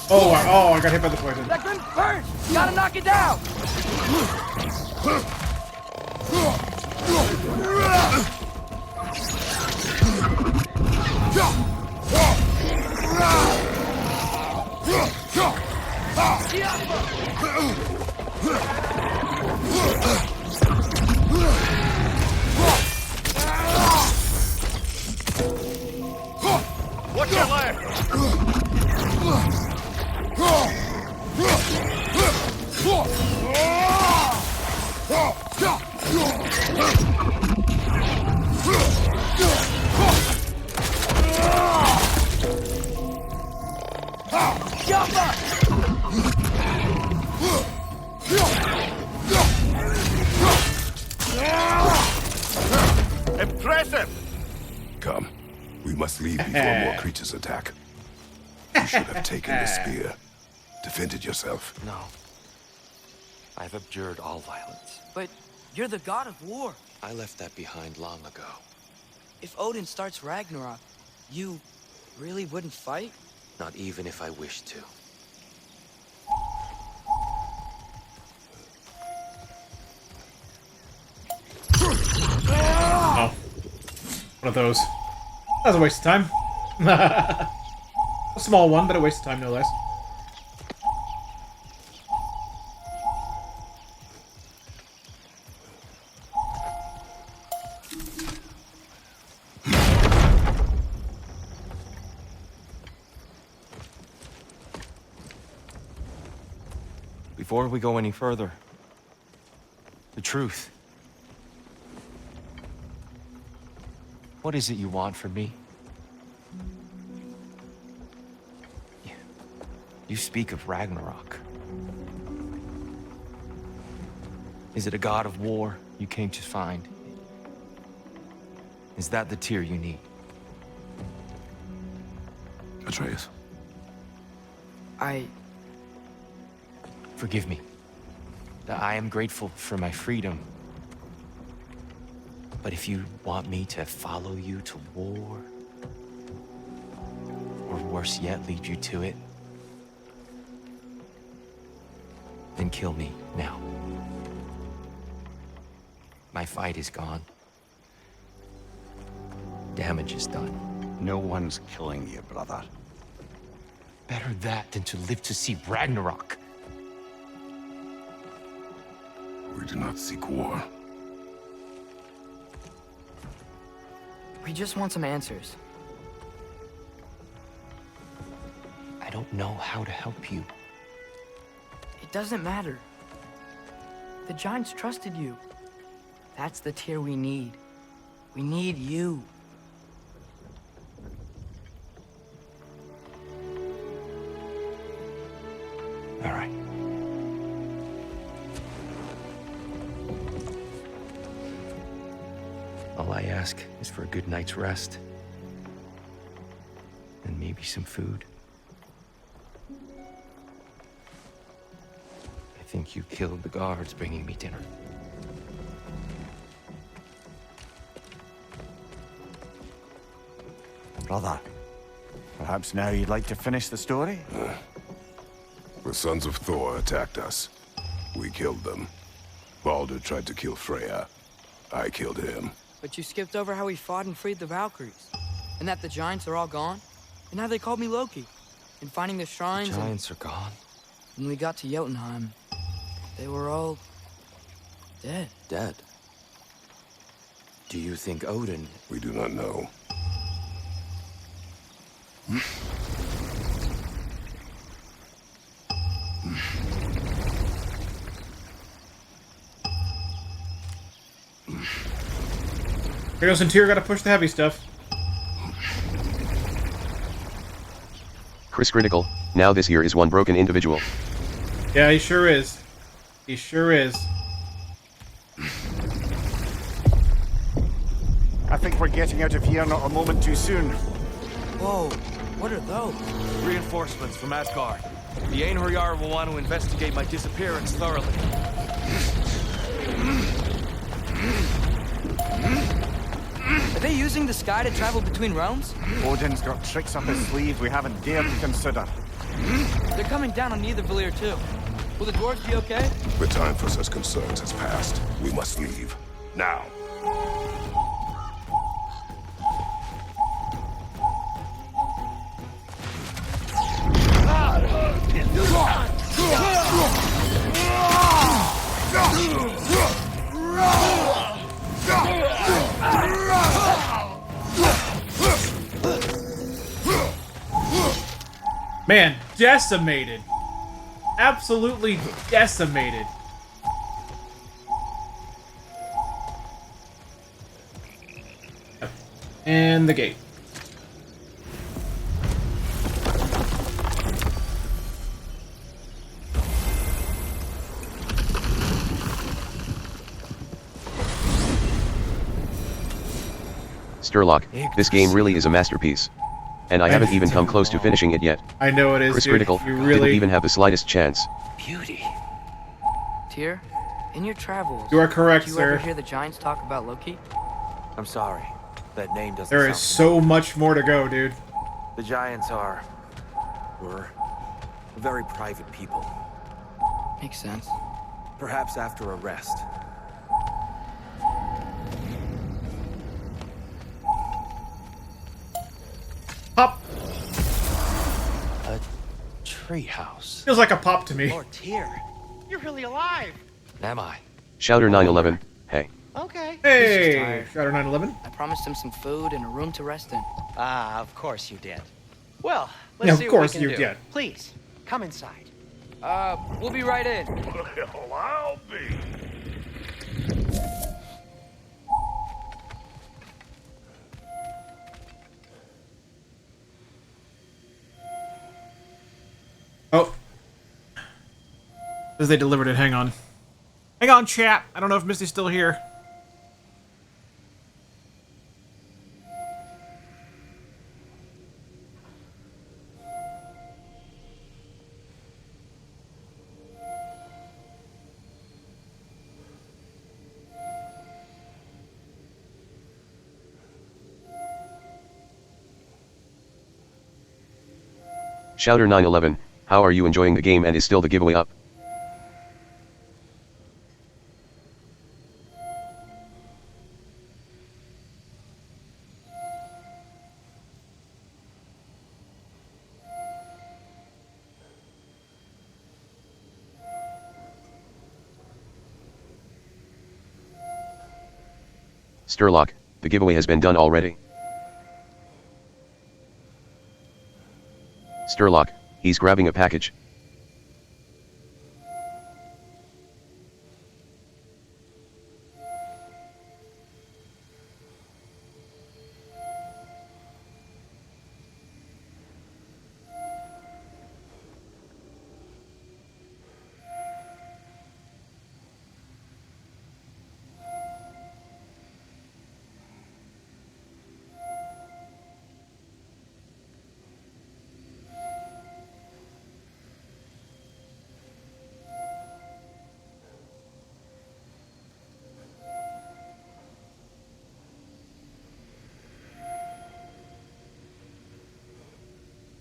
Oh, I got hit by the poison. That couldn't hurt! Gotta knock it down! Watch your left! Impressive! Come. We must leave before more creatures attack. You should have taken the spear. Defended yourself. No. I've abjured all violence. But you're the god of war. I left that behind long ago. If Odin starts Ragnarok, you really wouldn't fight? Not even if I wished to. Oh. One of those. That was a waste of time. A small one, but a waste of time no less. Before we go any further, the truth. What is it you want from me? You speak of Ragnarok. Is it a god of war you came to find? Is that the tear you need? Atreus. Forgive me. I am grateful for my freedom. But if you want me to follow you to war, or worse yet, lead you to it, then kill me now. My fight is gone. Damage is done. No one's killing you, brother. Better that than to live to see Ragnarok. We do not seek war. We just want some answers. I don't know how to help you. It doesn't matter. The Giants trusted you. That's the tear we need. We need you. All right. All I ask is for a good night's rest. And maybe some food. I think you killed the guards bringing me dinner. Brother, perhaps now you'd like to finish the story? The sons of Thor attacked us. We killed them. Baldur tried to kill Freya. I killed him. But you skipped over how we fought and freed the Valkyries. And that the Giants are all gone. And how they called me Loki. And finding the shrines. The Giants are gone? When we got to Jotunheim, they were all dead. Dead? Do you think Odin... We do not know. Kratos and Tyr gotta push the heavy stuff. Chris Critical, now this here is one broken individual. Yeah, he sure is. He sure is. I think we're getting out of here not a moment too soon. Whoa, what are those? Reinforcements from Asgard. The Einherjar will want to investigate my disappearance thoroughly. Are they using the sky to travel between realms? Odin's got tricks up his sleeve we haven't dared to consider. They're coming down on Nidavellir too. Will the dwarves be okay? The time for such concerns has passed. We must leave. Now. Man, decimated. Absolutely decimated. And the gate. Sturlock, this game really is a masterpiece. And I haven't even come close to finishing it yet. I know it is, Chris dude. Critical, You really... didn't even have the slightest chance. Beauty. Tyr, in your travels, You are correct, did you sir. ever hear the Giants talk about Loki? I'm sorry. That name doesn't There is so much more to go, dude. The Giants were very private people. Makes sense. Perhaps after a rest. Pop. A treehouse. Feels like a pop to me. Lord Tyr, you're really alive. Am I? Shouter 911, hey. Okay. Hey, Shadow 911. I promised him some food and a room to rest in. Ah, of course you did. Well, Yeah, let's of see what course we can you do. did. Please, come inside. We'll be right in. Well, I'll be. Oh. Says they delivered it. Hang on. Hang on, chat. I don't know if Misty's still here. Shouter 911, how are you enjoying the game and is still the giveaway up? Sturlock, the giveaway has been done already. Sturlock, he's grabbing a package.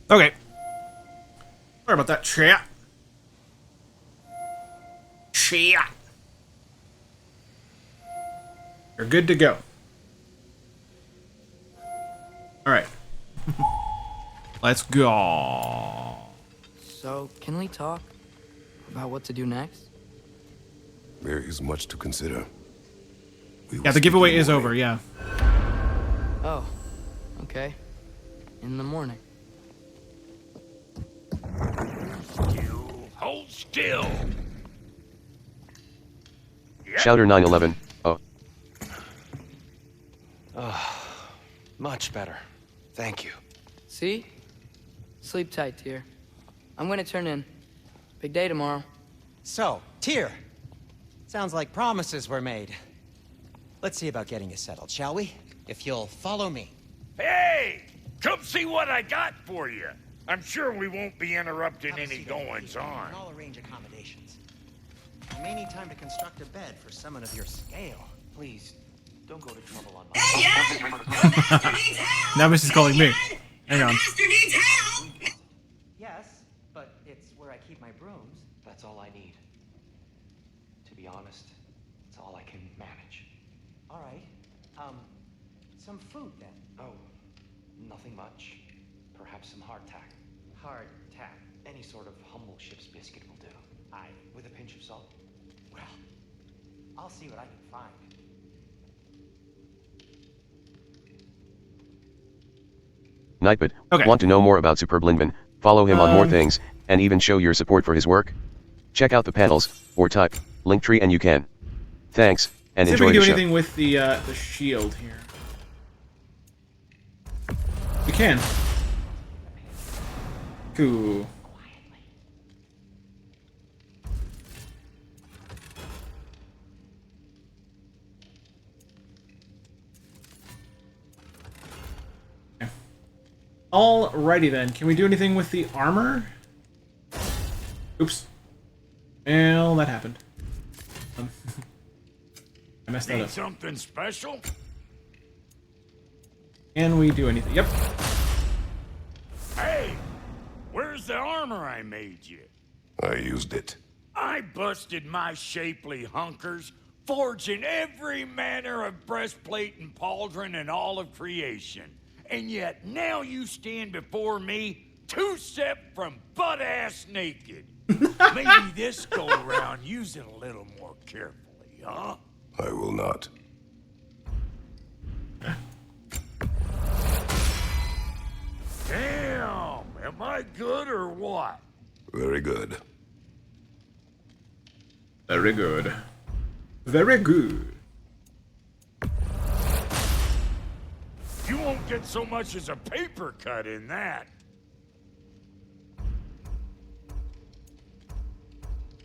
Okay. Sorry about that, chat. Chat. You're good to go. Alright. Let's go. So, can we talk about what to do next? There is much to consider. Yeah, the giveaway is over, yeah. Oh, okay. In the morning. Hold still. Shouter 911, oh. Much better. Thank you. See? Sleep tight, Tyr. I'm gonna turn in. Big day tomorrow. So, Tyr. Sounds like promises were made. Let's see about getting you settled, shall we? If you'll follow me. Hey! Come see what I got for you. I'm sure we won't be interrupting any goings-on. I'll arrange accommodations. You may need time to construct a bed for someone of your scale. Please, don't go to trouble on my... Now Misty's calling me. Hang on. Yes, but it's where I keep my brooms. That's all I need. To be honest, it's all I can manage. All right. Some food then. Oh, nothing much. Perhaps some hardtack. Hardtack. Any sort of humble ship's biscuit will do. Aye. With a pinch of salt. Well, I'll see what I can find. Nightbot, Okay. want to know more about Superb Lindman, follow him on more things, and even show your support for his work? Check out the panels, or type, Linktree and you can. Thanks, and See if we enjoy can the do show. anything with the shield here. We can. Cool. Okay. Alrighty then. Can we do anything with the armor? Oops. Well, that happened. I messed that Need up. something special? Can we do anything? Yep. Hey! Where's the armor I made you? I used it. I busted my shapely hunkers, forging every manner of breastplate and pauldron in all of creation. And yet now you stand before me, two-step from butt-ass naked. Maybe this go around use it a little more carefully, huh? I will not. Damn! Am I good or what? Very good. Very good. Very good. You won't get so much as a paper cut in that.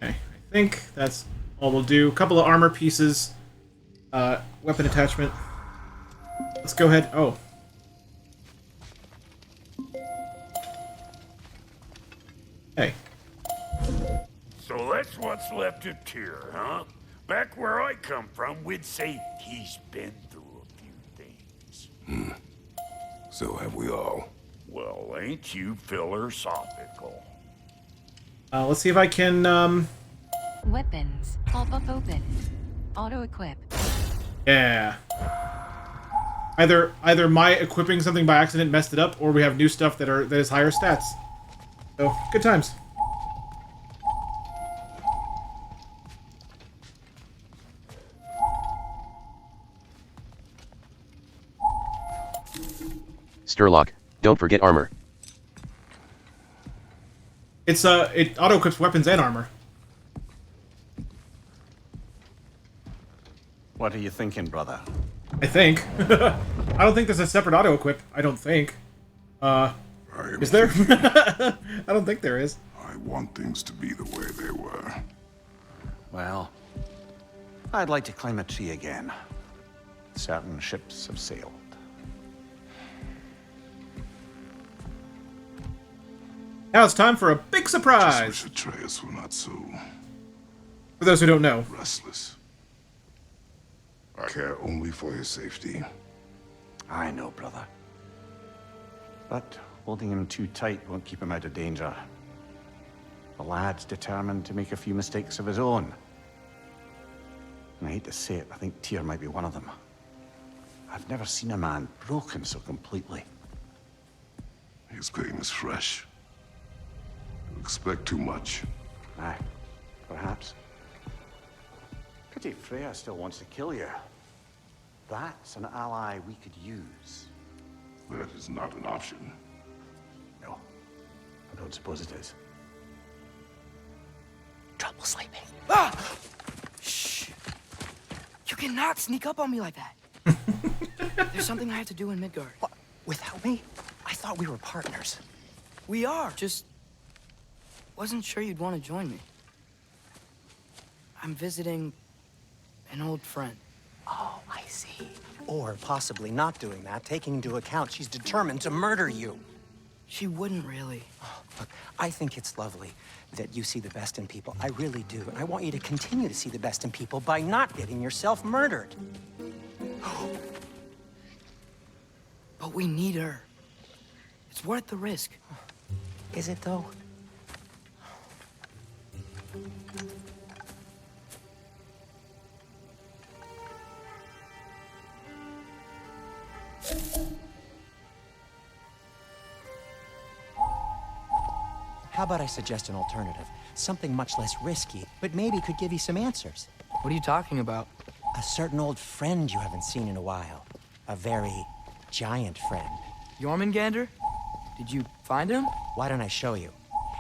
Okay, I think that's all we'll do. A couple of armor pieces. Weapon attachment. Let's go ahead. Oh. Hey. So that's what's left of Tyr, huh? Back where I come from, we'd say he's been through a few things. So have we all. Well, ain't you philosophical? Let's see if I can, Weapons. Pop-up open. Auto-equip. Yeah. Either my equipping something by accident messed it up, or we have new stuff that is higher stats. So, good times. Sturlock, don't forget armor. It auto-equips weapons and armor. What are you thinking, brother? I think. I don't think there's a separate auto-equip. I don't think. Is there? I don't think there is. I want things to be the way they were. Well, I'd like to climb a tree again. Certain ships have sailed. Now it's time for a big surprise! Just wish Atreus were not so... For those who don't know. restless. I care only for his safety. I know, brother. But holding him too tight won't keep him out of danger. The lad's determined to make a few mistakes of his own. And I hate to say it, I think Tyr might be one of them. I've never seen a man broken so completely. His pain is fresh. You expect too much. Aye, perhaps. Pity Freya still wants to kill you. That's an ally we could use. That is not an option. No, I don't suppose it is. Trouble sleeping. Ah! Shh. You cannot sneak up on me like that. There's something I have to do in Midgard. What? Without me? I thought we were partners. We are. Just wasn't sure you'd want to join me. I'm visiting an old friend. Oh, I see. Or possibly not doing that, taking into account she's determined to murder you. She wouldn't really. Oh, look, I think it's lovely that you see the best in people. I really do. And I want you to continue to see the best in people by not getting yourself murdered. But we need her. It's worth the risk. Is it, though? How about I suggest an alternative? Something much less risky, but maybe could give you some answers. What are you talking about? A certain old friend you haven't seen in a while. A very giant friend. Jormungandr? Did you find him? Why don't I show you?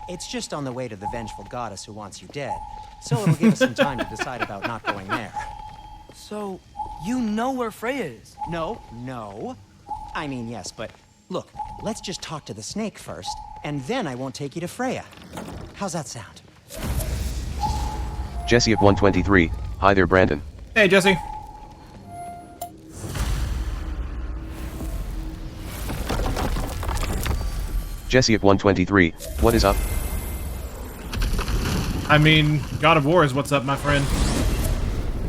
It's just on the way to the vengeful goddess who wants you dead. So it'll give us some time to decide about not going there. So, you know where Freya is? No. I mean, yes, but look, let's just talk to the snake first, and then I won't take you to Freya. How's that sound? Jesse of 123, hi there Brandon. Hey, Jesse. Jesse of 123, what is up? I mean, God of War is what's up, my friend.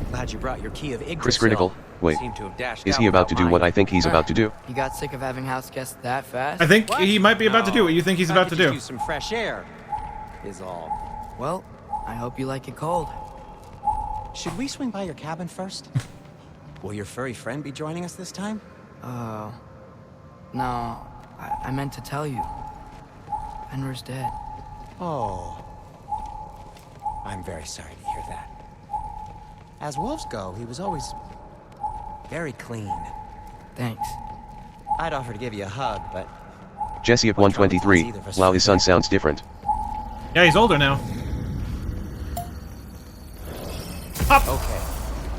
Glad you brought your key of Yggdrasil. Chris Critical, wait, Seem to have dashed is out he about to without do what mine. I think he's about to do? You got sick of having house guests that fast? I think he might be about to do what you think he's I about to could do. just use some fresh air, is all. Well, I hope you like it cold. Should we swing by your cabin first? Will your furry friend be joining us this time? No, I meant to tell you. Fenrir's dead. Oh. I'm very sorry to hear that. As wolves go, he was always very clean. Thanks. I'd offer to give you a hug, but... Jesse of 123, wow, his son sounds different. Yeah, he's older now. Okay.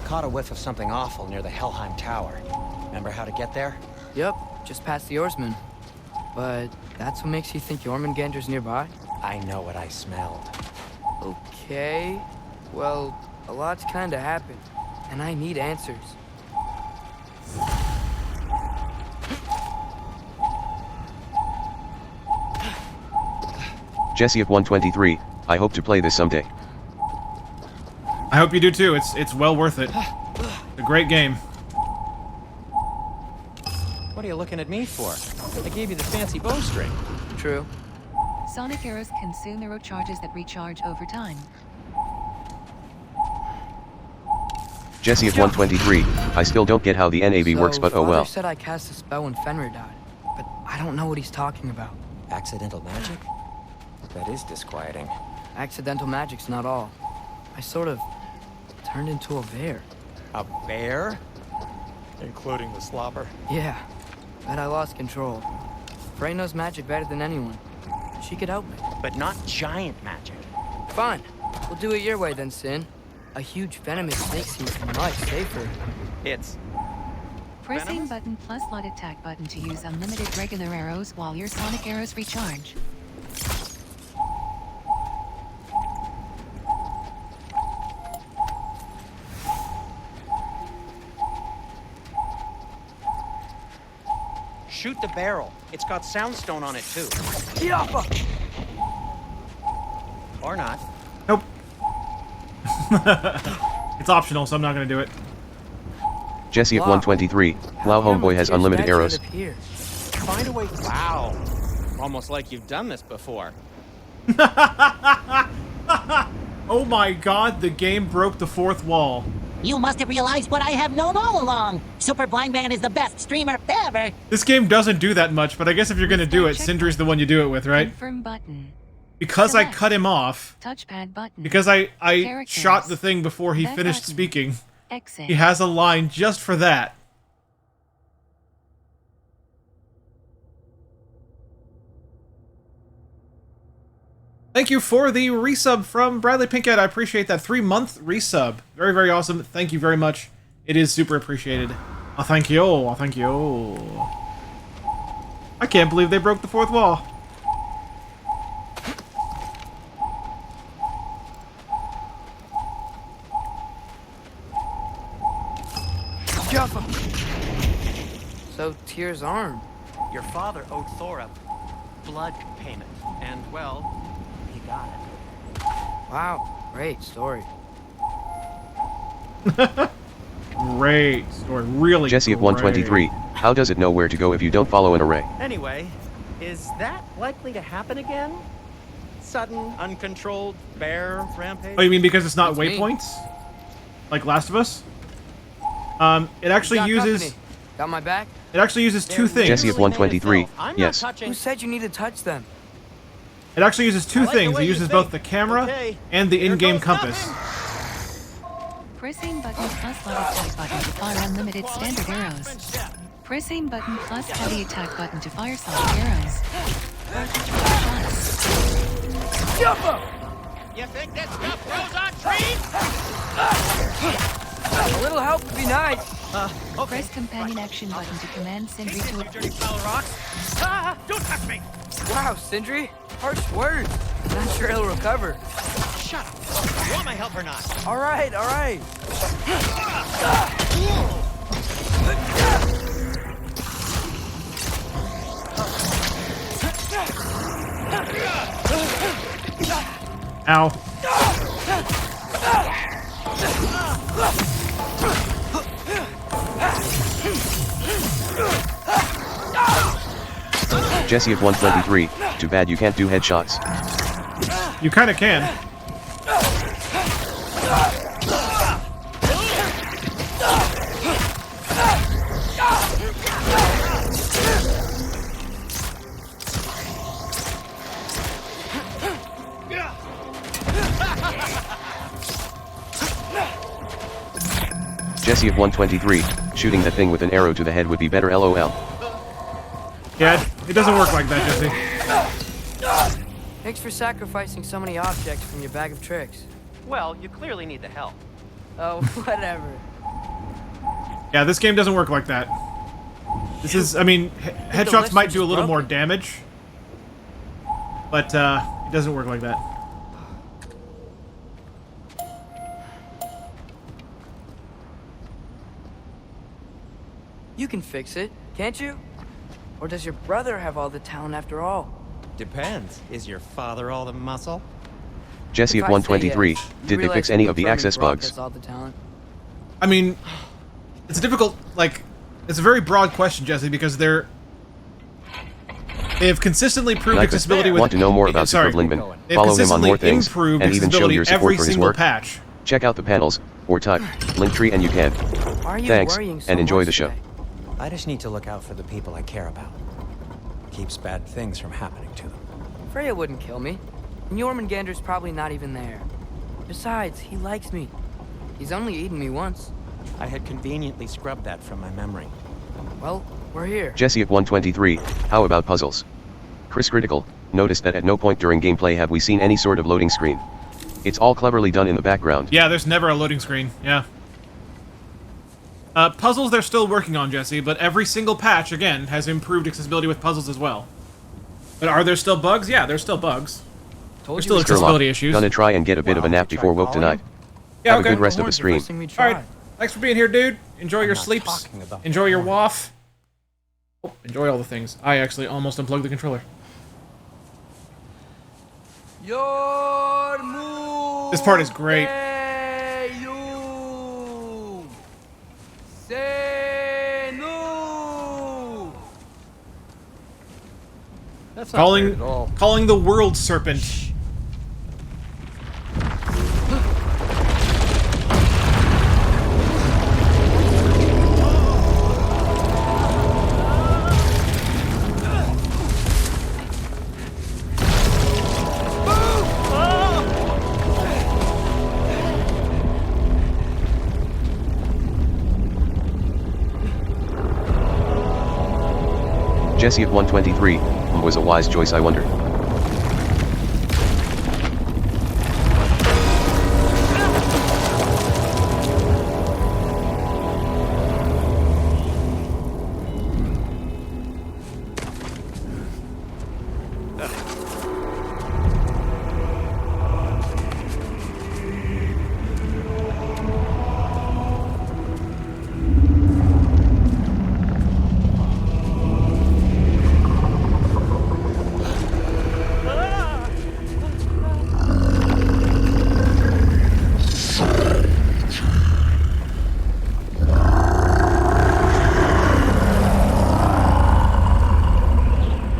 Caught a whiff of something awful near the Helheim Tower. Remember how to get there? Yep, just past the oarsman. But that's what makes you think Jormungandr's nearby? I know what I smelled. Okay. Well, a lot's kinda happened, and I need answers. Jesse of 123, I hope to play this someday. I hope you do too. It's well worth it. It's a great game. What are you looking at me for? I gave you the fancy bowstring. True. Sonic arrows consume arrow charges that recharge over time. Jesse of 123, I still don't get how the NAV works, but oh well. Father said I cast a spell when Fenrir died, but I don't know what he's talking about. Accidental magic? That is disquieting. Accidental magic's not all. I sort of turned into a bear. A bear? Including the slobber. Yeah, but I lost control. Frey knows magic better than anyone. She could help me. But not giant magic. Fine. We'll do it your way then, Sin. A huge venomous snake seems much safer. It's... Pressing button plus slot attack button to use unlimited regular arrows while your sonic arrows recharge. Shoot the barrel. It's got soundstone on it, too. Yappa! Or not. Nope. It's optional, so I'm not gonna do it. Jesse of 123, wow, homeboy has unlimited arrows. Find a way. Wow. Almost like you've done this before. Oh my god, the game broke the fourth wall. You must have realized what I have known all along. Super Blind Man is the best streamer ever. This game doesn't do that much, but I guess if you're gonna do it, Sindri's the one you do it with, right? Confirm button. Because I cut him off. Touchpad button. Because I Characters. shot the thing before he Back finished button. speaking. Exit. He has a line just for that. Thank you for the resub from Bradley Pinkett. I appreciate that 3-month resub. Very, very awesome. Thank you very much. It is super appreciated. Oh, thank you. Oh, thank you. I can't believe they broke the fourth wall. Jaffa! So, Tyr's arm. Your father owed Thor a blood payment. And, well, he got it. Wow, great story. Great story. Really Jesse of 123, how does it know where to go if you don't follow an array? Anyway, is that likely to happen again? Sudden, uncontrolled bear rampage? Oh, you mean because it's not That's me. waypoints? Like Last of Us? It actually Got uses... company. Got my back? It actually uses two things. Jesse of 123, I'm yes. not touching. Who said you need to touch them? It actually uses two I like the things. way It you uses think. both the camera Okay. and the Here in-game goes compass. nothing. Pressing button plus slot attack button to fire unlimited standard arrows. Pressing button plus heavy attack button to fire sonic arrows. Shots. You think this stuff grows on trees? A little help would be nice. Press companion action button to command Sindri to Dirty foul rocks. Ah, don't touch me. Wow, Sindri. Harsh words. Not sure he'll recover. Shut up. You want my help or not? All right, all right. Ow. Jesse of 123, too bad you can't do headshots. You kind of can. Jesse of 123, shooting that thing with an arrow to the head would be better, lol. Yeah, it doesn't work like that, Jesse. Thanks for sacrificing so many objects from your bag of tricks. Well, you clearly need the help. Oh, whatever. Yeah, this game doesn't work like that. This is, I mean, headshots might do a little more damage, but it doesn't work like that. You can fix it, can't you? Or does your brother have all the talent after all? Depends. Is your father all the muscle? Jesse If of I say 123, yes, you did they realize fix that any of the confirming access Brock bugs? has all the talent? I mean, it's a difficult, like, it's a very broad question, Jesse, because they have consistently proved Nyquist, accessibility with... want to know more about sorry, Super Blindman? they've Follow him on more consistently things, improved and even show accessibility your every support for his single work. patch. Check out the panels, or type, Linktree and you can. Why are you Thanks, worrying so and enjoy much the show. today? I just need to look out for the people I care about. Keeps bad things from happening to them. Freya wouldn't kill me. And Jormungandr's probably not even there. Besides, he likes me. He's only eaten me once. I had conveniently scrubbed that from my memory. Well, we're here. Jesse of 123, how about puzzles? Chris Critical, noticed that at no point during gameplay have we seen any sort of loading screen. It's all cleverly done in the background. Yeah, there's never a loading screen, yeah. Puzzles they're still working on, Jesse, but every single patch, again, has improved accessibility with puzzles as well. But are there still bugs? Yeah, there's still bugs. There's still accessibility issues. Gonna try and get a bit of a nap before woke tonight. Yeah, Have okay. a good rest of the stream. Alright, thanks for being here, dude. Enjoy your sleeps. Enjoy your waff. Oh, enjoy all the things. I actually almost unplugged the controller. This part is great. That's not weird at all. Calling the world serpent. Jesse of 123, was a wise choice, I wonder.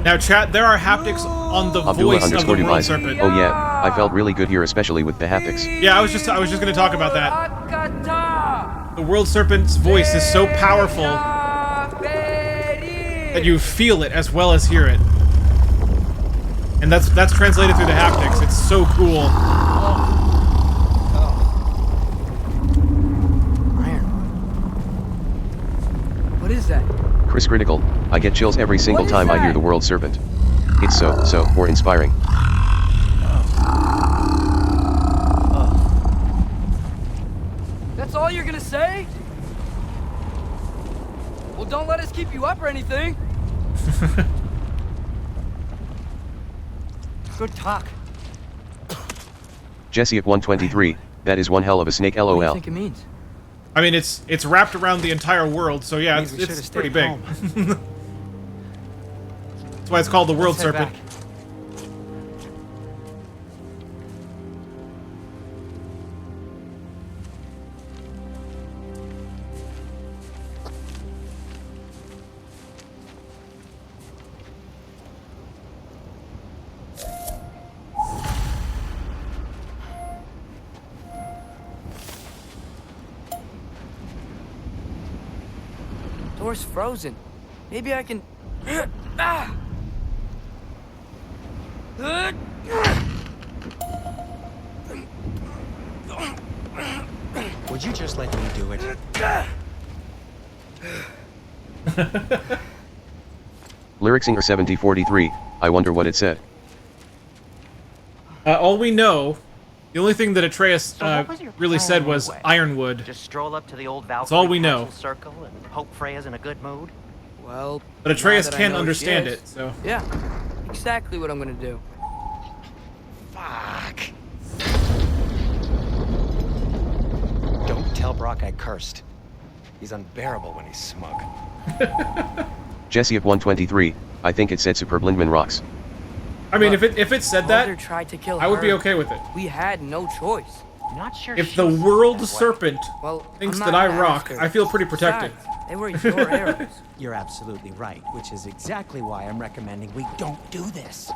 Now, chat, there are haptics on the voice of the world Device. serpent. Oh yeah, I felt really good here, especially with the haptics. Yeah, I was just gonna talk about that. The world serpent's voice is so powerful that you feel it as well as hear it, and that's translated through the haptics. It's so cool. What is that? Chris Critical, I get chills every single time I hear the world serpent. It's so inspiring. That's all you're gonna say? Well, don't let us keep you up or anything. Good talk. Jesse of 123, that is one hell of a snake, lol. What do you think it means? I mean, it's wrapped around the entire world, so yeah, it's pretty big. That's why it's called the world serpent. Door's frozen. Maybe I can... Would you just let me do it? Lyric Singer 7043, I wonder what it said. All we know The only thing that Atreus So what was your really plan said was anyway? Ironwood. Just stroll up to the old Valkyrie That's all we know. Council circle and hope Freya's in a good mood? Well, But Atreus now that I can't know she understand is, it, so. Yeah, exactly what I'm gonna do. Fuck. Don't tell Brock I cursed. He's unbearable when he's smug. Jesse of 123, I think it said Superb Lindman rocks. I mean, if it said that, Mother tried to kill I would be her. okay with it. We had no choice. Not sure If she the sees it world that way. serpent Well, thinks I'm that not I an rock, Alistair. I feel pretty protected. Besides, they were your arrows. You're absolutely right, which is exactly why I'm recommending we don't do this.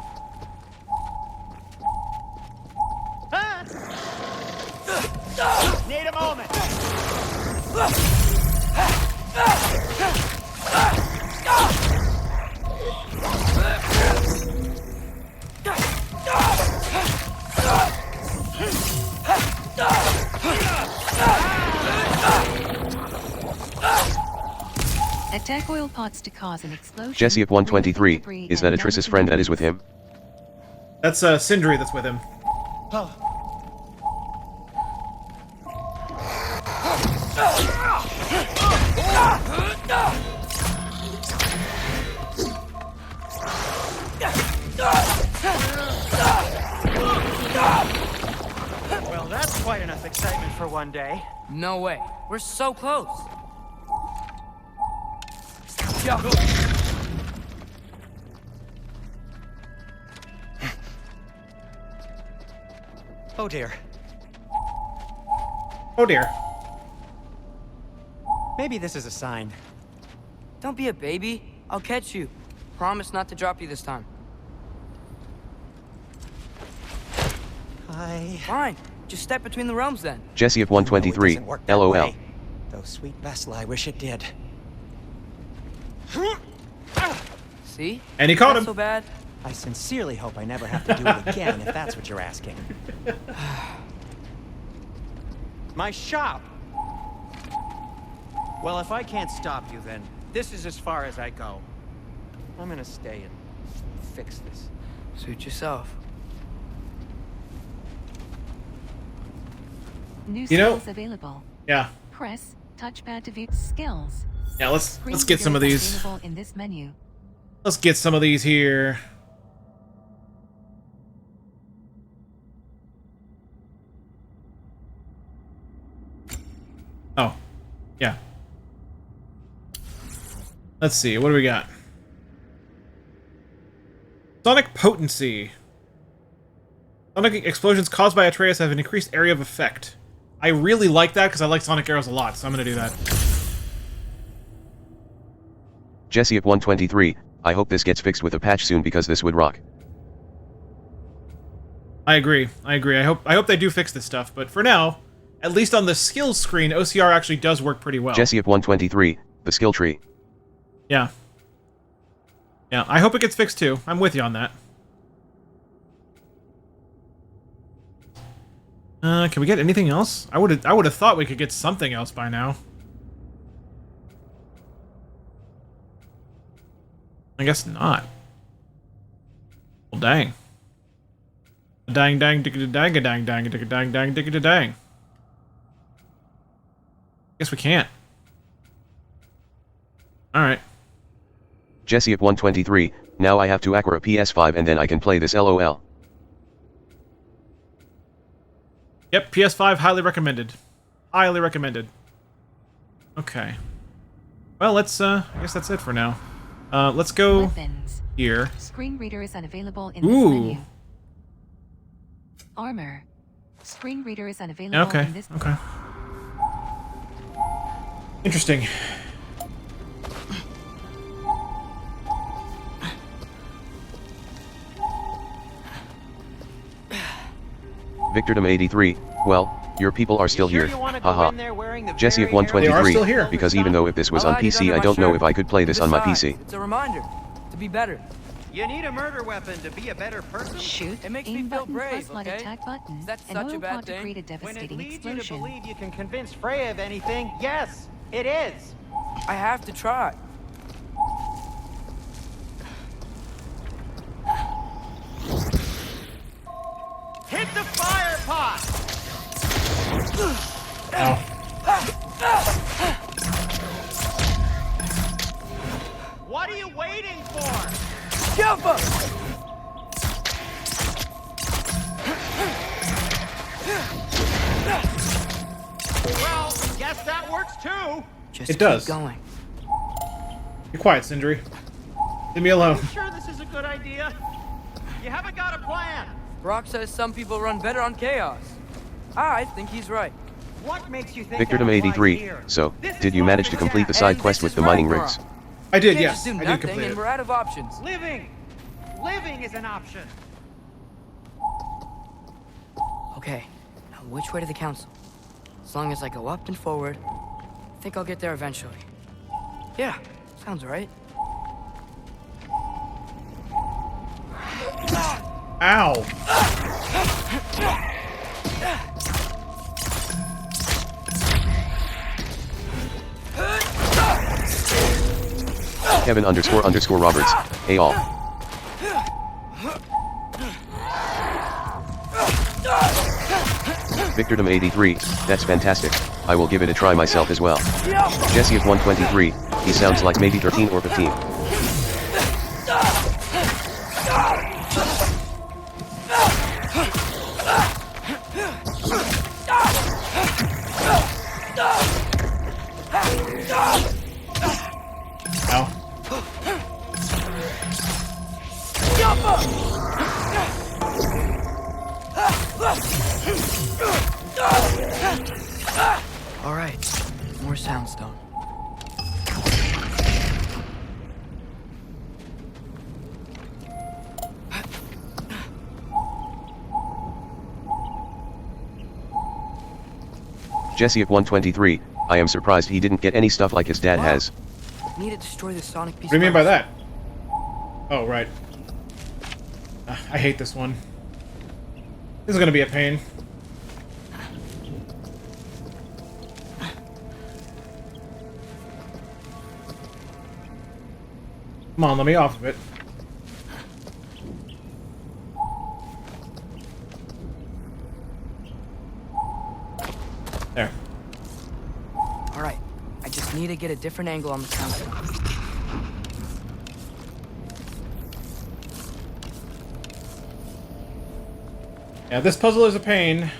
Need a moment. Attack oil pots to cause an explosion. Jesse of 123, is that Atreus' friend that is with him? That's Sindri that's with him. Well, that's quite enough excitement for one day. No way. We're so close. Oh dear. Oh dear. Maybe this is a sign. Don't be a baby. I'll catch you. Promise not to drop you this time. Fine. Just step between the realms then. Jesse of 123, LOL. Though sweet Bessel, I wish it did. See? And he caught Not him. so bad. I sincerely hope I never have to do it again, if that's what you're asking. My shop! Well, if I can't stop you, then this is as far as I go. I'm gonna stay and fix this. Suit yourself. New You know- skills available. Yeah. Press touchpad to view skills. Yeah, let's Screen get some of reader is these. available in this menu. Let's get some of these here. Oh. Yeah. Let's see, what do we got? Sonic potency. Sonic explosions caused by Atreus have an increased area of effect. I really like that because I like Sonic arrows a lot, so I'm gonna do that. Jesse of 123, I hope this gets fixed with a patch soon because this would rock. I agree. I hope they do fix this stuff, but for now, at least on the skills screen, OCR actually does work pretty well. Jesse of 123, the skill tree. Yeah. Yeah, I hope it gets fixed too. I'm with you on that. Can we get anything else? I would have thought we could get something else by now. I guess not. Well, dang. Dang, dang, digga, dang, dang, dang, digga, dang, dang, digga, dang. Guess we can't. Alright. Jesse of 123, now I have to acquire a PS5 and then I can play this LOL. Yep, PS5, highly recommended. Highly recommended. Okay. Well, let's, I guess that's it for now. Let's go Weapons. here. Screen reader is unavailable in Ooh. this menu. Armor. Screen reader is unavailable Okay, in this. okay. Interesting. Victordom 83, well, your people are still here, haha. Jesse of They are still here. 123, because even though if this was on I'll hide it PC under I my don't know shirt. if I could play this on my Besides, PC. It's a reminder to be better. You need a murder weapon to be a better person? Shoot. It makes me Aim feel button brave, plus mod okay? attack button. That's An such a oil bad pot to thing. create a When it devastating leads you to explosion. believe you can convince Freya of anything, yes, it is. I have to try. Hit the fire pot! Ow. What are you waiting for? Jump up! Well, guess that works too. Just It does. keep going. Be quiet, Sindri. Leave me alone. You sure this is a good idea? You haven't got a plan. Brock says some people run better on chaos. I think he's right. What makes you think Victordom that applies 83, here? so, This did is you what manage we to complete the have. side And quest this with is the mining Ragnarok. rigs? I did, Can't yes. just do I did nothing complete and it. we're out of options. Living. Living is an option. Okay, now which way to the council? As long as I go up and forward, I think I'll get there eventually. Yeah, sounds right. Ow. Kevin __ Roberts, hey all. Victordom 83, that's fantastic. I will give it a try myself as well. Jesse of 123, he sounds like maybe 13 or 15. Ow. All right, more soundstone. Jesse of 123, I am surprised he didn't get any stuff like his dad has. Need to destroy the sonic piece. What do you mean by first. that? Oh, right. I hate this one. This is gonna be a pain. Come on, let me off of it. There. All right, I just need to get a different angle on the soundstone. Yeah, this puzzle is a pain.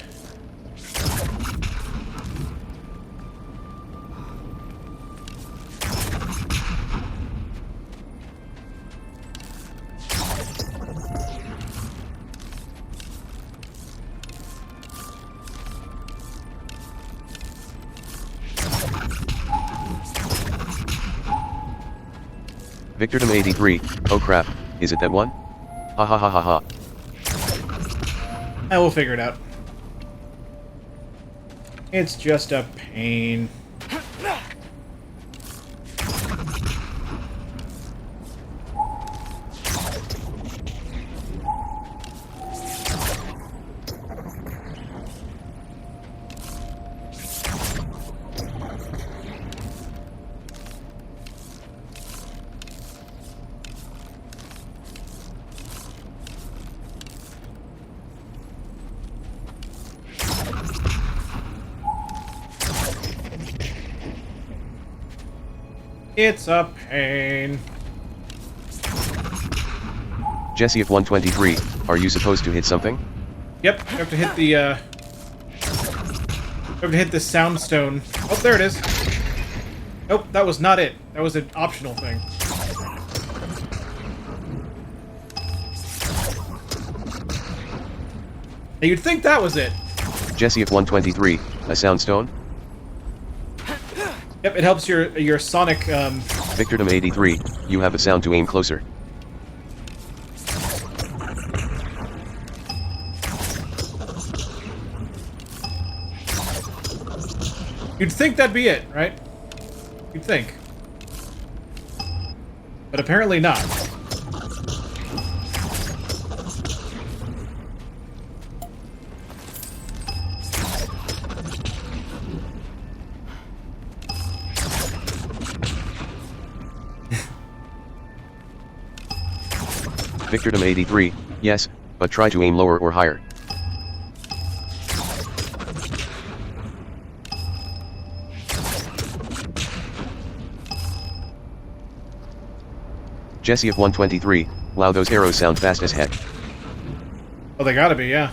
Victordom 83, oh crap, is it that one? Ha ha ha ha ha. I will figure it out. It's just a pain. It's a pain. Jesse of 123, are you supposed to hit something? Yep, you have to hit the, you have to hit the soundstone. Oh, there it is. Nope, that was not it. That was an optional thing. Now, you'd think that was it. Jesse of 123, a soundstone? Yep, it helps your sonic, Victordom 83, you have a sound to aim closer. You'd think that'd be it, right? You'd think. But apparently not. Victordom 83, yes, but try to aim lower or higher. Jesse of 123, wow, those arrows sound fast as heck. Oh, they gotta be, yeah.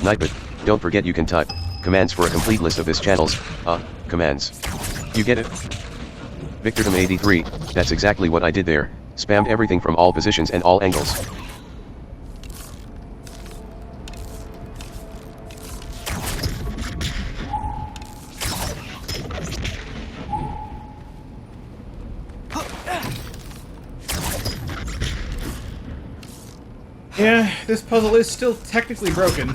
Nightbot, don't forget you can type commands for a complete list of this channel's commands. You get it? VictorDom83, that's exactly what I did there, spammed everything from all positions and all angles. Yeah, this puzzle is still technically broken.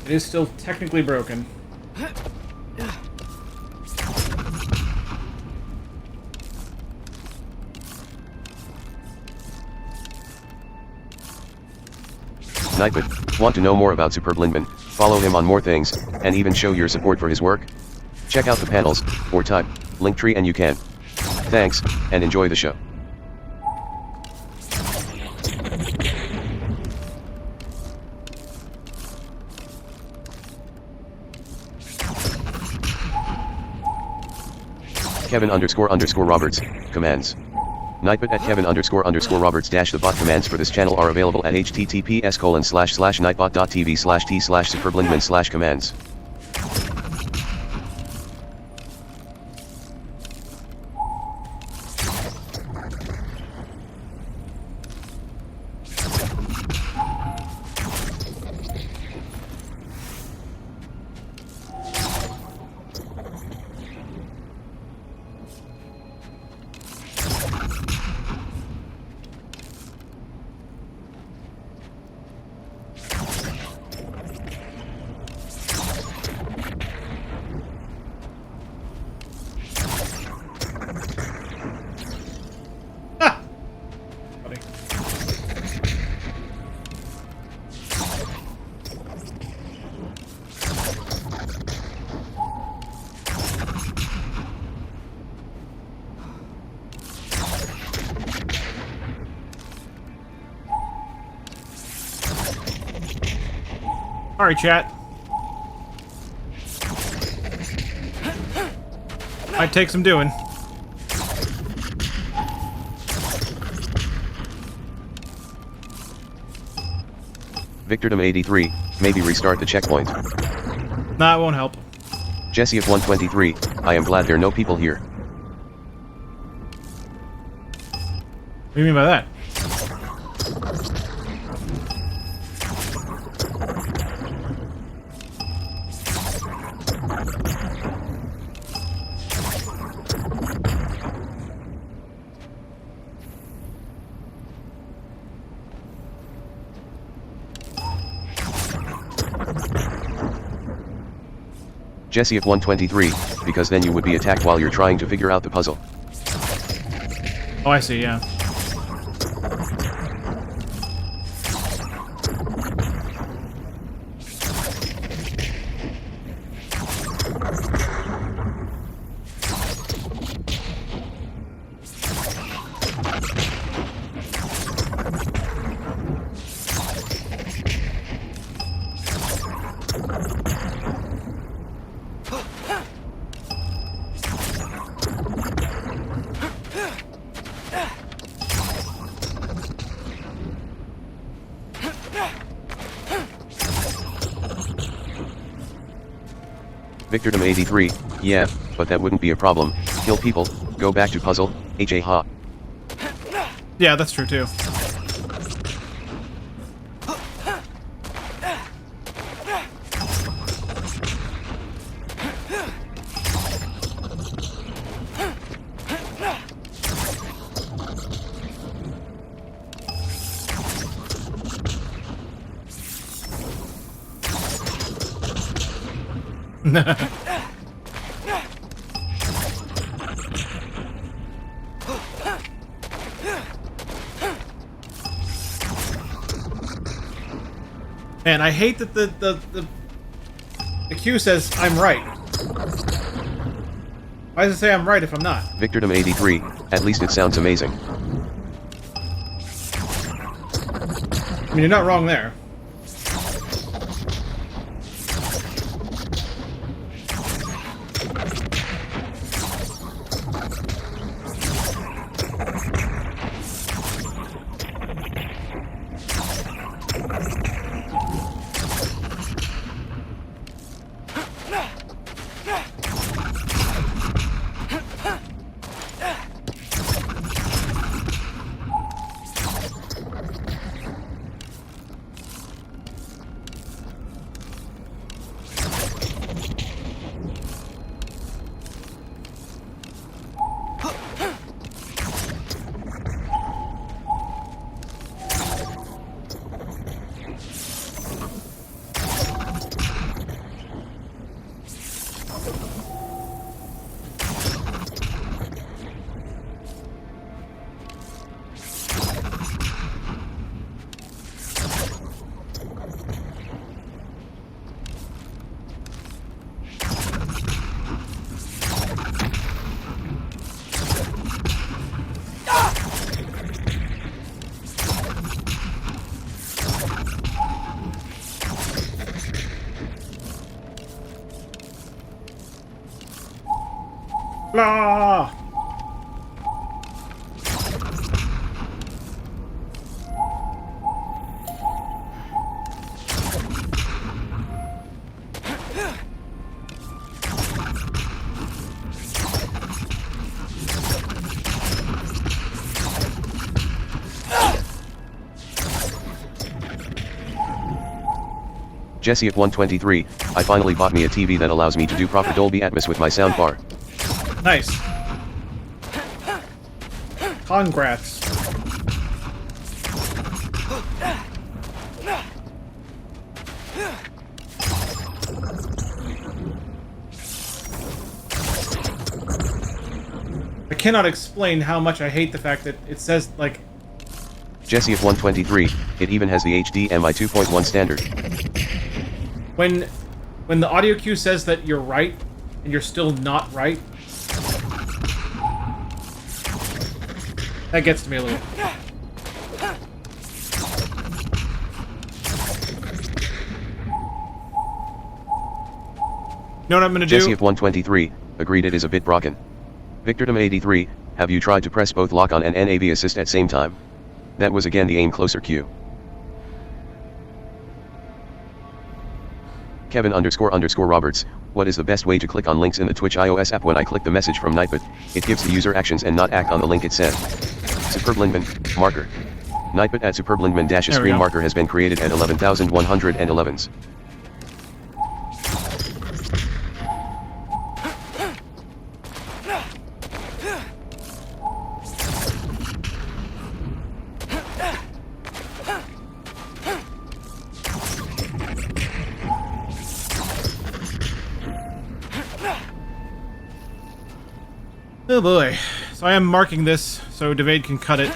It is still technically broken. Nightbot, want to know more about Superb Lindman, follow him on more things, and even show your support for his work? Check out the panels, or type Linktree and you can. Thanks, and enjoy the show. Kevin__Roberts, commands. Nightbot at Kevin__Roberts the bot commands for this channel are available at https://nightbot.tv/t/superblindman/commands. Alright, chat. Might take some doing. VictorDom83, maybe restart the checkpoint. Nah, it won't help. Jesse of 123, I am glad there are no people here. What do you mean by that? Jesse of 123, because then you would be attacked while you're trying to figure out the puzzle. Oh, I see, yeah. VictorDom83, yeah, but that wouldn't be a problem. Kill people, go back to puzzle, ha. Yeah, that's true too. Man, I hate that the queue says I'm right. Why does it say I'm right if I'm not? Victordom83, at least it sounds amazing. I mean, you're not wrong there. Blah! Jesse at 123, I finally bought me a TV that allows me to do proper Dolby Atmos with my soundbar. Nice. Congrats. I cannot explain how much I hate the fact that it says, like... Jesse at 123, it even has the HDMI 2.1 standard. When the audio cue says that you're right, and you're still not right, that gets to me a little. Know what I'm gonna do? Jesse at 123, agreed it is a bit broken. Victordom83, have you tried to press both lock on and NAV assist at same time? That was again the aim closer cue. Kevin__Roberts, what is the best way to click on links in the Twitch iOS app? When I click the message from Nightbot, it gives the user actions and not act on the link it sent. Superb Lindman, marker. Nightbot at Superb Lindman dash a screen marker has been created at 11,111s. Oh boy. So I am marking this so Devade can cut it.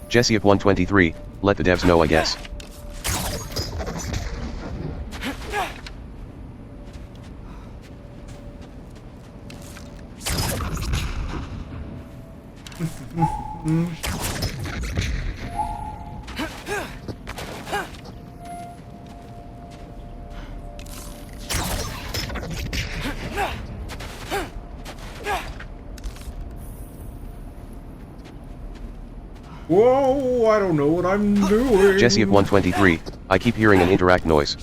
Jesse at 123, let the devs know, I guess. Whoa, I don't know what I'm doing. Jesse at 123, I keep hearing an interact noise.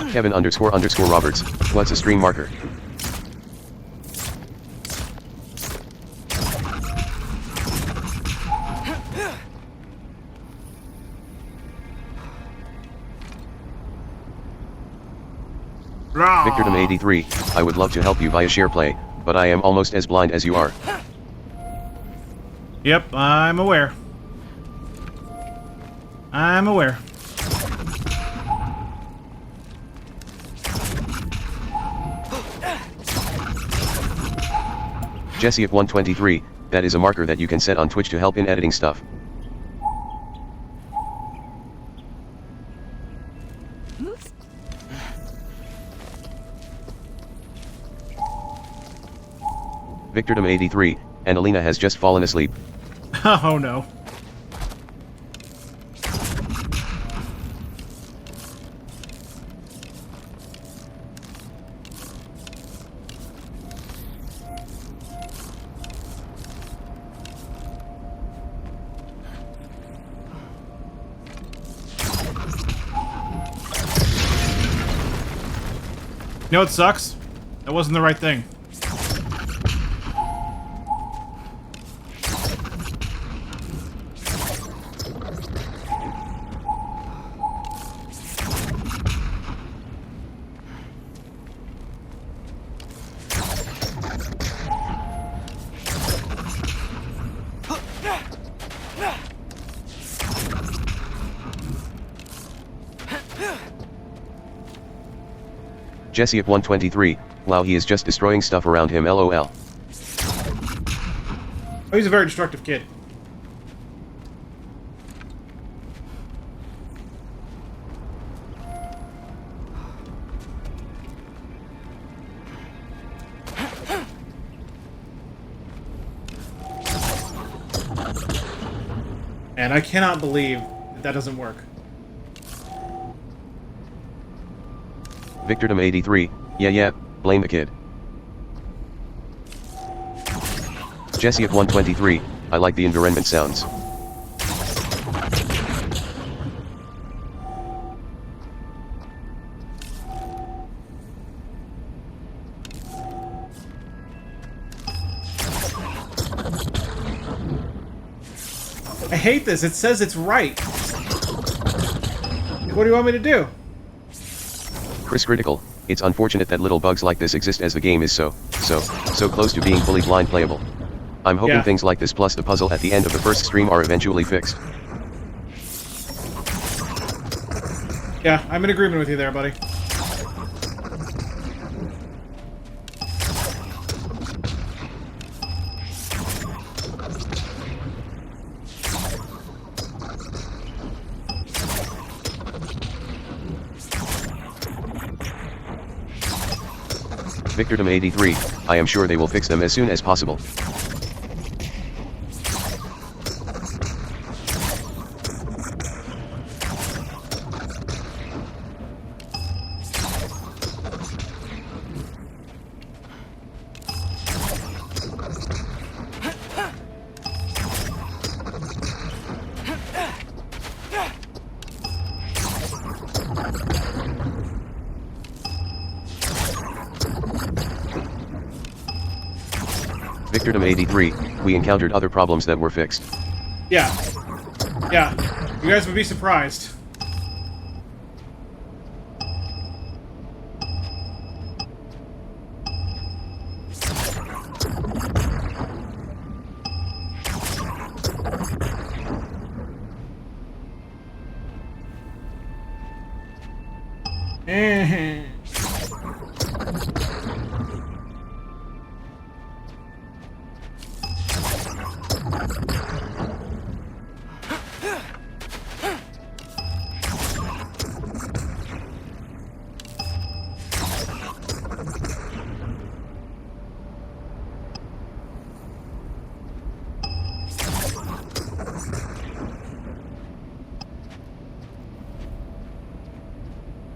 Kevin__Roberts, what's a stream marker? Victordom83, I would love to help you via share play, but I am almost as blind as you are. Yep, I'm aware. I'm aware. Jesse of 123, that is a marker that you can set on Twitch to help in editing stuff. Victordom83, and Alina has just fallen asleep. Oh no. You know what sucks? That wasn't the right thing. Jesse of 123, wow, he is just destroying stuff around him, lol. Oh, he's a very destructive kid. And I cannot believe that doesn't work. Victordom83, yeah, blame the kid. Jesse of 123, I like the environment sounds. I hate this. It says it's right. What do you want me to do? Chris Critical, it's unfortunate that little bugs like this exist as the game is so close to being fully blind playable. I'm hoping things like this plus the puzzle at the end of the first stream are eventually fixed. Yeah, I'm in agreement with you there, buddy. Victordom83, I am sure they will fix them as soon as possible. Victordom83, we encountered other problems that were fixed. Yeah. You guys would be surprised.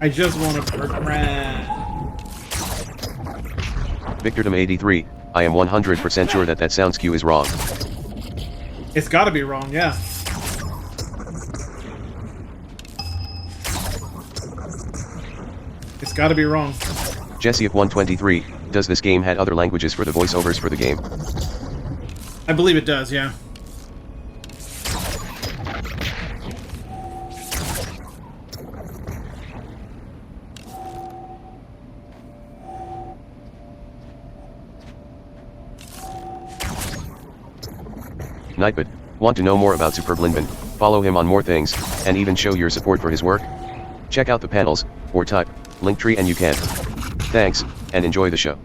I just want to progress. Victordom83, I am 100% sure that sounds cue is wrong. It's gotta be wrong, yeah. It's It's gotta be wrong. Jesse of 123, does this game had other languages for the voiceovers for the game? I believe it does, yeah. Nightbot, want to know more about Superb Lindman, follow him on more things, and even show your support for his work? Check out the panels, or type, Linktree and you can. Thanks, and enjoy the show.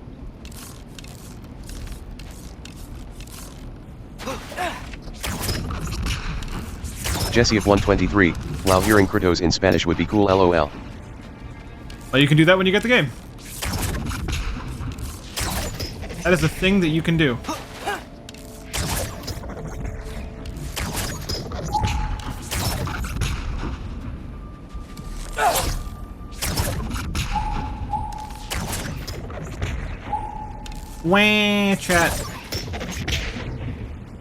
Jesse of 123, while hearing Kratos in Spanish would be cool lol. Well, you can do that when you get the game. That is a thing that you can do. Wah, chat.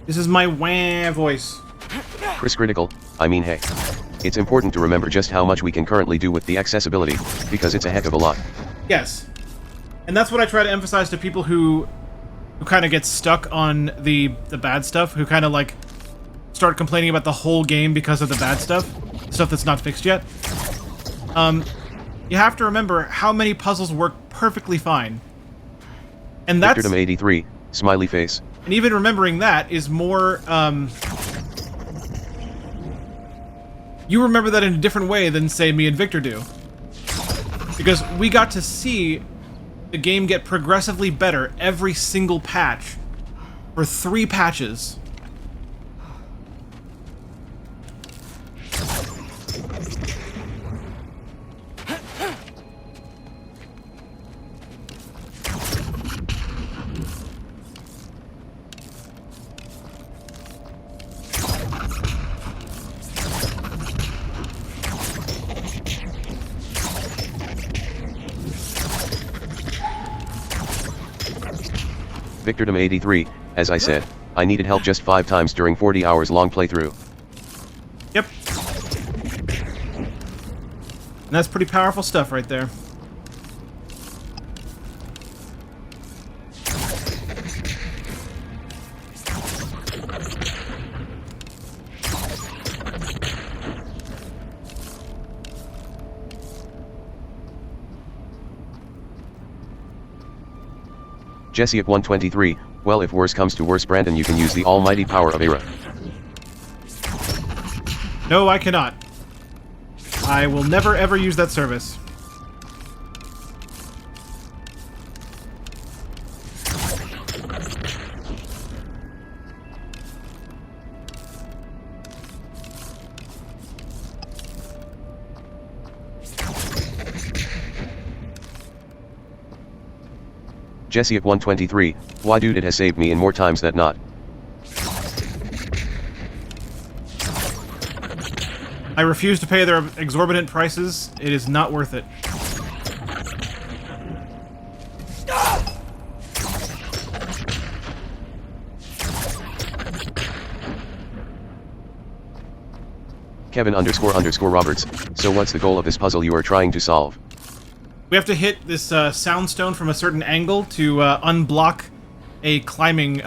This is my wah voice. Chris Critical, I mean hey. It's important to remember just how much we can currently do with the accessibility, because it's a heck of a lot. Yes. And that's what I try to emphasize to people who kind of get stuck on the bad stuff, who kind of like start complaining about the whole game because of the bad stuff that's not fixed yet. You have to remember how many puzzles work perfectly fine. And that's... Victordom 83, smiley face. And even remembering that is more, you remember that in a different way than, say, me and Victor do. Because we got to see the game get progressively better every single patch for 3 patches. Victordom 83, as I said, I needed help just 5 times during 40 hours long playthrough. Yep. And that's pretty powerful stuff right there. Jesse of 123, well if worse comes to worse Brandon you can use the almighty power of Era. No, I cannot. I will never ever use that service. Jesse of 123, why dude it has saved me in more times than not. I refuse to pay their exorbitant prices. It is not worth it. Kevin _ Roberts, so what's the goal of this puzzle you are trying to solve? We have to hit this sound stone from a certain angle to unblock a climbing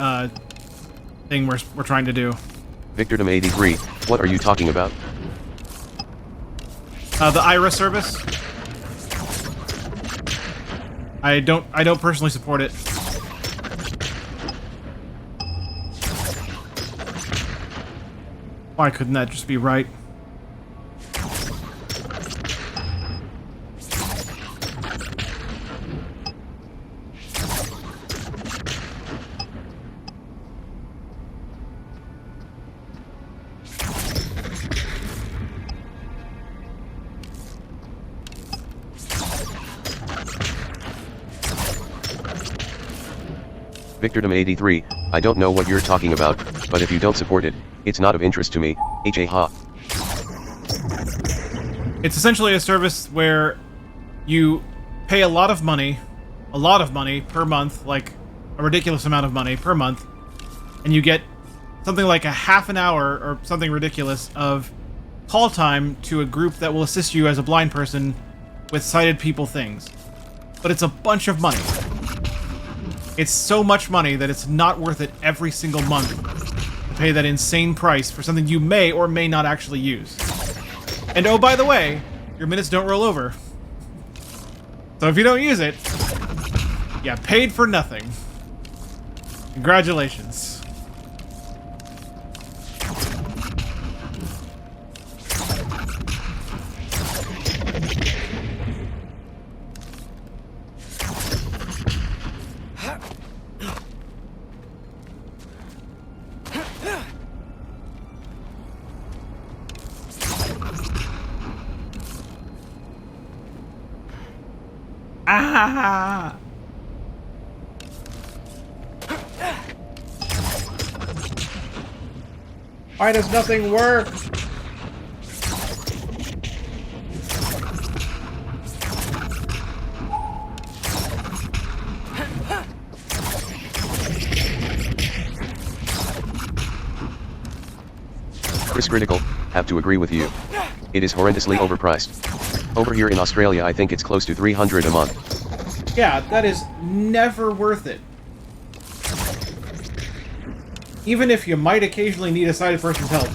thing we're trying to do. Victordom 83, what are you talking about? The IRA service. I don't personally support it. Why couldn't that just be right? Victordom 83, I don't know what you're talking about, but if you don't support it, it's not of interest to me, ha. It's essentially a service where you pay a lot of money per month, like a ridiculous amount of money per month, and you get something like a half an hour or something ridiculous of call time to a group that will assist you as a blind person with sighted people things. But it's a bunch of money. It's so much money that it's not worth it every single month to pay that insane price for something you may or may not actually use. And oh, by the way, your minutes don't roll over. So if you don't use it, you paid for nothing. Congratulations. Ah! Why does nothing work? Chris Critical, have to agree with you. It is horrendously overpriced. Over here in Australia I think it's close to $300 a month. Yeah, that is never worth it. Even if you might occasionally need a sighted person's help,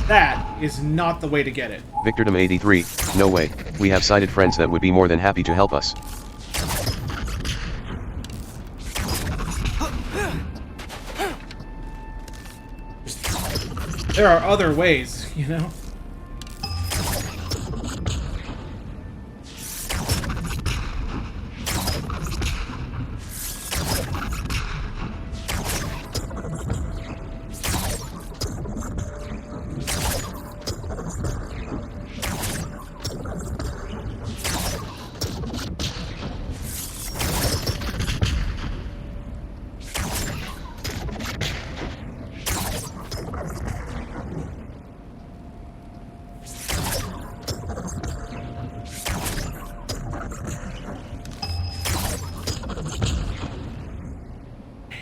that is not the way to get it. Victordom83, no way, we have sighted friends that would be more than happy to help us. There are other ways, you know?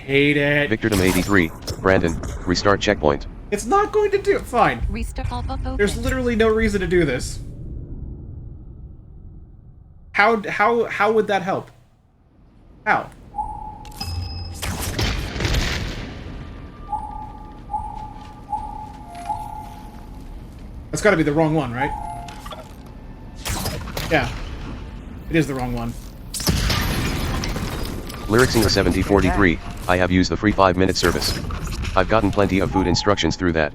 Hate it. Victordom83, Brandon, restart checkpoint. It's not going to do it. Fine. Restart all but There's literally no reason to do this. How would that help? How? That's gotta be the wrong one, right? Yeah. It is the wrong one. Lyricsinger7043, I have used the free 5-minute service. I've gotten plenty of food instructions through that.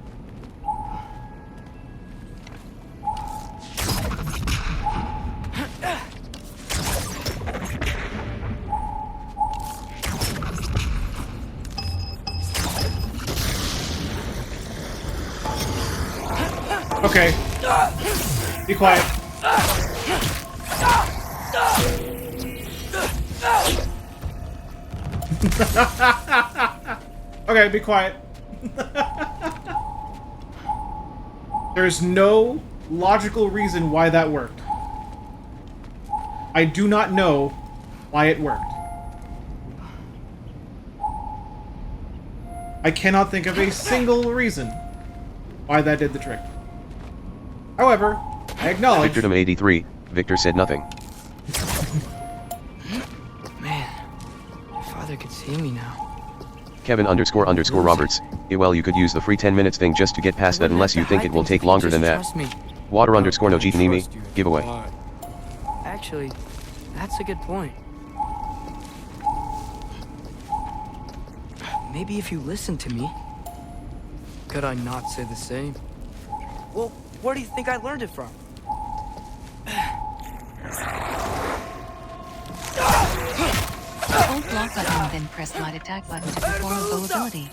Okay. Be quiet. Okay, be quiet. There's no logical reason why that worked. I do not know why it worked. I cannot think of a single reason why that did the trick. However, I acknowledge... Victordom83, Victor said nothing. Man, my father could see me now. Kevin__Roberts, well you could use the free 10 minutes thing just to get past that unless you think it will take longer than that. Water_No giveaway. Actually, that's a good point. Maybe if you listen to me, could I not say the same? Well, where do you think I learned it from? Hold block button, then press light attack button to perform a bow ability.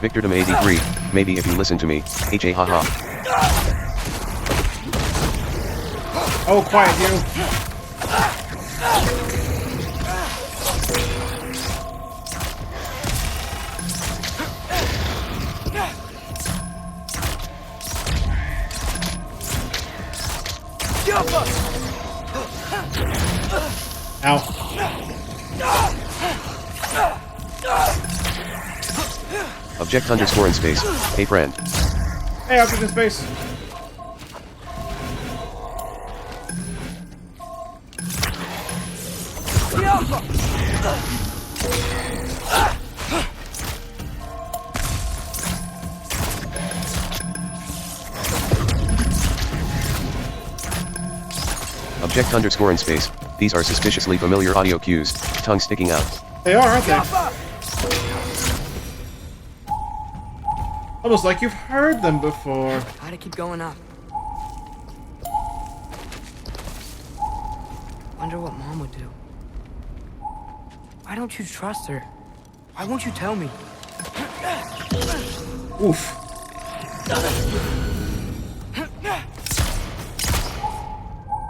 Victordom83, maybe if you listen to me, ha haha. Oh, quiet, you. Ow. Object underscore in space. Hey friend. Hey, object in space. Object underscore in space. These are suspiciously familiar audio cues, tongue sticking out. They are, aren't they? Almost like you've heard them before. Gotta keep going up. Wonder what Mom would do. Why don't you trust her? Why won't you tell me? Oof.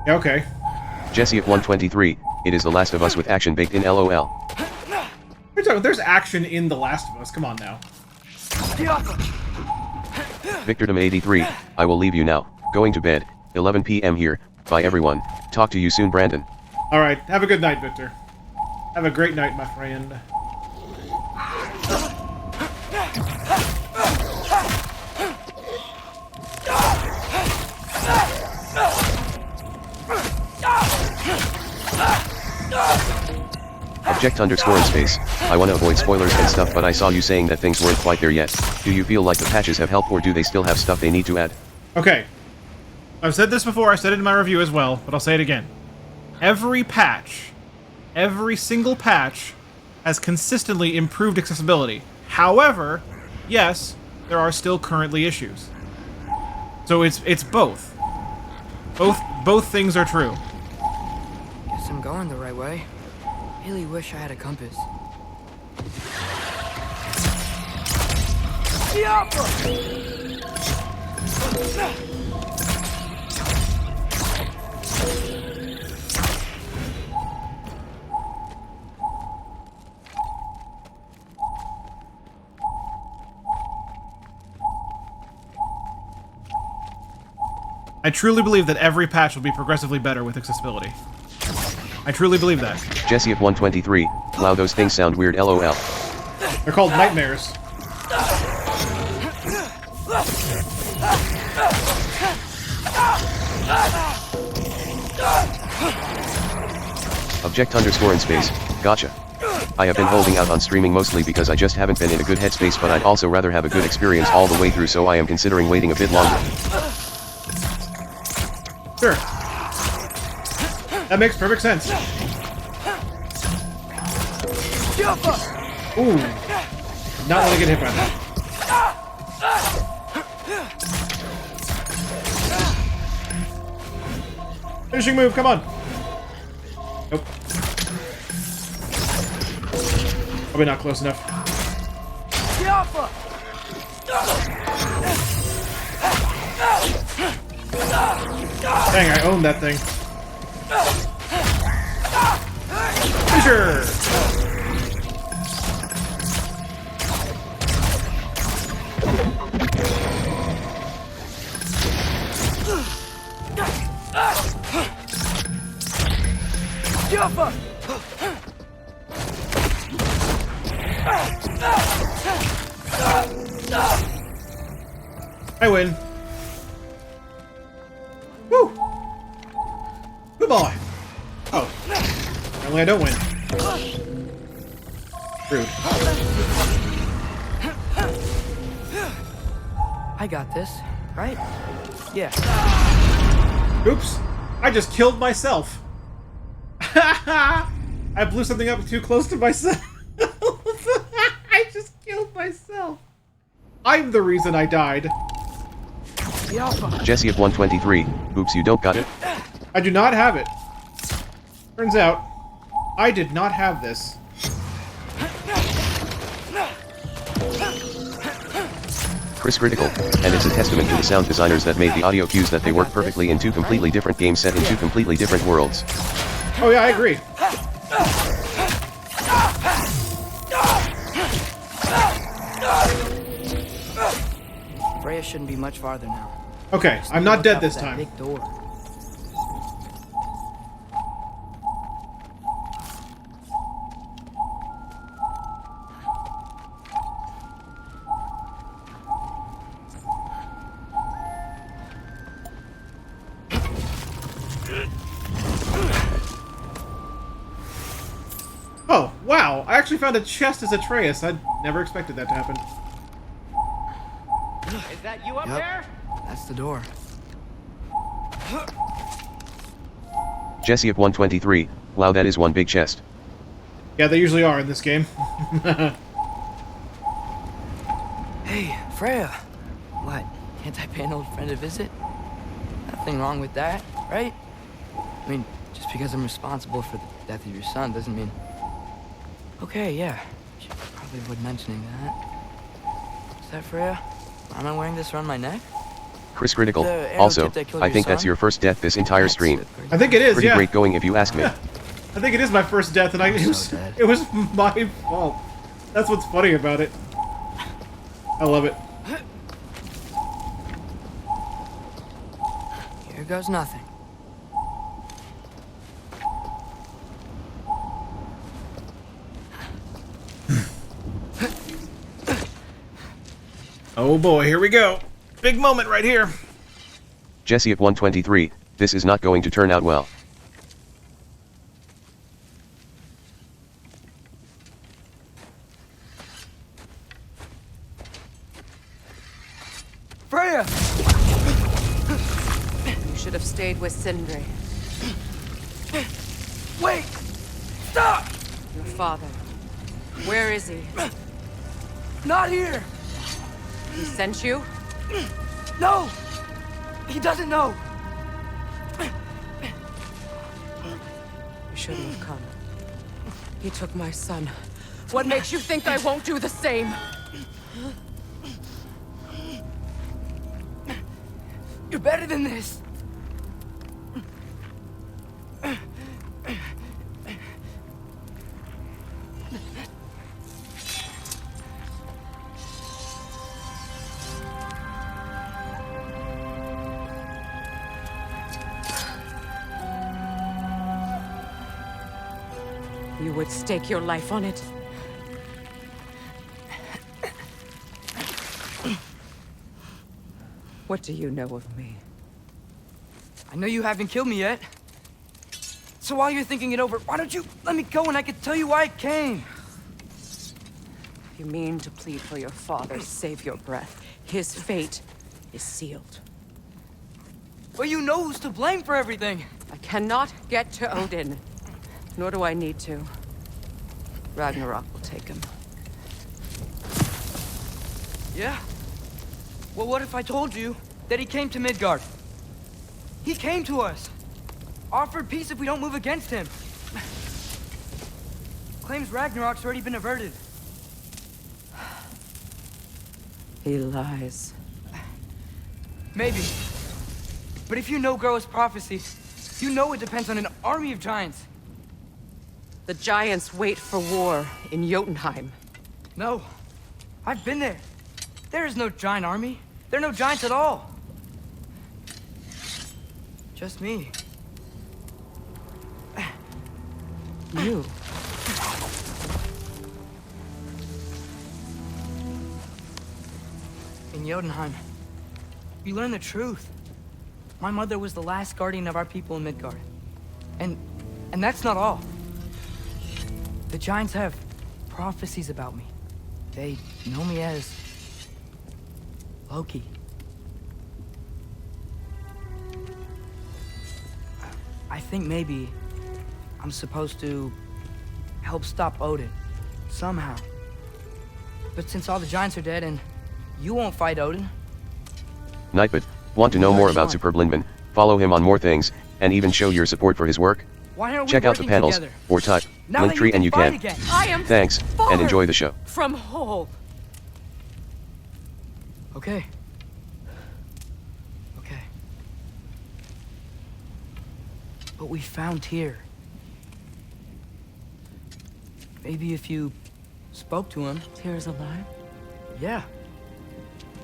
Yeah, okay. Jesse at 123, it is The Last of Us with action baked in LOL. What are you talking about? There's action in The Last of Us. Come on now. Victordom 83, I will leave you now. Going to bed, 11 p.m. here. Bye everyone. Talk to you soon, Brandon. Alright, have a good night, Victor. Have a great night, my friend. Object underscore in space. I want to avoid spoilers and stuff, but I saw you saying that things weren't quite there yet. Do you feel like the patches have helped, or do they still have stuff they need to add? Okay. I've said this before, I said it in my review as well, but I'll say it again. Every patch, every single patch, has consistently improved accessibility. However, yes, there are still currently issues. So it's both. Both things are true. Guess I'm going the right way. Really wish I had a compass. I truly believe that every patch will be progressively better with accessibility. I truly believe that. Jesse at 123, wow, those things sound weird, LOL. They're called nightmares. Object underscore in space. Gotcha. I have been holding out on streaming mostly because I just haven't been in a good headspace, but I'd also rather have a good experience all the way through, so I am considering waiting a bit longer. Sure. That makes perfect sense. Ooh. Not want to get hit by that. Finishing move, come on. Nope. Probably not close enough. Dang, I owned that thing. Sure. I win. Woo! Good boy. Oh. Apparently I don't win. Rude. I got this, right? Yeah. Oops. I just killed myself. I blew something up too close to myself. I just killed myself. I'm the reason I died. Jesse at 123, oops, you don't got it? I do not have it. Turns out, I did not have this. Chris Critical, and it's a testament to the sound designers that made the audio cues that they work perfectly in two completely different games set in two completely different worlds. Oh yeah, I agree. Freya shouldn't be much farther now. Okay, I'm not dead this time. Big door. Wow, I actually found a chest as Atreus. I never expected that to happen. Is that you up Yep. there? That's the door. Jesse up 123, wow, that is one big chest. Yeah, they usually are in this game. Hey, Freya. What? Can't I pay an old friend a visit? Nothing wrong with that, right? I mean, just because I'm responsible for the death of your son doesn't mean... Okay, yeah. Should probably avoid mentioning that. Is that Freya? Why am I wearing this around my neck? Chris Critical, The arrow also, tip that killed I your think that's son? your first death this entire That's stream. I think it is, Pretty yeah. great going if you ask me. I think it is my first death, and it was my fault. That's what's funny about it. I love it. Here goes nothing. Oh boy, here we go. Big moment right here. Jesse up 123, this is not going to turn out well. Freya! You should have stayed with Sindri. Wait! Stop! Your father. Where is he? Not here! He sent you? No! He doesn't know! You shouldn't have come. He took my son. What makes you think I won't do the same? You're better than this! You would stake your life on it? What do you know of me? I know you haven't killed me yet. So while you're thinking it over, why don't you let me go and I can tell you why I came? You mean to plead for your father, save your breath. His fate is sealed. But you know who's to blame for everything. I cannot get to Odin. Nor do I need to. Ragnarok will take him. Yeah? Well, what if I told you that he came to Midgard? He came to us. Offered peace if we don't move against him. Claims Ragnarok's already been averted. He lies. Maybe. But if you know Groa's prophecy, you know it depends on an army of giants. The giants wait for war in Jotunheim. No. I've been there. There is no giant army. There are no giants at all. Just me. You. In Jotunheim, you learn the truth. My mother was the last guardian of our people in Midgard. And that's not all. The giants have prophecies about me. They know me as Loki. I think maybe I'm supposed to help stop Odin, somehow. But since all the giants are dead and you won't fight Odin... Nightbot, want to know more about Superb Lindman, follow him on more things, and even show your support for his work? Why aren't we Check out the working panels, together? or type, Now that Linktree and you fight can. again. I am Thanks, far and enjoy the show. from whole. Okay. Okay. But we found Tyr. Maybe if you spoke to him... Tyr's alive? Yeah.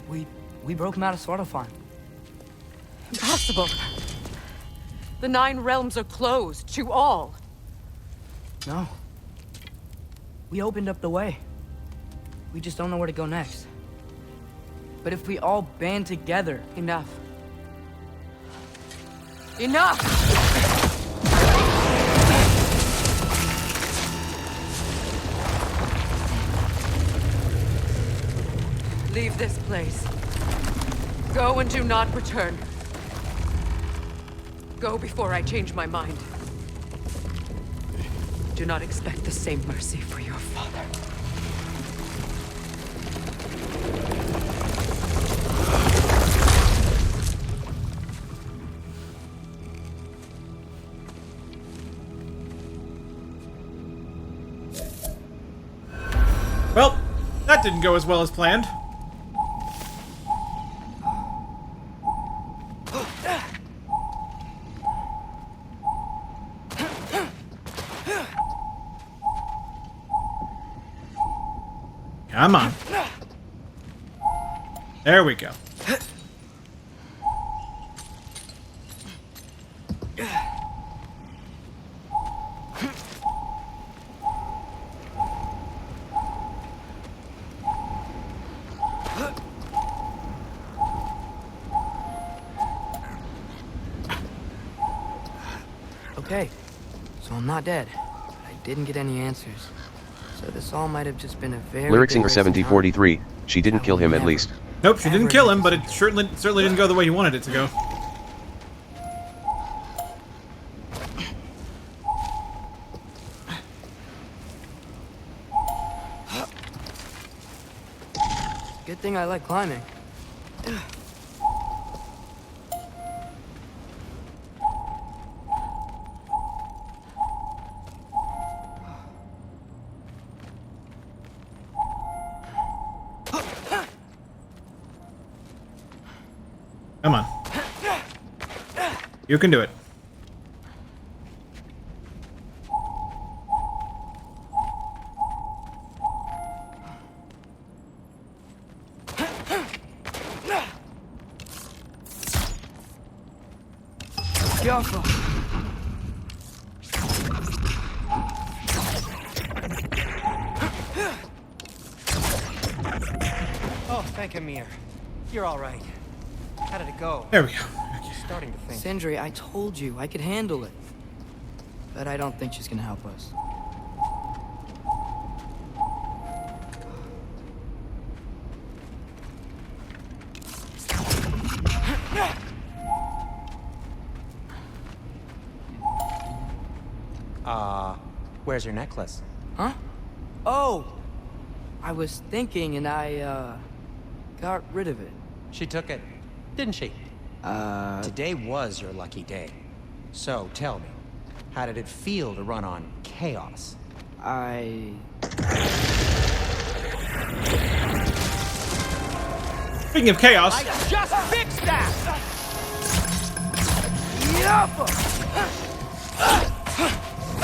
We broke him out of Svartalfheim. Impossible. The 9 realms are closed to all. No. We opened up the way. We just don't know where to go next. But if we all band together... Enough. Enough! Leave this place. Go and do not return. Go before I change my mind. Do not expect the same mercy for your father. Well, that didn't go as well as planned. Come on. There we go. Okay, so I'm not dead. I didn't get any answers. So this all might have just been a very... Lyric Singer 7043, she didn't kill him at least. Nope, she didn't kill him, but it certainly didn't go the way you wanted it to go. Good thing I like climbing. Come on. You can do it. Oh, thank Amir. You're all right. How did it go? There we go. Starting to think. Sindri, I told you I could handle it. But I don't think she's gonna help us. Where's your necklace? Huh? Oh! I was thinking and I, got rid of it. She took it, didn't she? Today was your lucky day. So, tell me, how did it feel to run on chaos? Speaking of chaos... I just fixed that!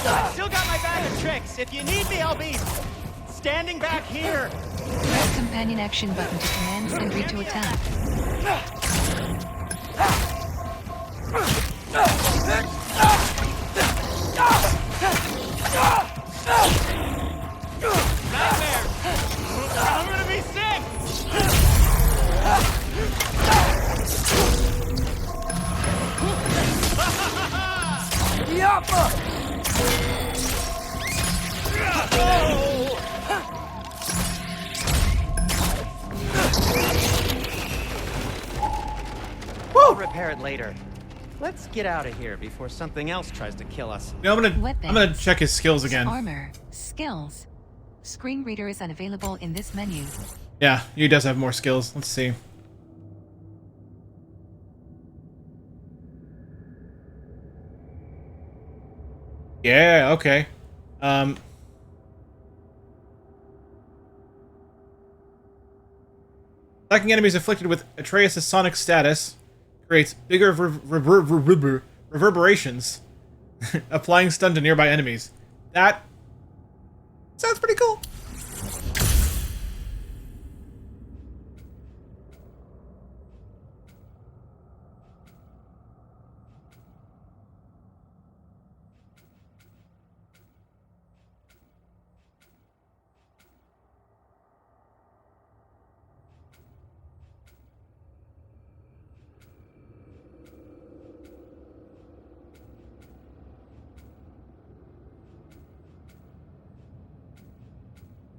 I still got my bag of tricks. If you need me, I'll be standing back here. Press companion action button to command Sindri to attack. Nightmare! I'm gonna be sick! I'll repair it later. Let's get out of here before something else tries to kill us. No, I'm gonna check his skills again. Armor. Skills. Screen reader is unavailable in this menu. Yeah, he does have more skills. Let's see. Yeah, okay. Attacking enemies afflicted with Atreus' sonic status creates bigger reverberations, applying stun to nearby enemies. That sounds pretty cool.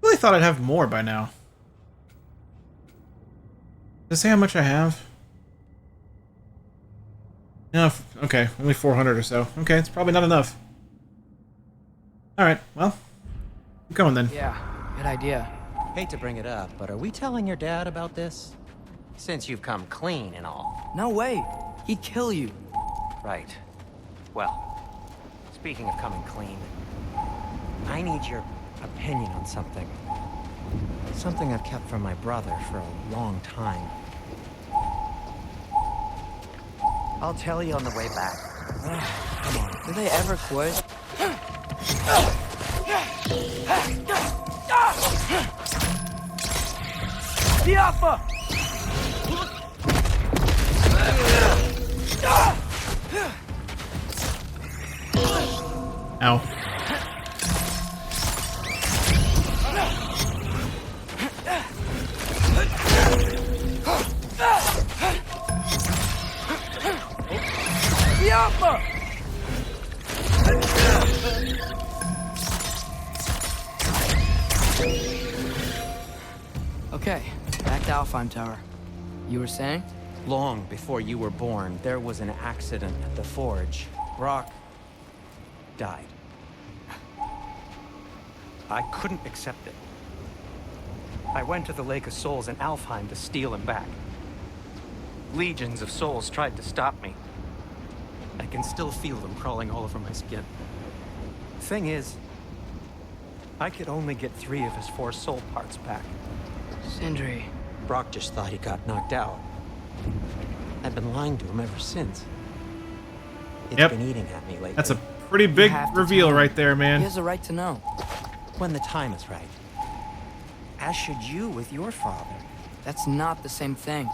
I thought I'd have more by now. Does it say how much I have? No, okay, only 400 or so. Okay, it's probably not enough. Alright, well, keep going then. Yeah, good idea. Hate to bring it up, but are we telling your dad about this? Since you've come clean and all. No way. He'd kill you. Right. Well, speaking of coming clean, I need your opinion on something. Something I've kept from my brother for a long time. I'll tell you on the way back. Come on, do they ever quit? Diapa! Ow. Diapa! Okay, back to Alfheim Tower. You were saying? Long before you were born, there was an accident at the forge. Brock died. I couldn't accept it. I went to the Lake of Souls in Alfheim to steal him back. Legions of souls tried to stop me. I can still feel them crawling all over my skin. Thing is, I could only get 3 of his 4 soul parts back. Sindri. Brock just thought he got knocked out. I've been lying to him ever since. It's been eating at me lately. That's a pretty big reveal right there, man. He has a right to know. When the time is right. As should you with your father. That's not the same thing.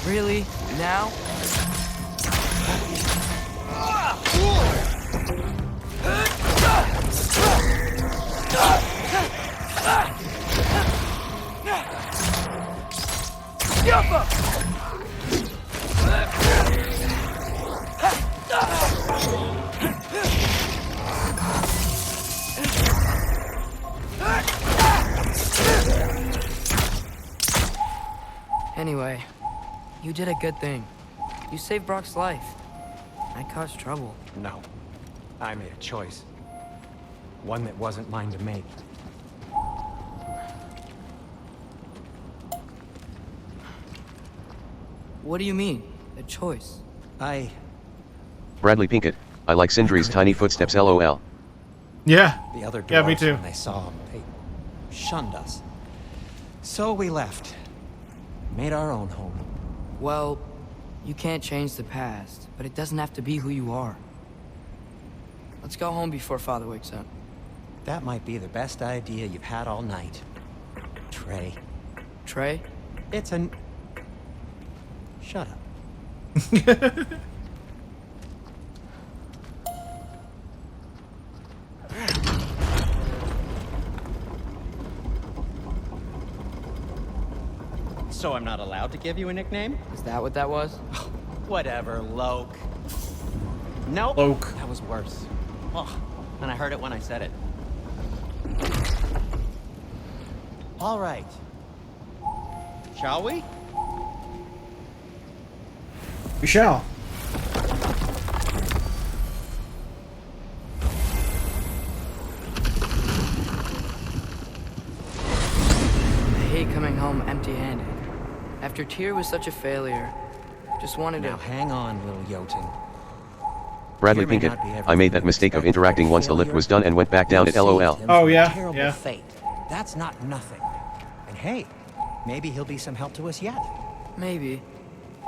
Really? Now? Anyway, you did a good thing. You saved Brock's life. I caused trouble. No. I made a choice. One that wasn't mine to make. What do you mean? A choice? Bradley Pinkett, I like Sindri's tiny footsteps lol. Yeah. The other Yeah, me dwarves, too. when they saw him, they shunned us. So we left. Made our own home. Well, you can't change the past, but it doesn't have to be who you are. Let's go home before Father wakes up. That might be the best idea you've had all night. Trey. Trey? It's an... Shut up. So I'm not allowed to give you a nickname? Is that what that was? Whatever, Loke. Nope. Loke. That was worse. Oh, and I heard it when I said it. All right. Shall we? We shall. I hate coming home empty-handed. After Tyr was such a failure, just wanted Now to... hang on, little Jotun. Bradley Here may Pinkett, not be I everything made that you mistake of expect, interacting but once the lift failure, was done and went back down you at LOL. saved him Oh, from a yeah, terrible yeah. fate. That's not nothing. And hey, maybe he'll be some help to us yet. Maybe.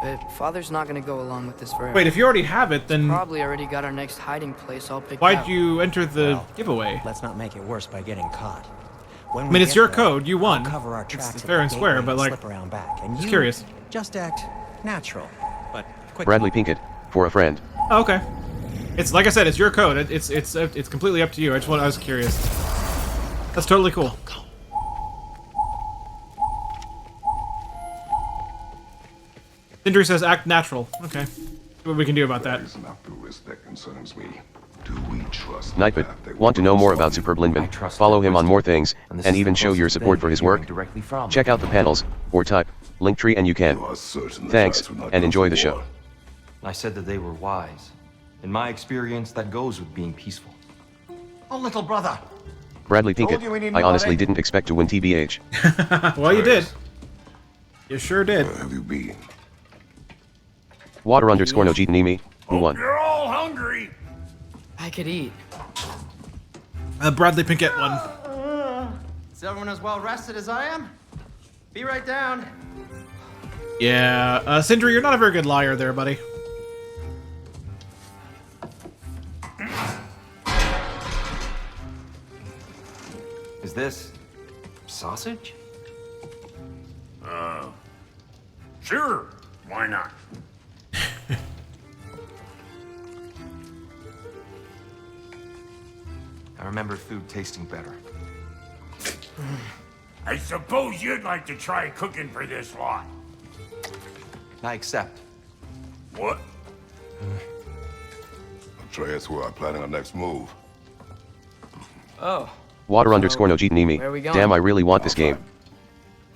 But Father's not gonna go along with this forever. Wait, if you already have it, then Probably already got our next hiding place all picked why'd out. you enter the Well, giveaway? Let's not make it worse by getting caught. When I we mean, it's get your there, code. You won. I'll cover our It's tracks at fair the and square, gateway but like, slip around back. And just you curious. Just act natural, but quick. Bradley Pinkett, for a friend. Oh, okay. It's like I said, it's your code. It's completely up to you. I was curious. That's totally cool. Sindri says act natural. Okay. what we can do about that. That is not the risk that concerns me. Do we trust Nightbit, want to know more about Superb Lindman? Follow him on more things, and even show your support for his work? Check out the panels, or type Linktree and you can. Thanks, and enjoy the show. I said that they were wise. In my experience, that goes with being peaceful. Oh, little brother. Bradley Told you we need Pinkett, I honestly money. didn't expect to win TBH. Well, you did. You sure did. Where have you been? Water underscore no Jeetanimi, who won? You're all hungry. I could eat. Bradley Pinkett won. Is everyone as well rested as I am? Be right down. Yeah, Sindri, you're not a very good liar there, buddy. Is this sausage? Sure. Why not? I remember food tasting better. I suppose you'd like to try cooking for this lot. I accept. What? Atreus, we are planning our next move. Oh. Water underscore no Jeetanimi. where are we going? Damn, I really want this game.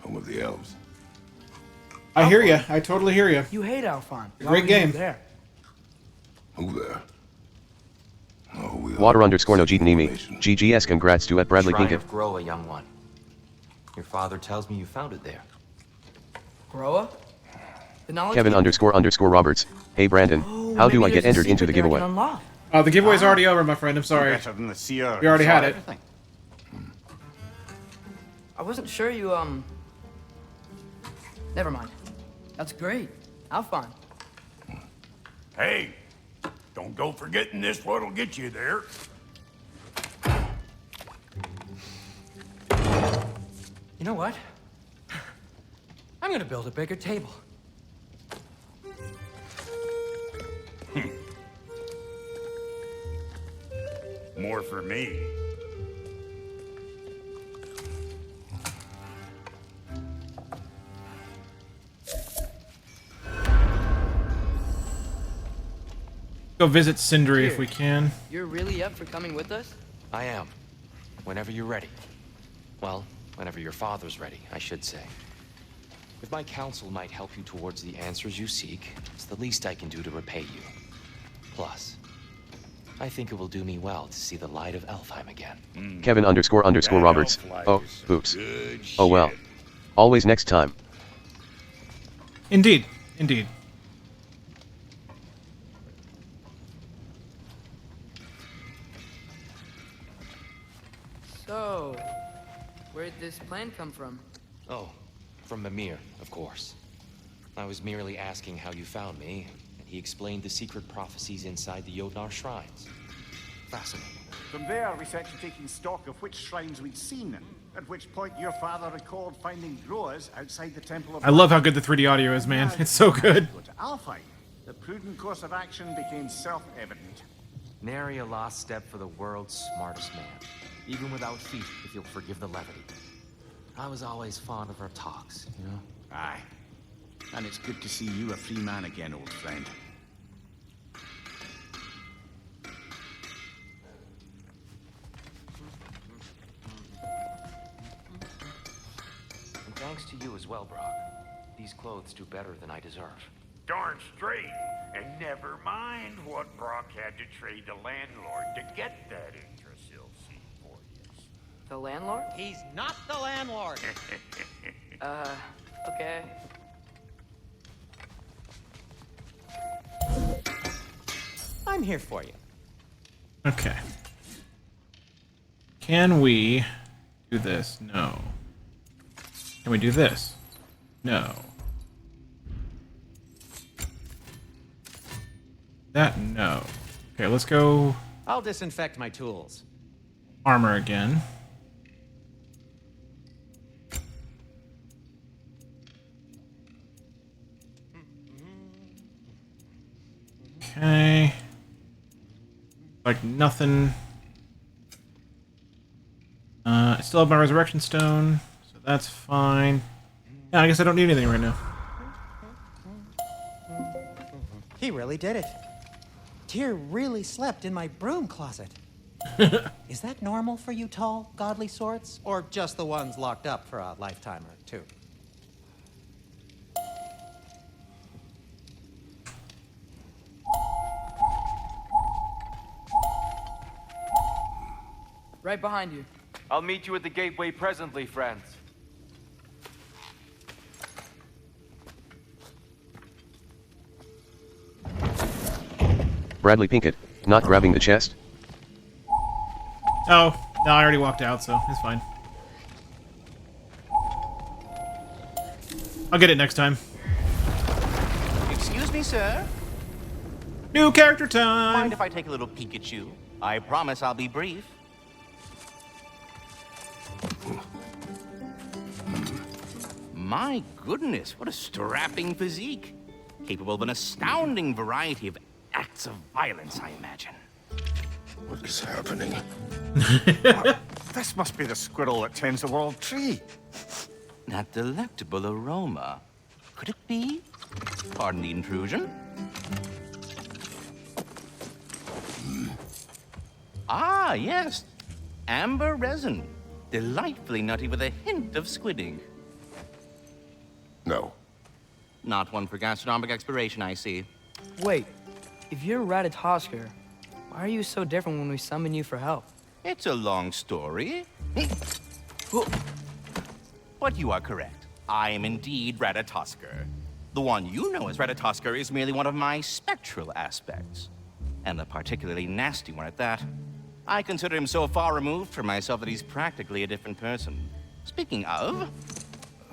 Home of the elves. I hear you. I totally hear you. You hate Alphon. Great game. There. Who there? Oh, we Water are- underscore no Jeetanimi. GGS, congrats to at Bradley Shrine Pinkett. of Groa, young one. Your father tells me you found it there. Groa? The knowledge Kevin keeper? underscore Roberts. Hey Brandon, how do Maybe I get there's a entered into secret the there I giveaway? can unlock. Oh, the giveaway's already over, my friend. I'm sorry. Better than the seer. We already who saw had it. everything. I wasn't sure you, Never mind. That's great. Alphon. Hey, don't go forgetting this what'll get you there. You know what? I'm gonna build a bigger table. More for me. Go visit Sindri if Here. we can. You're really up for coming with us? I am. Whenever you're ready. Well, whenever your father's ready, I should say. If my counsel might help you towards the answers you seek, it's the least I can do to repay you. Plus, I think it will do me well to see the light of Elfheim again. Kevin underscore Roberts. Oh, oops. Oh well. Always next time. Indeed. Indeed. So, where'd this plan come from? Oh, from Mimir, of course. I was merely asking how you found me, and he explained the secret prophecies inside the Jotnar shrines. Fascinating. From there, we set to taking stock of which shrines we'd seen, at which point your father recalled finding Groas outside the Temple of... I love how good the 3D audio is, man. It's so good. Go to Alfheim. The prudent course of action became self-evident. Nary a lost step for the world's smartest man. Even without feet, if you'll forgive the levity. I was always fond of our talks, you know? Aye. And it's good to see you a free man again, old friend. And thanks to you as well, Brock. These clothes do better than I deserve. Darn straight. And never mind what Brock had to trade the landlord to get that Yggdrasil seat for you. The landlord? He's not the landlord. Okay. I'm here for you. Okay. Can we do this? No. Can we do this? No. That, no. Okay, let's go I'll disinfect my tools. armor again. Okay. Like nothing. I still have my resurrection stone, so that's fine. Yeah, I guess I don't need anything right now. He really did it. Tyr really slept in my broom closet. Is that normal for you tall, godly sorts? Or just the ones locked up for a lifetime or two? Right behind you. I'll meet you at the gateway presently, friends. Bradley Pinkett, not grabbing the chest? Oh, no, I already walked out, so it's fine. I'll get it next time. Excuse me, sir. New character time! Mind if I take a little peek at you? I promise I'll be brief. My goodness, what a strapping physique. Capable of an astounding variety of acts of violence, I imagine. What is happening? This must be the squirrel that tends the world tree. That delectable aroma. Could it be? Pardon the intrusion. Ah, yes. Amber resin. Delightfully nutty with a hint of squidding. No. Not one for gastronomic exploration, I see. Wait, if you're Ratatosker, why are you so different when we summon you for help? It's a long story. But you are correct. I am indeed Ratatosker. The one you know as Ratatosker is merely one of my spectral aspects. And a particularly nasty one at that. I consider him so far removed from myself that he's practically a different person. Speaking of,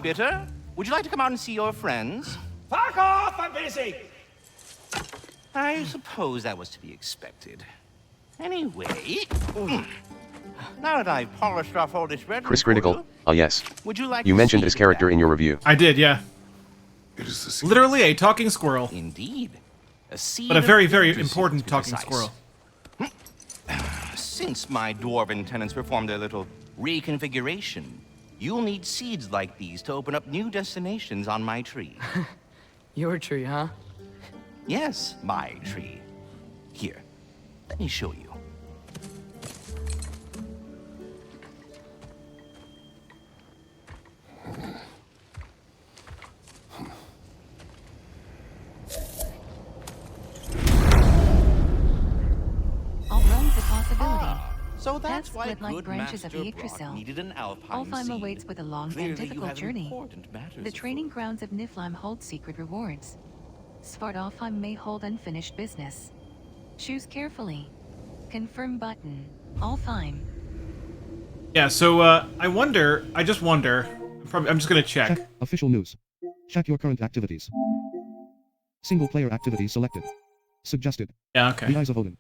Bitter, would you like to come out and see your friends? Fuck off! I'm busy! I suppose that was to be expected. Anyway, now that I've polished off all this red, Chris Critical, yes. Would you like You to mentioned see this character in your review. I did, yeah. It is the Literally a talking squirrel. Indeed. A seed But a very, of very interest, important to be talking precise. squirrel. Since my dwarven tenants performed their little reconfiguration, you'll need seeds like these to open up new destinations on my tree. Your tree, huh? Yes, my tree. Here, let me show you. All runs a possibility. So that's Paths why split like good branches of Master Yggdrasil. Brock needed an alpine Alfheim seed. awaits with a long Clearly and you difficult have journey. important matters The afoot. training grounds of Niflheim hold secret rewards. Svartalfheim may hold unfinished business. Choose carefully. Confirm button. Alfheim. Yeah, so, I just wonder, I'm just gonna check. Check official news. Check your current activities. Single player activity selected. Suggested. Yeah, okay. The Eyes of Odin.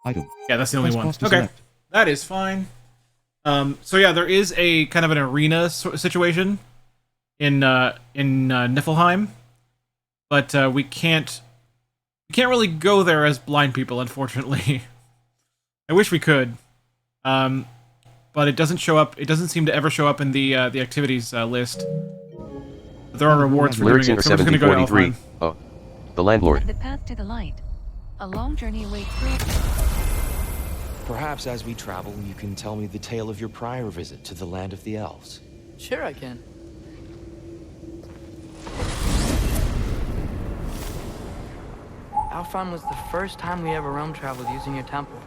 Item. Yeah, that's the only Press one. pause to Okay, select. that is fine. So yeah, there is a kind of an arena situation in Niflheim, but we can't really go there as blind people, unfortunately. I wish we could, but it doesn't show up. It doesn't seem to ever show up in the activities list. But there are rewards for doing Lyrics it, in so we're just gonna go to 1743. Alfheim. Oh, the landlord. The path to the light. A long journey awaits through. Perhaps as we travel, you can tell me the tale of your prior visit to the land of the elves. Sure I can. Alfheim was the first time we ever realm traveled using your temple.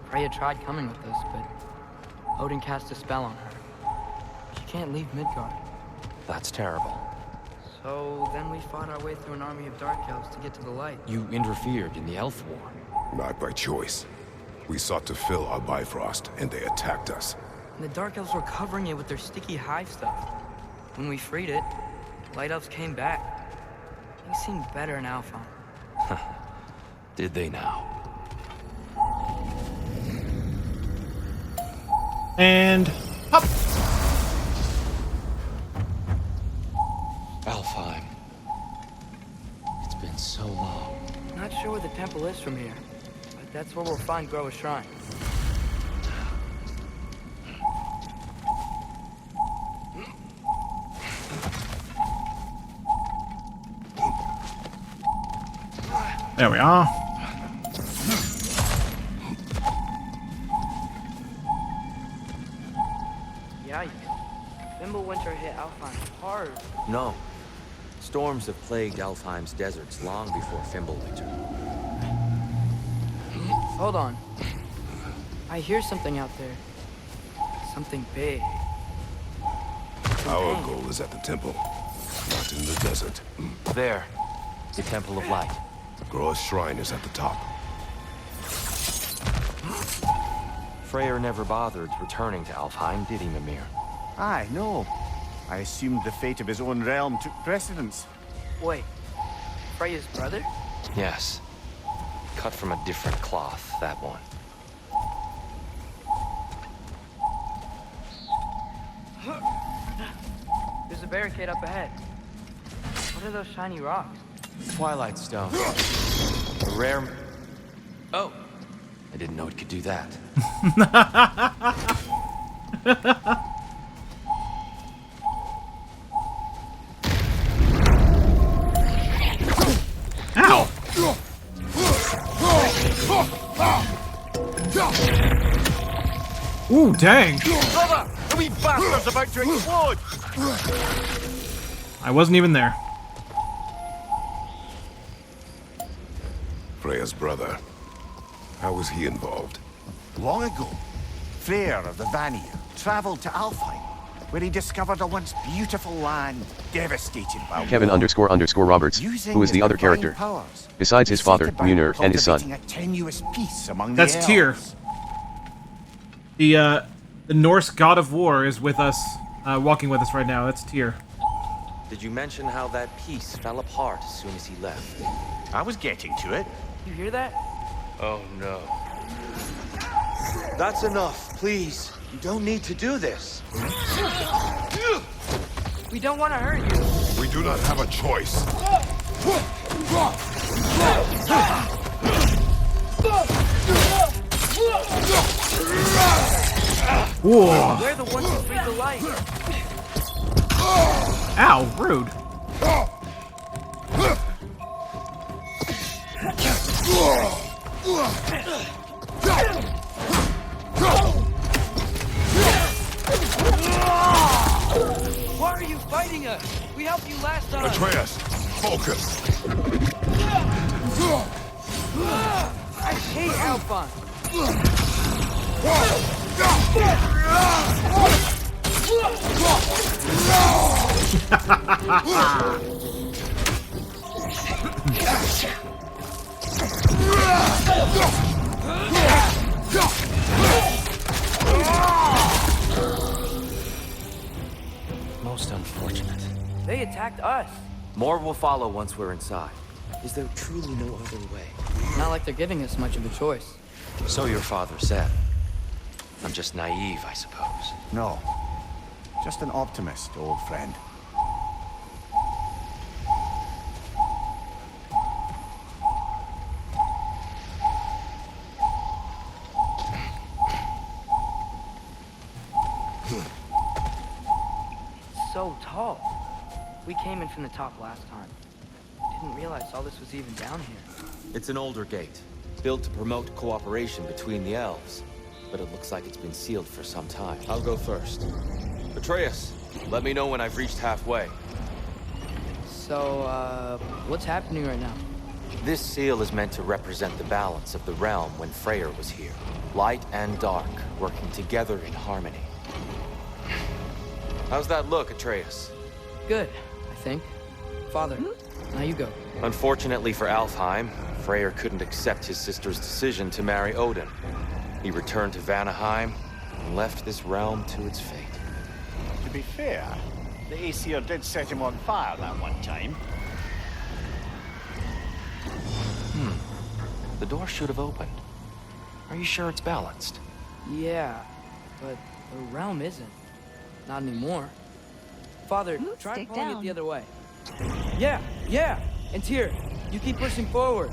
Freya tried coming with us, but Odin cast a spell on her. She can't leave Midgard. That's terrible. So then we fought our way through an army of dark elves to get to the light. You interfered in the elf war. Not by choice. We sought to fill our Bifrost, and they attacked us. And the dark elves were covering it with their sticky hive stuff. When we freed it, light elves came back. Things seemed better in Alfheim. Did they now? And hop. Alfheim. It's been so long. Not sure where the temple is from here, but that's where we'll find Groa's shrine. There we are. Yeah, Winter hit Alfheim hard. No. Storms have plagued Alfheim's deserts long before Fimbulwinter. Hold on. I hear something out there. Something big. Our goal is at the temple, not in the desert. There. The Temple of Light. Groa's shrine is at the top. Freyr never bothered returning to Alfheim, did he, Mimir? Aye, no. I assumed the fate of his own realm took precedence. Wait. Freya's brother? Yes. Cut from a different cloth, that one. There's a barricade up ahead. What are those shiny rocks? Twilight Stone. A rare... Oh. I didn't know it could do that. Ow! Ooh, dang! Brother! The wee bastard's about to explode! I wasn't even there. Freya's brother. How was he involved? Long ago, Freyr of the Vanir traveled to Alfheim, where he discovered a once beautiful land devastated by Kevin__Roberts, who is the other character, besides his father, Mjolnir, and his son. A tenuous peace among That's the Tyr. elves. The Norse god of war is with us, walking with us right now. That's Tyr. Did you mention how that piece fell apart as soon as he left? I was getting to it. You hear that? Oh no. That's enough, please. You don't need to do this. We don't want to hurt you. We do not have a choice. Whoa! We're the ones who freed the light. Ow, rude. Why are you fighting us? We helped you last time. Atreus, focus. I hate Alpha. Most unfortunate. They attacked us. More will follow once we're inside. Is there truly no other way? Not like they're giving us much of a choice. So your father said. I'm just naive, I suppose. No. Just an optimist, old friend. So tall. We came in from the top last time. Didn't realize all this was even down here. It's an older gate, built to promote cooperation between the elves. But it looks like it's been sealed for some time. I'll go first. Atreus, let me know when I've reached halfway. So, what's happening right now? This seal is meant to represent the balance of the realm when Freyr was here. Light and dark, working together in harmony. How's that look, Atreus? Good, I think. Father, now you go. Unfortunately for Alfheim, Freyr couldn't accept his sister's decision to marry Odin. He returned to Vanaheim and left this realm to its fate. To be fair, the Aesir did set him on fire that one time. The door should have opened. Are you sure it's balanced? Yeah, but the realm isn't. Not anymore. Father, try stick pulling down. it the other way. Yeah! And Tyr, you keep pushing forward.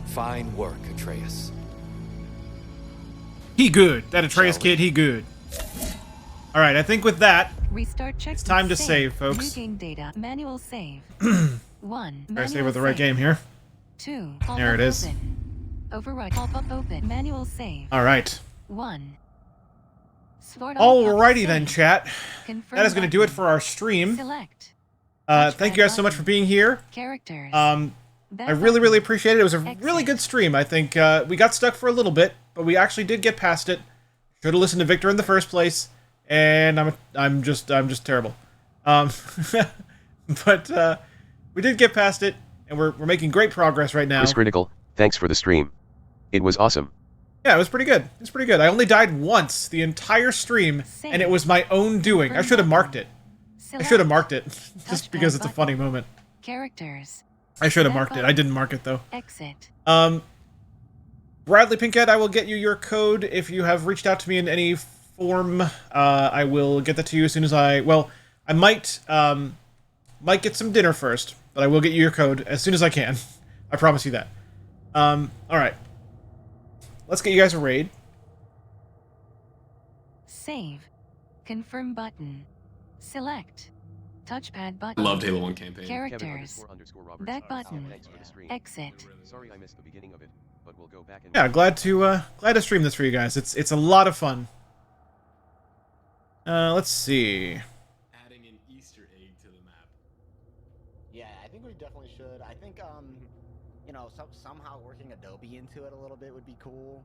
Fine work, Atreus. He good. That Atreus kid, he good. Alright, I think with that, Restart check. it's time to save, folks. New game data. Manual save. 1. Try to save with the right game here. 2. There it is. Override. Pop-up open. Manual save. Alright. 1. Alrighty then, chat. Confirm That is going to do it for our stream. Select. Thank you guys so much for being here. Characters. I really, really appreciate it. It was a really good stream. I think we got stuck for a little bit, but we actually did get past it. Should have listened to Victor in the first place, and I'm just terrible. But we did get past it, and we're making great progress right now. Chris Critical, thanks for the stream. It was awesome. Yeah, it was pretty good. It's pretty good. I only died once the entire stream, and it was my own doing. I should have marked it. I should have marked it, just because it's a funny moment. Characters. I should have marked it. I didn't mark it, though. Exit. Bradley Pinkhead, I will get you your code if you have reached out to me in any form. I will get that to you as soon as I might get some dinner first, but I will get you your code as soon as I can. I promise you that. Alright. Let's get you guys a raid. Save. Confirm button. Select. Touchpad button. I loved Halo 1 campaign. Characters. Back button. Exit. Sorry I missed the beginning of it, but we'll go back and Yeah, glad to stream this for you guys. It's a lot of fun. Let's see. Adding an Easter egg to the map. Yeah, I think we definitely should. I think you know, somehow working Adobe into it a little bit would be cool.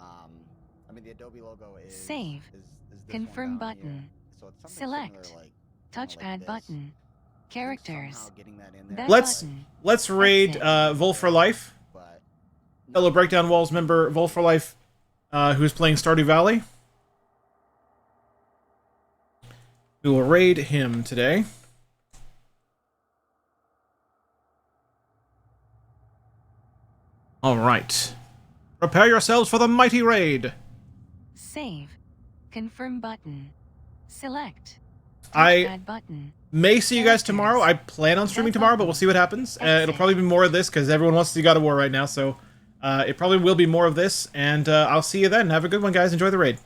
I mean the Adobe logo is Save. Is this Confirm one down button. here. So it's something Select. similar, like, Touchpad this. button. Characters. Somehow getting that in there. Let's button. raid Exit. Vol for Life. Fellow Breakdown Walls member Vol for Life, who's playing Stardew Valley. We will raid him today. Alright. Prepare yourselves for the mighty raid! Save. Confirm button. Select. I Touchpad button. may see you guys tomorrow. I plan on streaming tomorrow, but we'll see what happens. It'll probably be more of this, because everyone wants to see God of War right now, so it probably will be more of this, and I'll see you then. Have a good one, guys. Enjoy the raid.